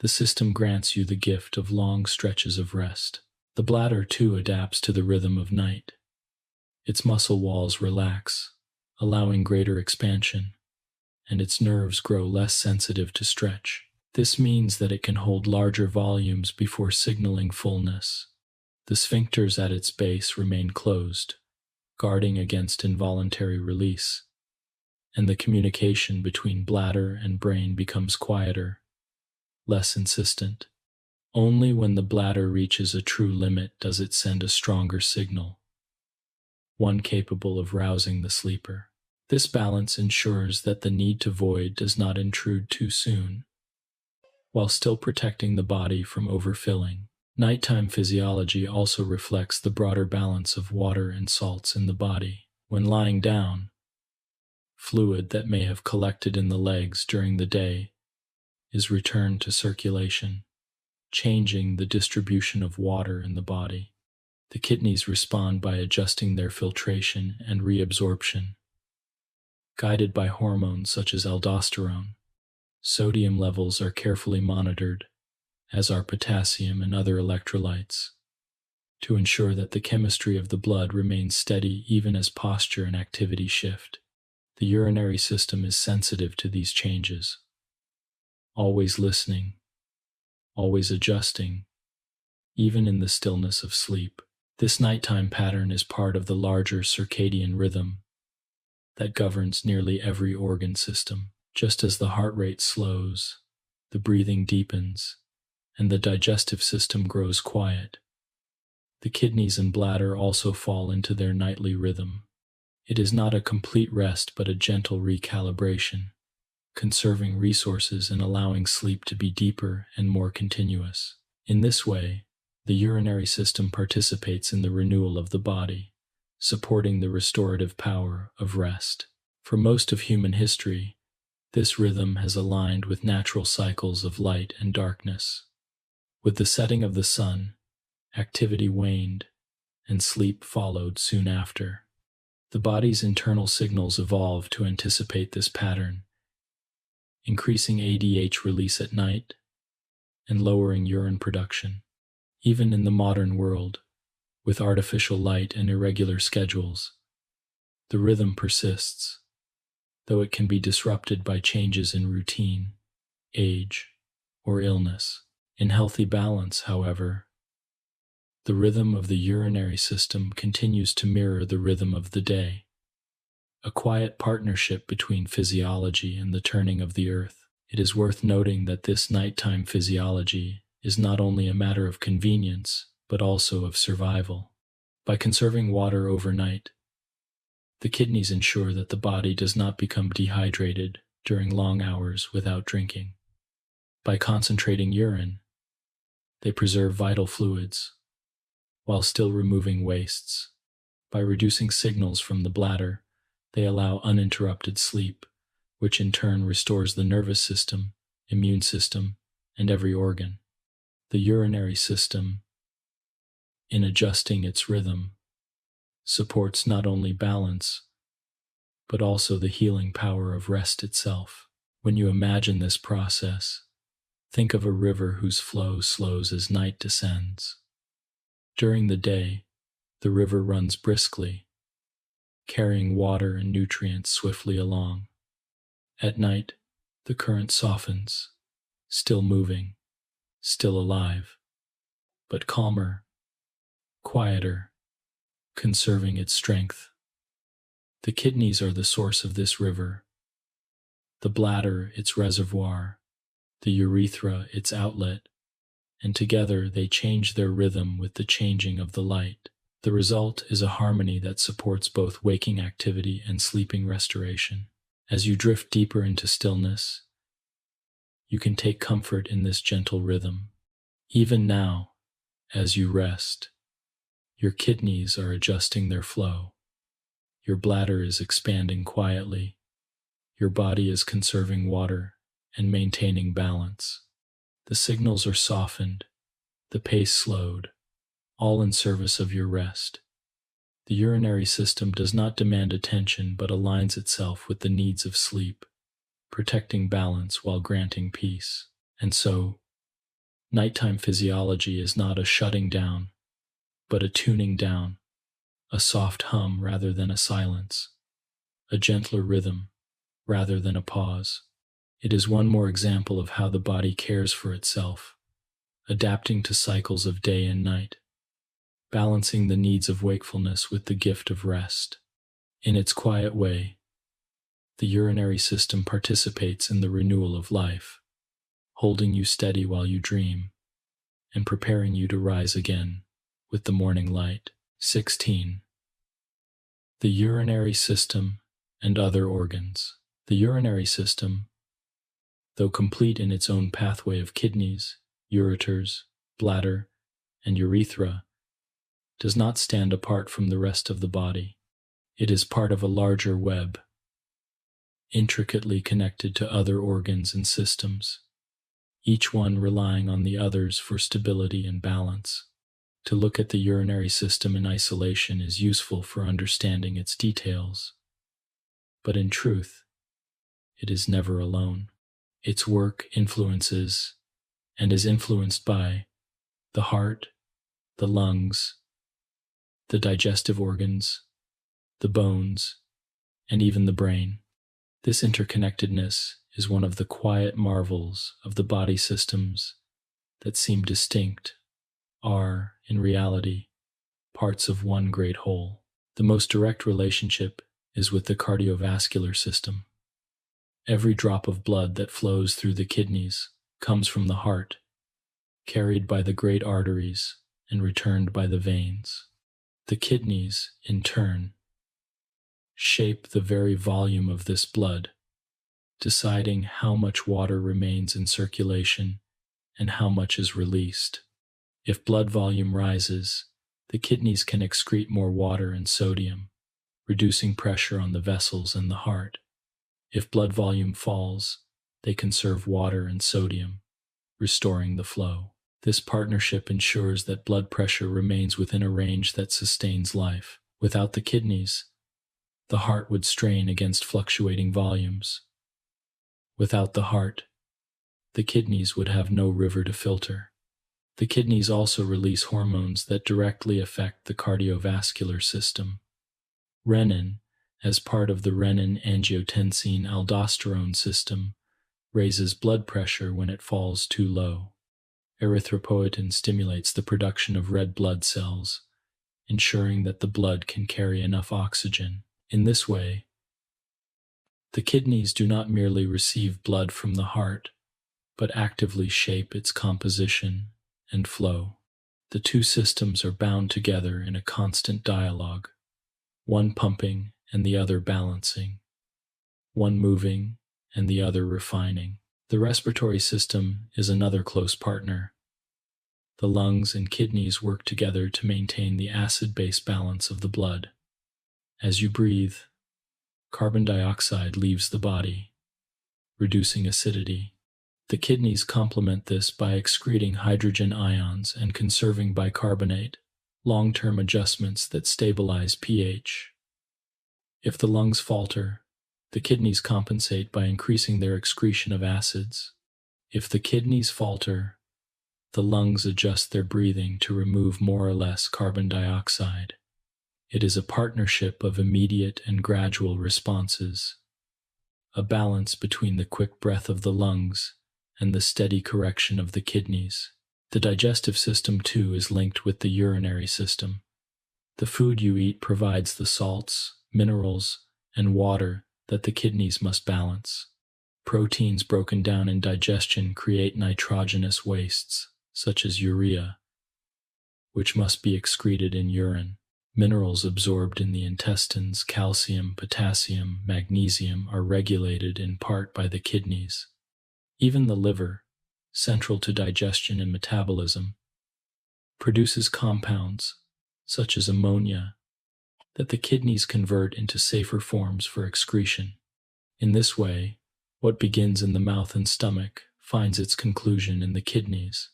the system grants you the gift of long stretches of rest. The bladder too adapts to the rhythm of night. Its muscle walls relax, allowing greater expansion, and its nerves grow less sensitive to stretch. This means that it can hold larger volumes before signaling fullness. The sphincters at its base remain closed, guarding against involuntary release, and the communication between bladder and brain becomes quieter, less insistent. Only when the bladder reaches a true limit does it send a stronger signal, one capable of rousing the sleeper. This balance ensures that the need to void does not intrude too soon, while still protecting the body from overfilling. Nighttime physiology also reflects the broader balance of water and salts in the body. When lying down, fluid that may have collected in the legs during the day is returned to circulation, changing the distribution of water in the body. The kidneys respond by adjusting their filtration and reabsorption, guided by hormones such as aldosterone. Sodium levels are carefully monitored, as are potassium and other electrolytes, to ensure that the chemistry of the blood remains steady even as posture and activity shift. The urinary system is sensitive to these changes, always listening, always adjusting, even in the stillness of sleep. This nighttime pattern is part of the larger circadian rhythm that governs nearly every organ system. Just as the heart rate slows, the breathing deepens, and the digestive system grows quiet, the kidneys and bladder also fall into their nightly rhythm. It is not a complete rest but a gentle recalibration, conserving resources and allowing sleep to be deeper and more continuous. In this way, the urinary system participates in the renewal of the body, supporting the restorative power of rest. For most of human history, this rhythm has aligned with natural cycles of light and darkness. With the setting of the sun, activity waned, and sleep followed soon after. The body's internal signals evolved to anticipate this pattern, increasing ADH release at night and lowering urine production. Even in the modern world, with artificial light and irregular schedules, the rhythm persists, though it can be disrupted by changes in routine, age, or illness. In healthy balance, however, the rhythm of the urinary system continues to mirror the rhythm of the day, a quiet partnership between physiology and the turning of the earth. It is worth noting that this nighttime physiology is not only a matter of convenience, but also of survival. By conserving water overnight, the kidneys ensure that the body does not become dehydrated during long hours without drinking. By concentrating urine, they preserve vital fluids, while still removing wastes. By reducing signals from the bladder, they allow uninterrupted sleep, which in turn restores the nervous system, immune system, and every organ. The urinary system, in adjusting its rhythm, supports not only balance, but also the healing power of rest itself. When you imagine this process, think of a river whose flow slows as night descends. During the day, the river runs briskly, carrying water and nutrients swiftly along. At night, the current softens, still moving, still alive, but calmer, quieter, conserving its strength. The kidneys are the source of this river, the bladder its reservoir, the urethra its outlet, and together they change their rhythm with the changing of the light. The result is a harmony that supports both waking activity and sleeping restoration. As you drift deeper into stillness, you can take comfort in this gentle rhythm. Even now, as you rest, your kidneys are adjusting their flow. Your bladder is expanding quietly. Your body is conserving water and maintaining balance. The signals are softened, the pace slowed, all in service of your rest. The urinary system does not demand attention but aligns itself with the needs of sleep, protecting balance while granting peace. And so, nighttime physiology is not a shutting down, but a tuning down, a soft hum rather than a silence, a gentler rhythm rather than a pause. It is one more example of how the body cares for itself, adapting to cycles of day and night, balancing the needs of wakefulness with the gift of rest. In its quiet way, the urinary system participates in the renewal of life, holding you steady while you dream, and preparing you to rise again with the morning light. 16. The urinary system and other organs. The urinary system, though complete in its own pathway of kidneys, ureters, bladder, and urethra, does not stand apart from the rest of the body. It is part of a larger web, intricately connected to other organs and systems. each one relying on the others for stability and balance. To look at the urinary system in isolation is useful for understanding its details, but in truth, it is never alone. Its work influences and is influenced by the heart, the lungs, the digestive organs, the bones, and even the brain. This interconnectedness is one of the quiet marvels of the body systems that seem distinct, are, in reality, parts of one great whole. The most direct relationship is with the cardiovascular system. Every drop of blood that flows through the kidneys comes from the heart, carried by the great arteries and returned by the veins. The kidneys, in turn, shape the very volume of this blood, deciding how much water remains in circulation and how much is released. If blood volume rises, the kidneys can excrete more water and sodium, reducing pressure on the vessels and the heart. If blood volume falls, they conserve water and sodium, restoring the flow. This partnership ensures that blood pressure remains within a range that sustains life. Without the kidneys, the heart would strain against fluctuating volumes. Without the heart, the kidneys would have no river to filter. The kidneys also release hormones that directly affect the cardiovascular system. Renin, as part of the renin-angiotensin-aldosterone system, raises blood pressure when it falls too low. Erythropoietin stimulates the production of red blood cells, ensuring that the blood can carry enough oxygen. In this way, the kidneys do not merely receive blood from the heart, but actively shape its composition and flow. The two systems are bound together in a constant dialogue, one pumping and the other balancing, one moving and the other refining. The respiratory system is another close partner. The lungs and kidneys work together to maintain the acid-base balance of the blood. As you breathe, carbon dioxide leaves the body, reducing acidity. The kidneys complement this by excreting hydrogen ions and conserving bicarbonate, long-term adjustments that stabilize pH. If the lungs falter, the kidneys compensate by increasing their excretion of acids. If the kidneys falter, the lungs adjust their breathing to remove more or less carbon dioxide. It is a partnership of immediate and gradual responses, a balance between the quick breath of the lungs and the steady correction of the kidneys. The digestive system, too, is linked with the urinary system. The food you eat provides the salts, minerals, and water that the kidneys must balance. Proteins broken down in digestion create nitrogenous wastes, such as urea, which must be excreted in urine. Minerals absorbed in the intestines, calcium, potassium, magnesium, are regulated in part by the kidneys. Even the liver, central to digestion and metabolism, produces compounds, such as ammonia, that the kidneys convert into safer forms for excretion. In this way, what begins in the mouth and stomach finds its conclusion in the kidneys,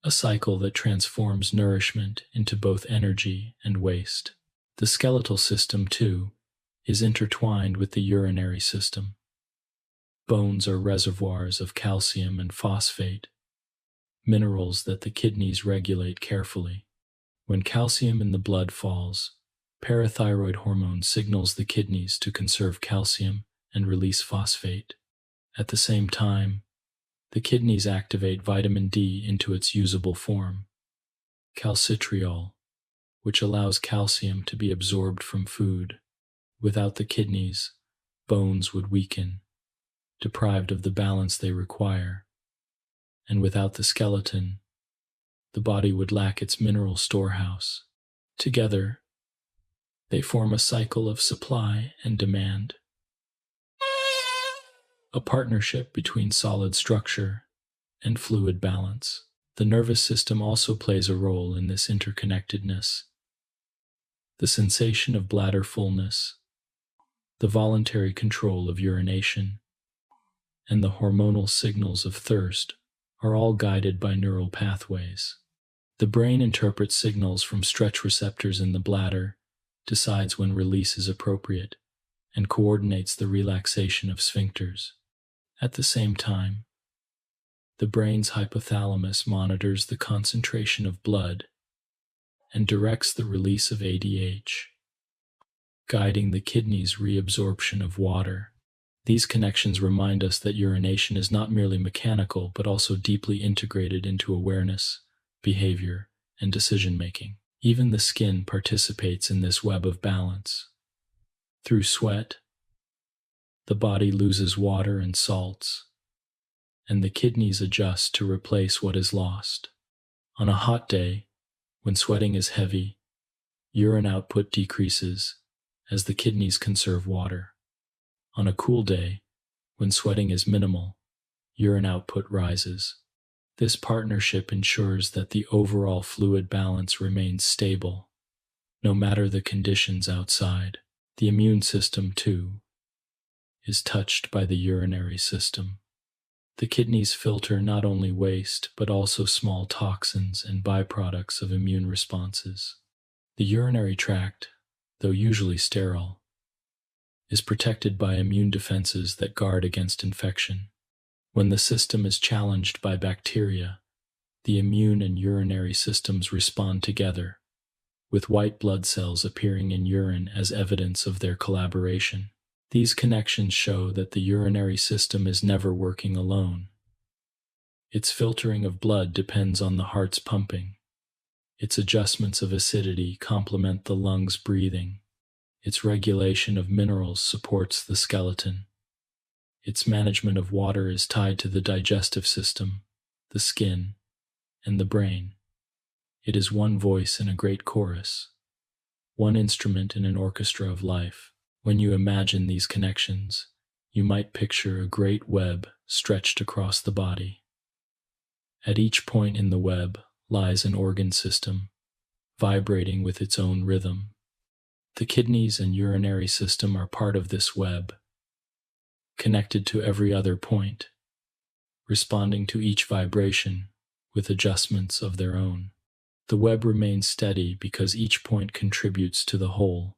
a cycle that transforms nourishment into both energy and waste. The skeletal system, too, is intertwined with the urinary system. Bones are reservoirs of calcium and phosphate, minerals that the kidneys regulate carefully. When calcium in the blood falls, parathyroid hormone signals the kidneys to conserve calcium and release phosphate. At the same time, the kidneys activate vitamin D into its usable form, calcitriol, which allows calcium to be absorbed from food. Without the kidneys, bones would weaken, deprived of the balance they require, and without the skeleton, the body would lack its mineral storehouse. Together, they form a cycle of supply and demand, a partnership between solid structure and fluid balance. The nervous system also plays a role in this interconnectedness. The sensation of bladder fullness, the voluntary control of urination, and the hormonal signals of thirst are all guided by neural pathways. The brain interprets signals from stretch receptors in the bladder, decides when release is appropriate, and coordinates the relaxation of sphincters. At the same time, the brain's hypothalamus monitors the concentration of blood and directs the release of ADH, guiding the kidney's reabsorption of water. These connections remind us that urination is not merely mechanical, but also deeply integrated into awareness, behavior, and decision-making. Even the skin participates in this web of balance. Through sweat, the body loses water and salts, and the kidneys adjust to replace what is lost. On a hot day, when sweating is heavy, urine output decreases as the kidneys conserve water. On a cool day, when sweating is minimal, urine output rises. This partnership ensures that the overall fluid balance remains stable, no matter the conditions outside. The immune system, too, is touched by the urinary system. The kidneys filter not only waste, but also small toxins and byproducts of immune responses. The urinary tract, though usually sterile, is protected by immune defenses that guard against infection. When the system is challenged by bacteria, the immune and urinary systems respond together, with white blood cells appearing in urine as evidence of their collaboration. These connections show that the urinary system is never working alone. Its filtering of blood depends on the heart's pumping. Its adjustments of acidity complement the lungs' breathing. Its regulation of minerals supports the skeleton. Its management of water is tied to the digestive system, the skin, and the brain. It is one voice in a great chorus, one instrument in an orchestra of life. When you imagine these connections, you might picture a great web stretched across the body. At each point in the web lies an organ system, vibrating with its own rhythm. The kidneys and urinary system are part of this web, connected to every other point, responding to each vibration with adjustments of their own. The web remains steady because each point contributes to the whole,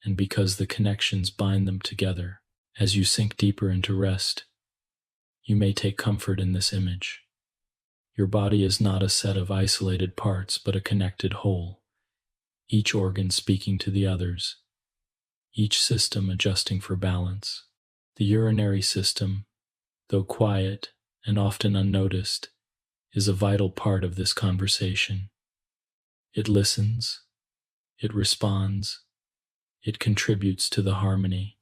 and because the connections bind them together. As you sink deeper into rest, you may take comfort in this image. Your body is not a set of isolated parts, but a connected whole, each organ speaking to the others, each system adjusting for balance. The urinary system, though quiet and often unnoticed, is a vital part of this conversation. It listens, it responds, it contributes to the harmony.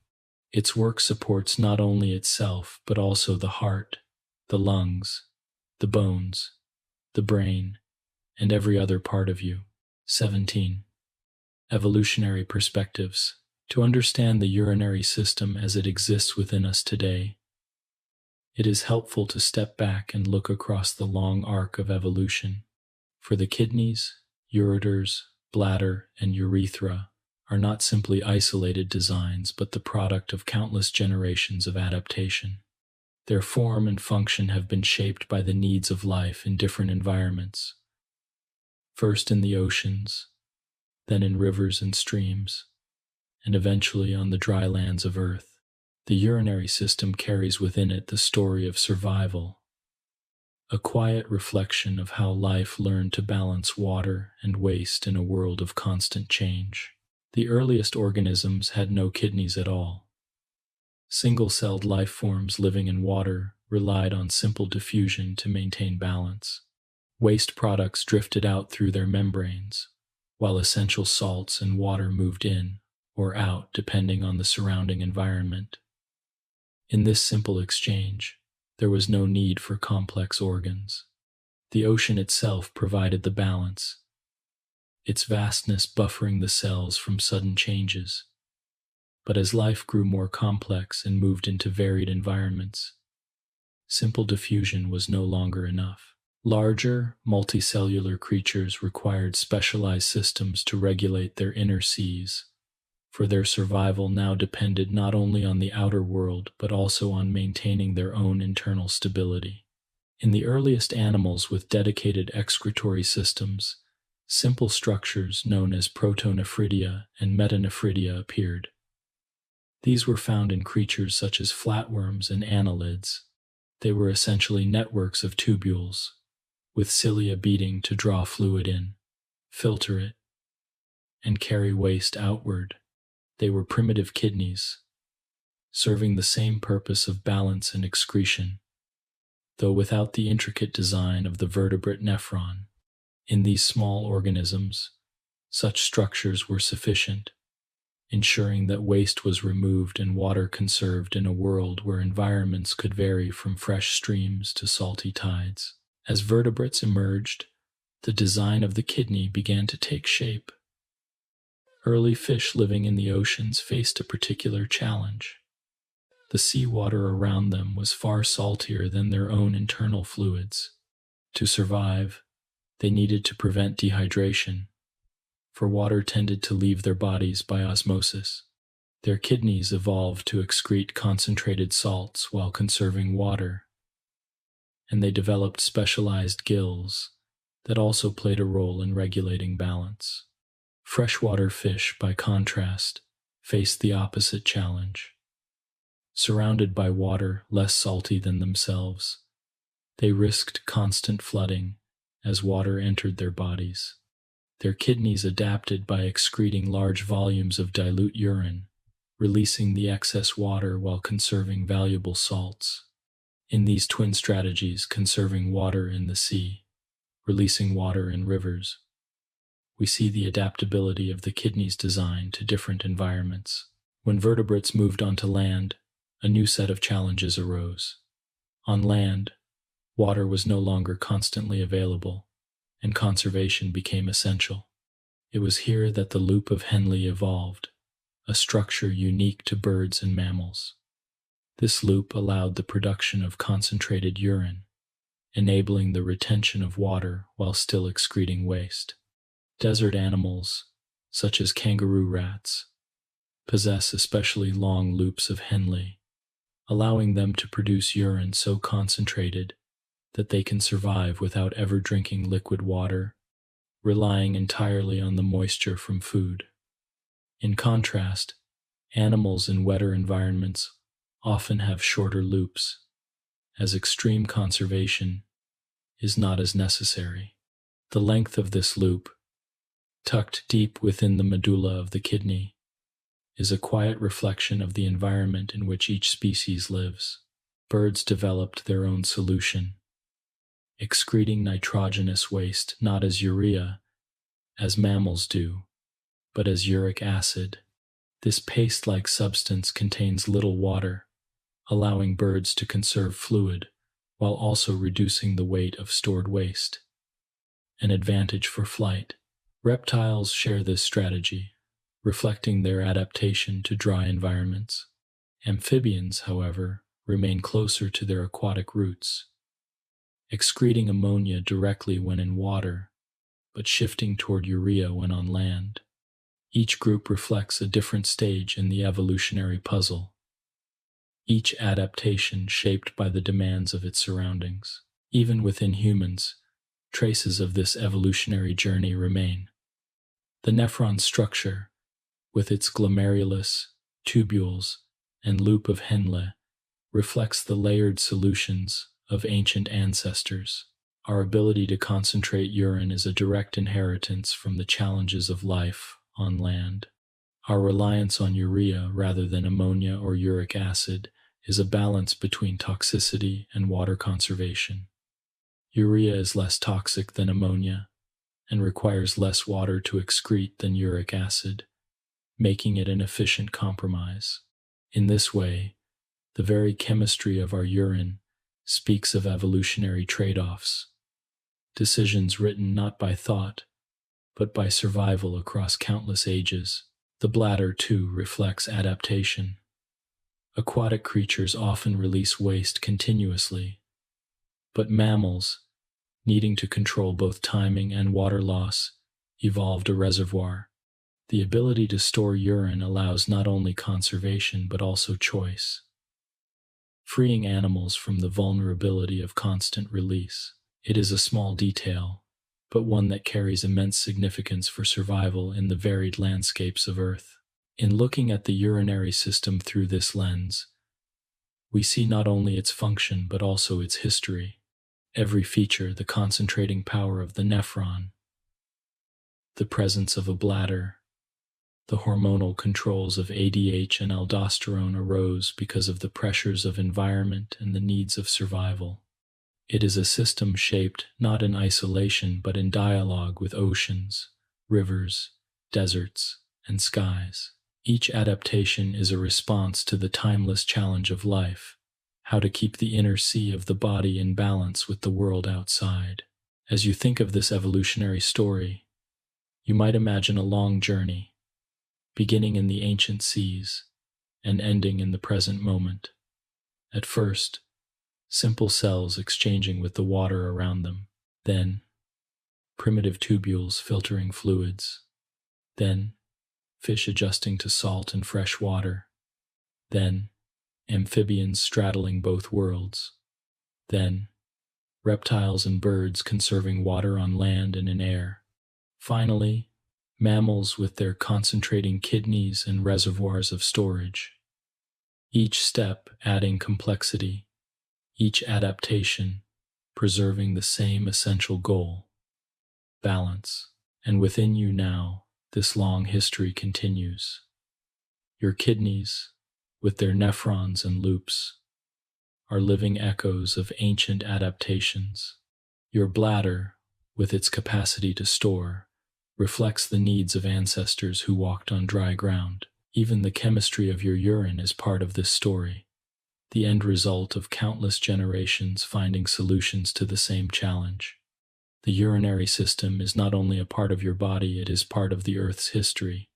Its work supports not only itself, but also the heart, the lungs, the bones, the brain, and every other part of you. 17. Evolutionary perspectives. To understand the urinary system as it exists within us today, it is helpful to step back and look across the long arc of evolution. For the kidneys, ureters, bladder, and urethra are not simply isolated designs, but the product of countless generations of adaptation. Their form and function have been shaped by the needs of life in different environments, first in the oceans, then in rivers and streams, and eventually on the dry lands of Earth. The urinary system carries within it the story of survival, a quiet reflection of how life learned to balance water and waste in a world of constant change. The earliest organisms had no kidneys at all. Single-celled life forms living in water relied on simple diffusion to maintain balance. Waste products drifted out through their membranes, while essential salts and water moved in or out depending on the surrounding environment. In this simple exchange, there was no need for complex organs. The ocean itself provided the balance, its vastness buffering the cells from sudden changes. But as life grew more complex and moved into varied environments, simple diffusion was no longer enough. Larger, multicellular creatures required specialized systems to regulate their inner seas, for their survival now depended not only on the outer world but also on maintaining their own internal stability. In the earliest animals with dedicated excretory systems, simple structures known as protonephridia and metanephridia appeared. These were found in creatures such as flatworms and annelids. They were essentially networks of tubules, with cilia beating to draw fluid in, filter it, and carry waste outward. They were primitive kidneys, serving the same purpose of balance and excretion, though without the intricate design of the vertebrate nephron. In these small organisms, such structures were sufficient, ensuring that waste was removed and water conserved in a world where environments could vary from fresh streams to salty tides. As vertebrates emerged, the design of the kidney began to take shape. Early fish living in the oceans faced a particular challenge. The seawater around them was far saltier than their own internal fluids. To survive, they needed to prevent dehydration, for water tended to leave their bodies by osmosis. Their kidneys evolved to excrete concentrated salts while conserving water, and they developed specialized gills that also played a role in regulating balance. Freshwater fish, by contrast, faced the opposite challenge. Surrounded by water less salty than themselves, they risked constant flooding as water entered their bodies. Their kidneys adapted by excreting large volumes of dilute urine, releasing the excess water while conserving valuable salts. In these twin strategies, conserving water in the sea, releasing water in rivers, we see the adaptability of the kidney's design to different environments. When vertebrates moved onto land, a new set of challenges arose. On land, water was no longer constantly available, and conservation became essential. It was here that the loop of Henle evolved, a structure unique to birds and mammals. This loop allowed the production of concentrated urine, enabling the retention of water while still excreting waste. Desert animals, such as kangaroo rats, possess especially long loops of Henle, allowing them to produce urine so concentrated that they can survive without ever drinking liquid water, relying entirely on the moisture from food. In contrast, animals in wetter environments often have shorter loops, as extreme conservation is not as necessary. The length of this loop, tucked deep within the medulla of the kidney, is a quiet reflection of the environment in which each species lives. Birds developed their own solution, excreting nitrogenous waste not as urea, as mammals do, but as uric acid. This paste-like substance contains little water, allowing birds to conserve fluid while also reducing the weight of stored waste, an advantage for flight. Reptiles share this strategy, reflecting their adaptation to dry environments. Amphibians, however, remain closer to their aquatic roots, excreting ammonia directly when in water, but shifting toward urea when on land. Each group reflects a different stage in the evolutionary puzzle, each adaptation shaped by the demands of its surroundings. Even within humans, traces of this evolutionary journey remain. The nephron structure, with its glomerulus, tubules, and loop of Henle, reflects the layered solutions of ancient ancestors. Our ability to concentrate urine is a direct inheritance from the challenges of life on land. Our reliance on urea rather than ammonia or uric acid is a balance between toxicity and water conservation. Urea is less toxic than ammonia and requires less water to excrete than uric acid, making it an efficient compromise. In this way, the very chemistry of our urine speaks of evolutionary trade-offs, decisions written not by thought, but by survival across countless ages. The bladder, too, reflects adaptation. Aquatic creatures often release waste continuously, but mammals, needing to control both timing and water loss, evolved a reservoir. The ability to store urine allows not only conservation but also choice, freeing animals from the vulnerability of constant release. It is a small detail, but one that carries immense significance for survival in the varied landscapes of Earth. In looking at the urinary system through this lens, we see not only its function but also its history. Every feature, the concentrating power of the nephron, the presence of a bladder, the hormonal controls of ADH and aldosterone arose because of the pressures of environment and the needs of survival. It is a system shaped not in isolation but in dialogue with oceans, rivers, deserts, and skies. Each adaptation is a response to the timeless challenge of life, how to keep the inner sea of the body in balance with the world outside. As you think of this evolutionary story, you might imagine a long journey, beginning in the ancient seas and ending in the present moment. At first, simple cells exchanging with the water around them, then primitive tubules filtering fluids, then fish adjusting to salt and fresh water, then amphibians straddling both worlds, then reptiles and birds conserving water on land and in air. Finally, mammals with their concentrating kidneys and reservoirs of storage. Each step adding complexity, each adaptation preserving the same essential goal, balance. And within you now, this long history continues. Your kidneys, with their nephrons and loops, are living echoes of ancient adaptations. Your bladder, with its capacity to store, reflects the needs of ancestors who walked on dry ground. Even the chemistry of your urine is part of this story, the end result of countless generations finding solutions to the same challenge. The urinary system is not only a part of your body, it is part of the Earth's history,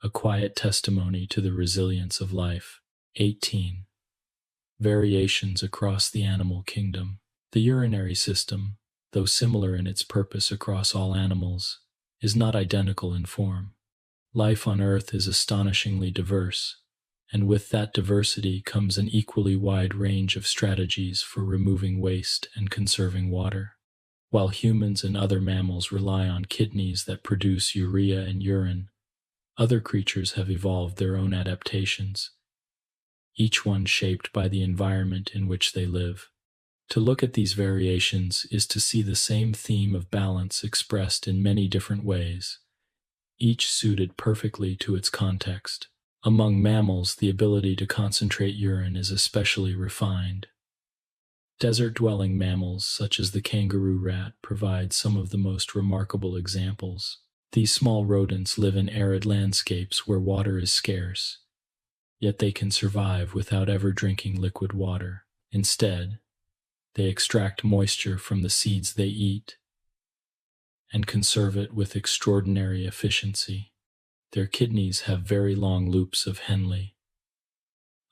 a quiet testimony to the resilience of life. 18. Variations across the animal kingdom. The urinary system, though similar in its purpose across all animals, is not identical in form. Life on Earth is astonishingly diverse, and with that diversity comes an equally wide range of strategies for removing waste and conserving water. While humans and other mammals rely on kidneys that produce urea and urine, other creatures have evolved their own adaptations, each one shaped by the environment in which they live. To look at these variations is to see the same theme of balance expressed in many different ways, each suited perfectly to its context. Among mammals, the ability to concentrate urine is especially refined. Desert-dwelling mammals, such as the kangaroo rat, provide some of the most remarkable examples. These small rodents live in arid landscapes where water is scarce, yet they can survive without ever drinking liquid water. Instead, they extract moisture from the seeds they eat and conserve it with extraordinary efficiency. Their kidneys have very long loops of Henle,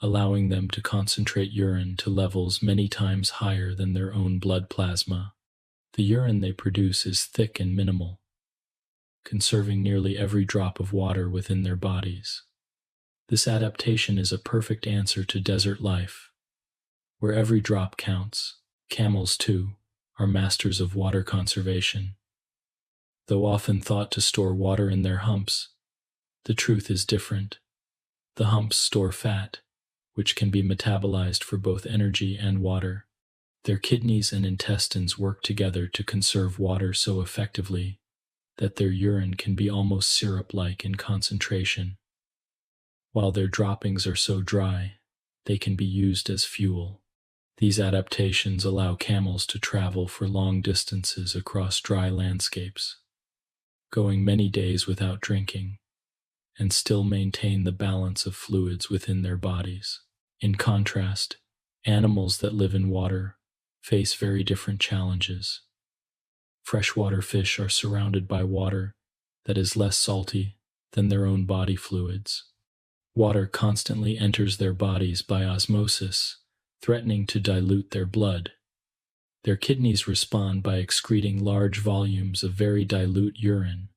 allowing them to concentrate urine to levels many times higher than their own blood plasma. The urine they produce is thick and minimal, conserving nearly every drop of water within their bodies. This adaptation is a perfect answer to desert life, where every drop counts. Camels, too, are masters of water conservation. Though often thought to store water in their humps, the truth is different. The humps store fat, which can be metabolized for both energy and water. Their kidneys and intestines work together to conserve water so effectively that their urine can be almost syrup-like in concentration. While their droppings are so dry, they can be used as fuel. These adaptations allow camels to travel for long distances across dry landscapes, going many days without drinking, and still maintain the balance of fluids within their bodies. In contrast, animals that live in water face very different challenges. Freshwater fish are surrounded by water that is less salty than their own body fluids. Water constantly enters their bodies by osmosis, threatening to dilute their blood. Their kidneys respond by excreting large volumes of very dilute urine,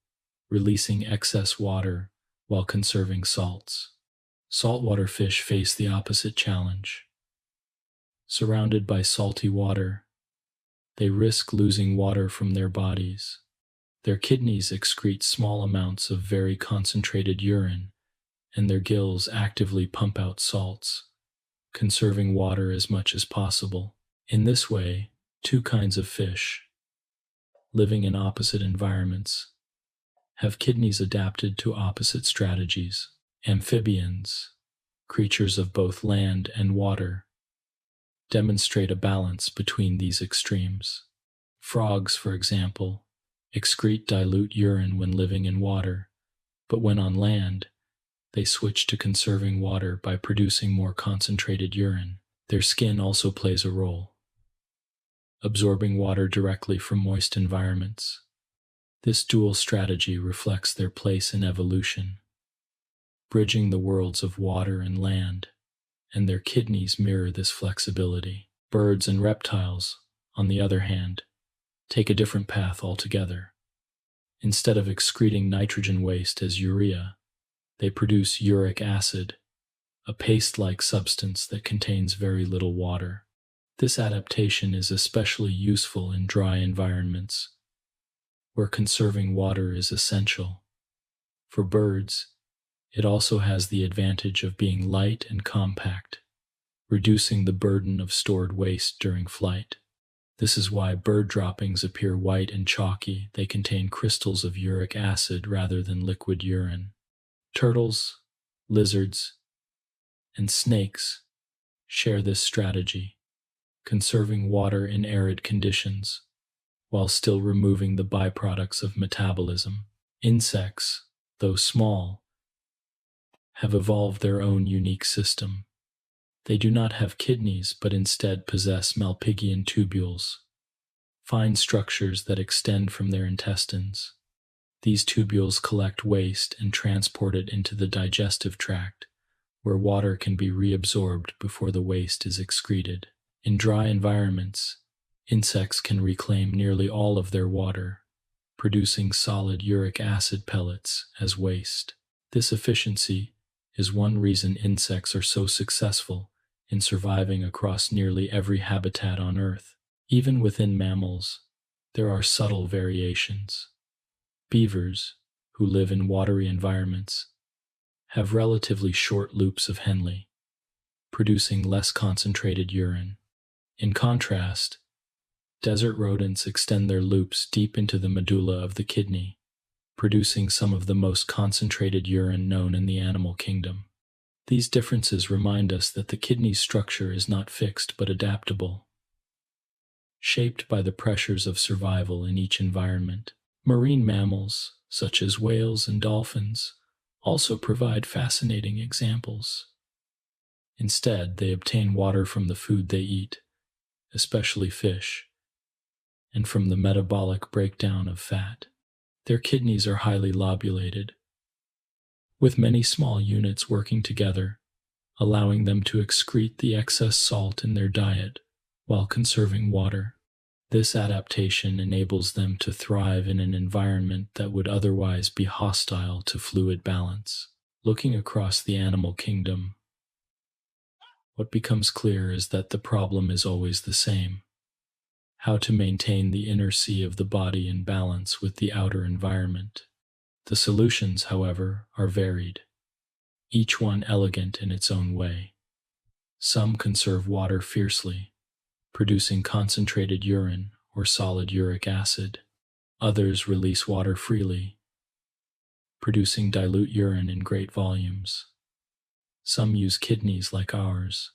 releasing excess water while conserving salts. Saltwater fish face the opposite challenge. Surrounded by salty water, they risk losing water from their bodies. Their kidneys excrete small amounts of very concentrated urine, and their gills actively pump out salts, conserving water as much as possible. In this way, two kinds of fish, living in opposite environments, have kidneys adapted to opposite strategies. Amphibians, creatures of both land and water, demonstrate a balance between these extremes. Frogs, for example, excrete dilute urine when living in water, but when on land, they switch to conserving water by producing more concentrated urine. Their skin also plays a role, absorbing water directly from moist environments. This dual strategy reflects their place in evolution, bridging the worlds of water and land, and their kidneys mirror this flexibility. Birds and reptiles, on the other hand, take a different path altogether. Instead of excreting nitrogen waste as urea, they produce uric acid, a paste-like substance that contains very little water. This adaptation is especially useful in dry environments, where conserving water is essential. For birds, it also has the advantage of being light and compact, reducing the burden of stored waste during flight. This is why bird droppings appear white and chalky. They contain crystals of uric acid rather than liquid urine. Turtles, lizards, and snakes share this strategy, conserving water in arid conditions, while still removing the byproducts of metabolism. Insects, though small, have evolved their own unique system. They do not have kidneys, but instead possess Malpighian tubules, fine structures that extend from their intestines. These tubules collect waste and transport it into the digestive tract, where water can be reabsorbed before the waste is excreted. In dry environments, insects can reclaim nearly all of their water, producing solid uric acid pellets as waste. This efficiency is one reason insects are so successful in surviving across nearly every habitat on Earth. Even within mammals, there are subtle variations. Beavers, who live in watery environments, have relatively short loops of Henle, producing less concentrated urine. In contrast, desert rodents extend their loops deep into the medulla of the kidney, producing some of the most concentrated urine known in the animal kingdom. These differences remind us that the kidney's structure is not fixed but adaptable, shaped by the pressures of survival in each environment. Marine mammals, such as whales and dolphins, also provide fascinating examples. Instead, they obtain water from the food they eat, especially fish, and from the metabolic breakdown of fat. Their kidneys are highly lobulated, with many small units working together, allowing them to excrete the excess salt in their diet while conserving water. This adaptation enables them to thrive in an environment that would otherwise be hostile to fluid balance. Looking across the animal kingdom, what becomes clear is that the problem is always the same: how to maintain the inner sea of the body in balance with the outer environment. The solutions, however, are varied, each one elegant in its own way. Some conserve water fiercely, producing concentrated urine or solid uric acid. Others release water freely, producing dilute urine in great volumes. Some use kidneys like ours.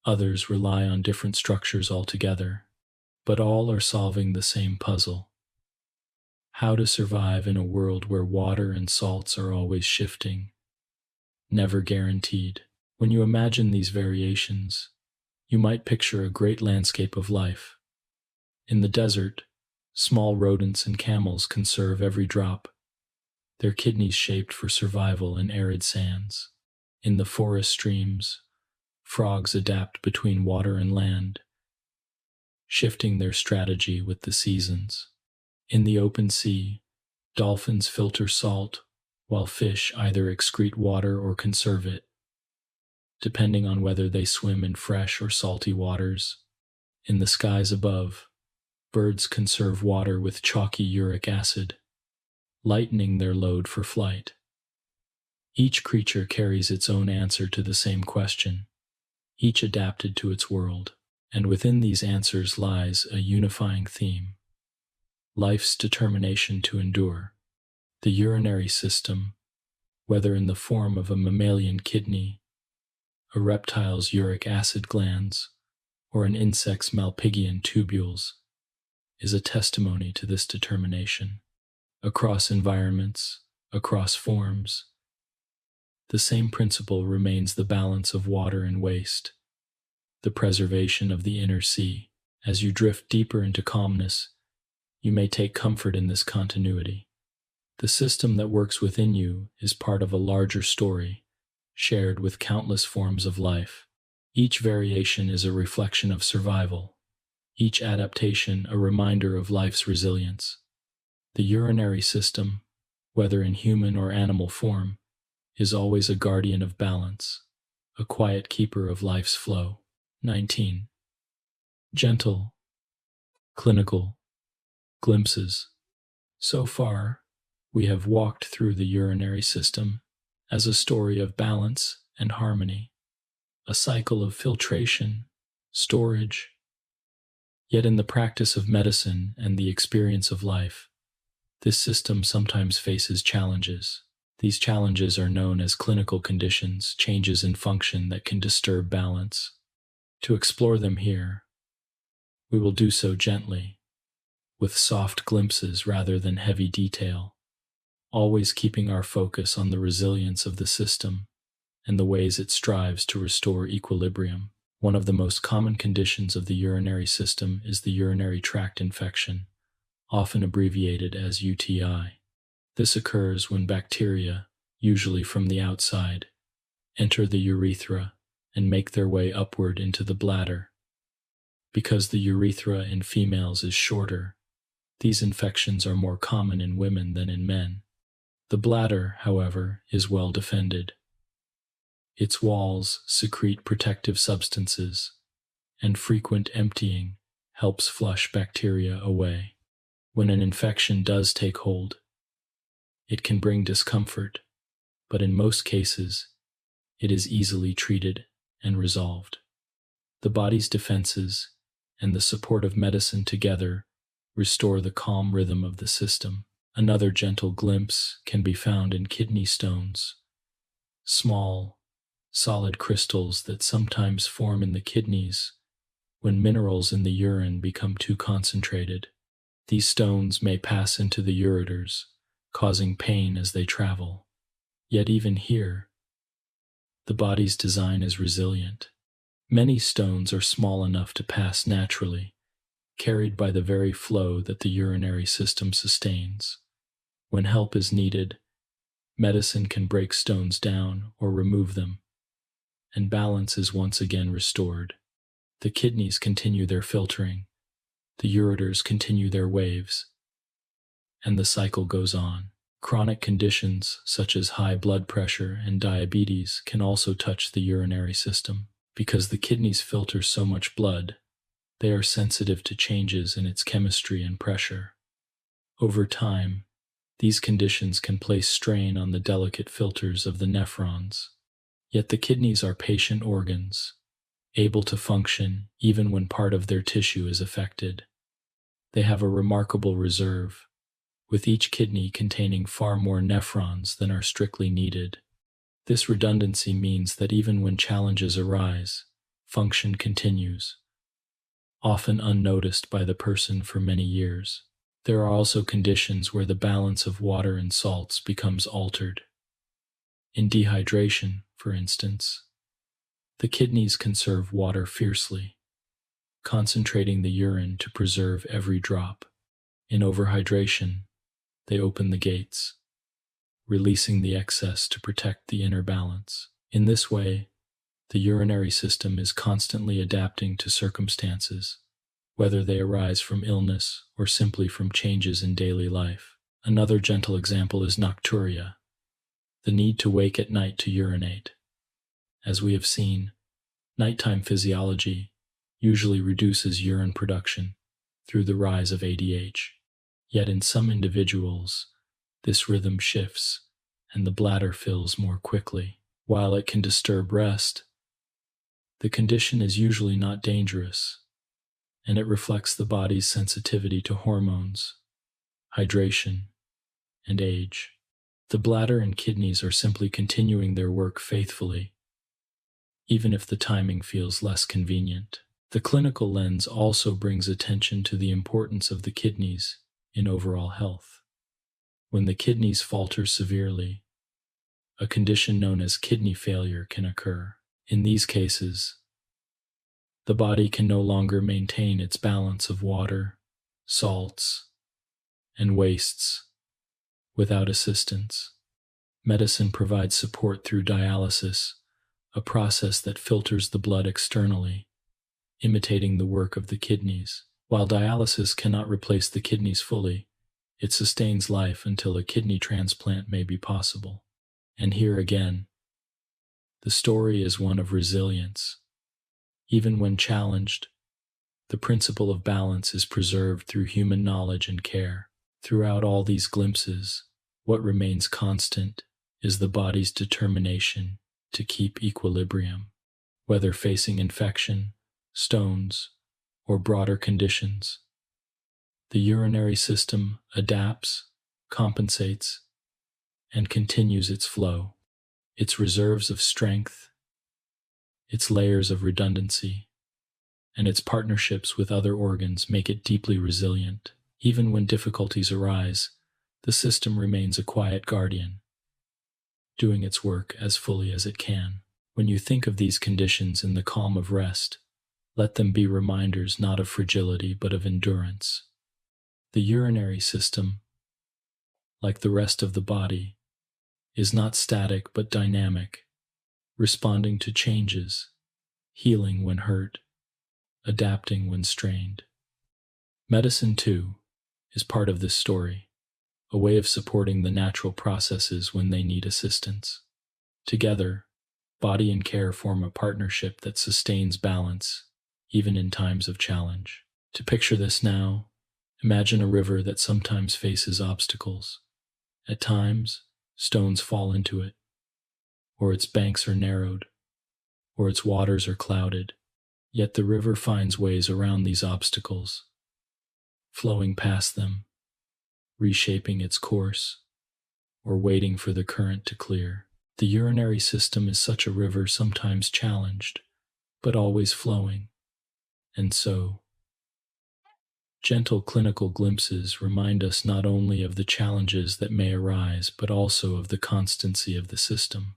Others rely on different structures altogether, but all are solving the same puzzle: how to survive in a world where water and salts are always shifting, never guaranteed. When you imagine these variations, you might picture a great landscape of life. In the desert, small rodents and camels conserve every drop, their kidneys shaped for survival in arid sands. In the forest streams, frogs adapt between water and land, shifting their strategy with the seasons. In the open sea, Dolphins filter salt, while fish either excrete water or conserve it, depending on whether they swim in fresh or salty waters. In the skies above, birds conserve water with chalky uric acid, lightening their load for flight. Each creature carries its own answer to the same question, each adapted to its world, and within these answers lies a unifying theme: life's determination to endure. The urinary system, whether in the form of a mammalian kidney, a reptile's uric acid glands, or an insect's Malpighian tubules, is a testimony to this determination. Across environments, across forms, the same principle remains: the balance of water and waste, the preservation of the inner sea. As you drift deeper into calmness, you may take comfort in this continuity. The system that works within you is part of a larger story, shared with countless forms of life. Each variation is a reflection of survival, each adaptation a reminder of life's resilience. The urinary system, whether in human or animal form, is always a guardian of balance, a quiet keeper of life's flow. 19. Gentle, clinical glimpses. So far, we have walked through the urinary system as a story of balance and harmony, a cycle of filtration, storage. Yet in the practice of medicine and the experience of life, this system sometimes faces challenges. These challenges are known as clinical conditions, changes in function that can disturb balance. To explore them here, we will do so gently, with soft glimpses rather than heavy detail, always keeping our focus on the resilience of the system and the ways it strives to restore equilibrium. One of the most common conditions of the urinary system is the urinary tract infection, often abbreviated as UTI. This occurs when bacteria, usually from the outside, enter the urethra and make their way upward into the bladder. Because the urethra in females is shorter, these infections are more common in women than in men. The bladder, however, is well defended. Its walls secrete protective substances, and frequent emptying helps flush bacteria away. When an infection does take hold, it can bring discomfort, but in most cases, it is easily treated and resolved. The body's defenses and the support of medicine together restore the calm rhythm of the system. Another gentle glimpse can be found in kidney stones, small, solid crystals that sometimes form in the kidneys when minerals in the urine become too concentrated. These stones may pass into the ureters, causing pain as they travel. Yet even here, the body's design is resilient. Many stones are small enough to pass naturally, carried by the very flow that the urinary system sustains. When help is needed, medicine can break stones down or remove them, and balance is once again restored. The kidneys continue their filtering, the ureters continue their waves, and the cycle goes on. Chronic conditions such as high blood pressure and diabetes can also touch the urinary system. Because the kidneys filter so much blood, they are sensitive to changes in its chemistry and pressure. Over time, these conditions can place strain on the delicate filters of the nephrons. Yet the kidneys are patient organs, able to function even when part of their tissue is affected. They have a remarkable reserve, with each kidney containing far more nephrons than are strictly needed. This redundancy means that even when challenges arise, function continues, often unnoticed by the person for many years. There are also conditions where the balance of water and salts becomes altered. In dehydration, for instance, the kidneys conserve water fiercely, concentrating the urine to preserve every drop. In overhydration, they open the gates, releasing the excess to protect the inner balance. In this way, the urinary system is constantly adapting to circumstances, whether they arise from illness or simply from changes in daily life. Another gentle example is nocturia, the need to wake at night to urinate. As we have seen, nighttime physiology usually reduces urine production through the rise of ADH. Yet in some individuals, this rhythm shifts and the bladder fills more quickly. While it can disturb rest, the condition is usually not dangerous, and it reflects the body's sensitivity to hormones, hydration, and age. The bladder and kidneys are simply continuing their work faithfully, even if the timing feels less convenient. The clinical lens also brings attention to the importance of the kidneys in overall health. When the kidneys falter severely, a condition known as kidney failure can occur. In these cases, the body can no longer maintain its balance of water, salts, and wastes without assistance. Medicine provides support through dialysis, a process that filters the blood externally, imitating the work of the kidneys. While dialysis cannot replace the kidneys fully, it sustains life until a kidney transplant may be possible. And here again, the story is one of resilience. Even when challenged, the principle of balance is preserved through human knowledge and care. Throughout all these glimpses, what remains constant is the body's determination to keep equilibrium. Whether facing infection, stones, or broader conditions, the urinary system adapts, compensates, and continues its flow. Its reserves of strength, its layers of redundancy, and its partnerships with other organs make it deeply resilient. Even when difficulties arise, the system remains a quiet guardian, doing its work as fully as it can. When you think of these conditions in the calm of rest, let them be reminders not of fragility but of endurance. The urinary system, like the rest of the body, is not static but dynamic, responding to changes, healing when hurt, adapting when strained. Medicine, too, is part of this story, a way of supporting the natural processes when they need assistance. Together, body and care form a partnership that sustains balance, even in times of challenge. To picture this now, imagine a river that sometimes faces obstacles. At times, stones fall into it, or its banks are narrowed, or its waters are clouded. Yet the river finds ways around these obstacles, flowing past them, reshaping its course, or waiting for the current to clear. The urinary system is such a river, sometimes challenged, but always flowing. And so, gentle clinical glimpses remind us not only of the challenges that may arise, but also of the constancy of the system.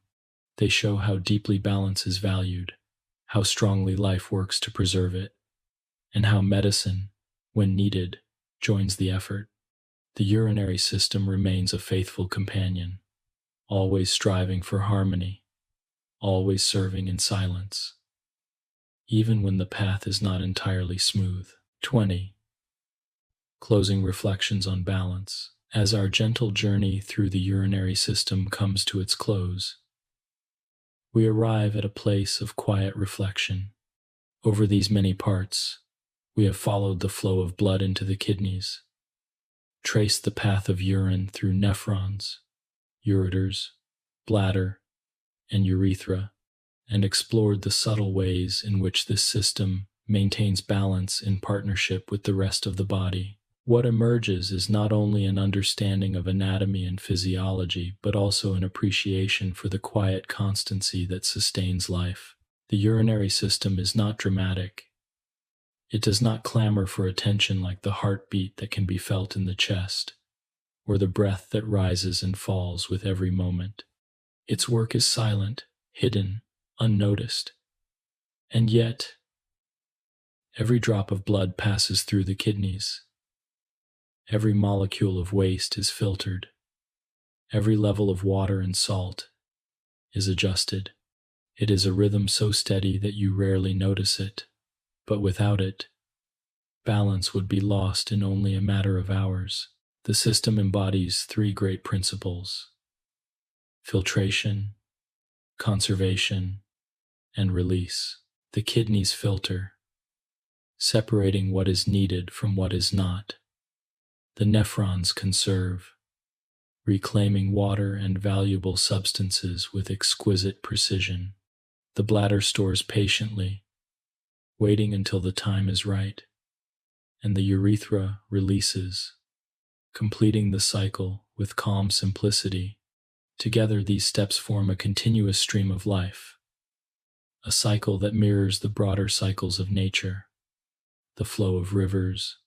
They show how deeply balance is valued, how strongly life works to preserve it, and how medicine, when needed, joins the effort. The urinary system remains a faithful companion, always striving for harmony, always serving in silence, even when the path is not entirely smooth. 20. Closing reflections on balance. As our gentle journey through the urinary system comes to its close, we arrive at a place of quiet reflection. Over these many parts, we have followed the flow of blood into the kidneys, traced the path of urine through nephrons, ureters, bladder, and urethra, and explored the subtle ways in which this system maintains balance in partnership with the rest of the body. What emerges is not only an understanding of anatomy and physiology, but also an appreciation for the quiet constancy that sustains life. The urinary system is not dramatic. It does not clamor for attention like the heartbeat that can be felt in the chest, or the breath that rises and falls with every moment. Its work is silent, hidden, unnoticed. And yet, every drop of blood passes through the kidneys. Every molecule of waste is filtered. Every level of water and salt is adjusted. It is a rhythm so steady that you rarely notice it, but without it, balance would be lost in only a matter of hours. The system embodies three great principles: filtration, conservation, and release. The kidneys filter, separating what is needed from what is not. The nephrons conserve, reclaiming water and valuable substances with exquisite precision. The bladder stores patiently, waiting until the time is right, and the urethra releases, completing the cycle with calm simplicity. Together, these steps form a continuous stream of life, a cycle that mirrors the broader cycles of nature, the flow of rivers,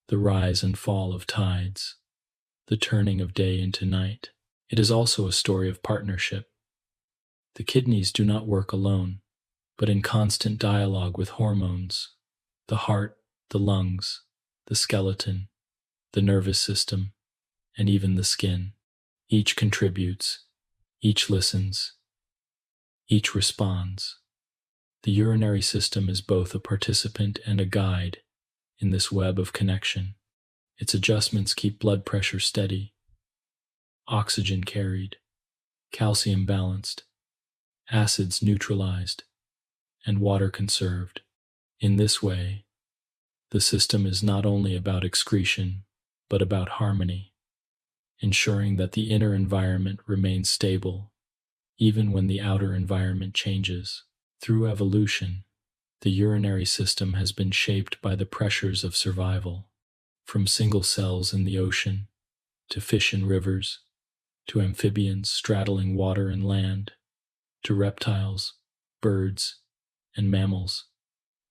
the rise and fall of tides, the turning of day into night. It is also a story of partnership. The kidneys do not work alone, but in constant dialogue with hormones, the heart, the lungs, the skeleton, the nervous system, and even the skin. Each contributes, each listens, each responds. The urinary system is both a participant and a guide in this web of connection. Its adjustments keep blood pressure steady, oxygen carried, calcium balanced, acids neutralized, and water conserved. In this way, the system is not only about excretion, but about harmony, ensuring that the inner environment remains stable, even when the outer environment changes. Through evolution, the urinary system has been shaped by the pressures of survival, from single cells in the ocean, to fish in rivers, to amphibians straddling water and land, to reptiles, birds, and mammals.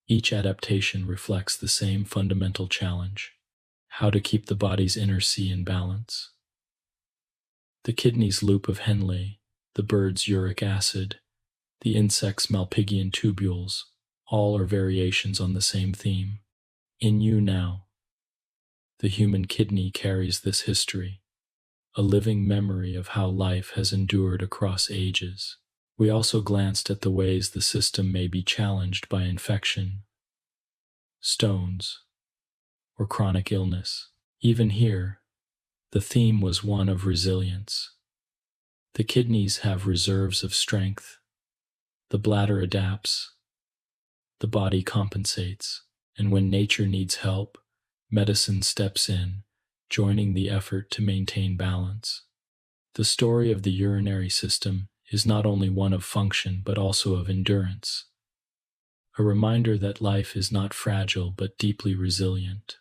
Each adaptation reflects the same fundamental challenge: how to keep the body's inner sea in balance. The kidney's loop of Henle, the bird's uric acid, the insect's Malpighian tubules, all are variations on the same theme. In you now, the human kidney carries this history, a living memory of how life has endured across ages. We also glanced at the ways the system may be challenged by infection, stones, or chronic illness. Even here, the theme was one of resilience. The kidneys have reserves of strength, the bladder adapts, the body compensates, and when nature needs help, medicine steps in, joining the effort to maintain balance. The story of the urinary system is not only one of function but also of endurance, a reminder that life is not fragile but deeply resilient,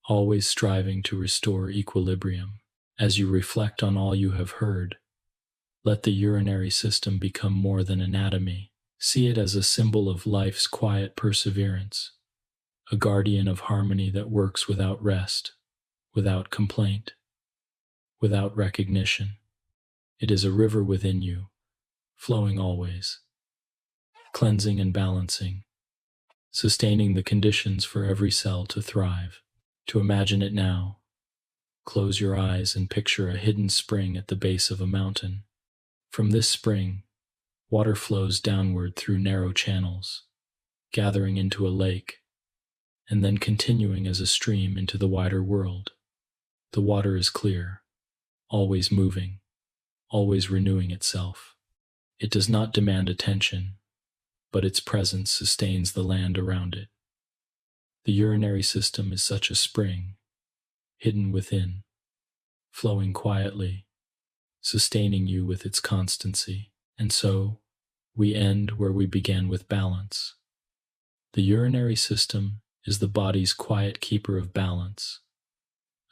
always striving to restore equilibrium. As you reflect on all you have heard, let the urinary system become more than anatomy. See it as a symbol of life's quiet perseverance, a guardian of harmony that works without rest, without complaint, without recognition. It is a river within you, flowing always, cleansing and balancing, sustaining the conditions for every cell to thrive. To imagine it now, close your eyes and picture a hidden spring at the base of a mountain. From this spring, water flows downward through narrow channels, gathering into a lake, and then continuing as a stream into the wider world. The water is clear, always moving, always renewing itself. It does not demand attention, but its presence sustains the land around it. The urinary system is such a spring, hidden within, flowing quietly, sustaining you with its constancy. And so, we end where we began, with balance. The urinary system is the body's quiet keeper of balance,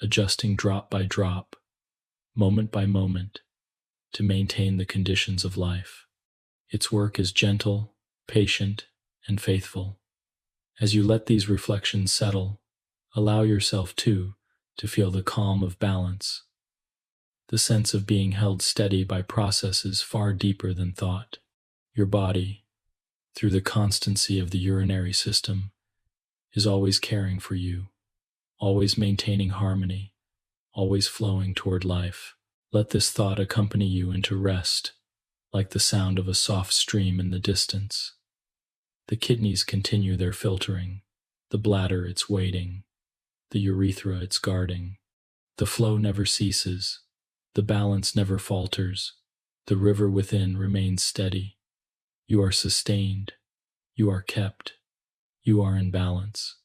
adjusting drop by drop, moment by moment, to maintain the conditions of life. Its work is gentle, patient, and faithful. As you let these reflections settle, allow yourself to feel the calm of balance, the sense of being held steady by processes far deeper than thought. Your body, through the constancy of the urinary system, is always caring for you, always maintaining harmony, always flowing toward life. Let this thought accompany you into rest, like the sound of a soft stream in the distance. The kidneys continue their filtering, the bladder its waiting, the urethra its guarding, The flow never ceases. The balance never falters. The river within remains steady. You are sustained. You are kept. You are in balance.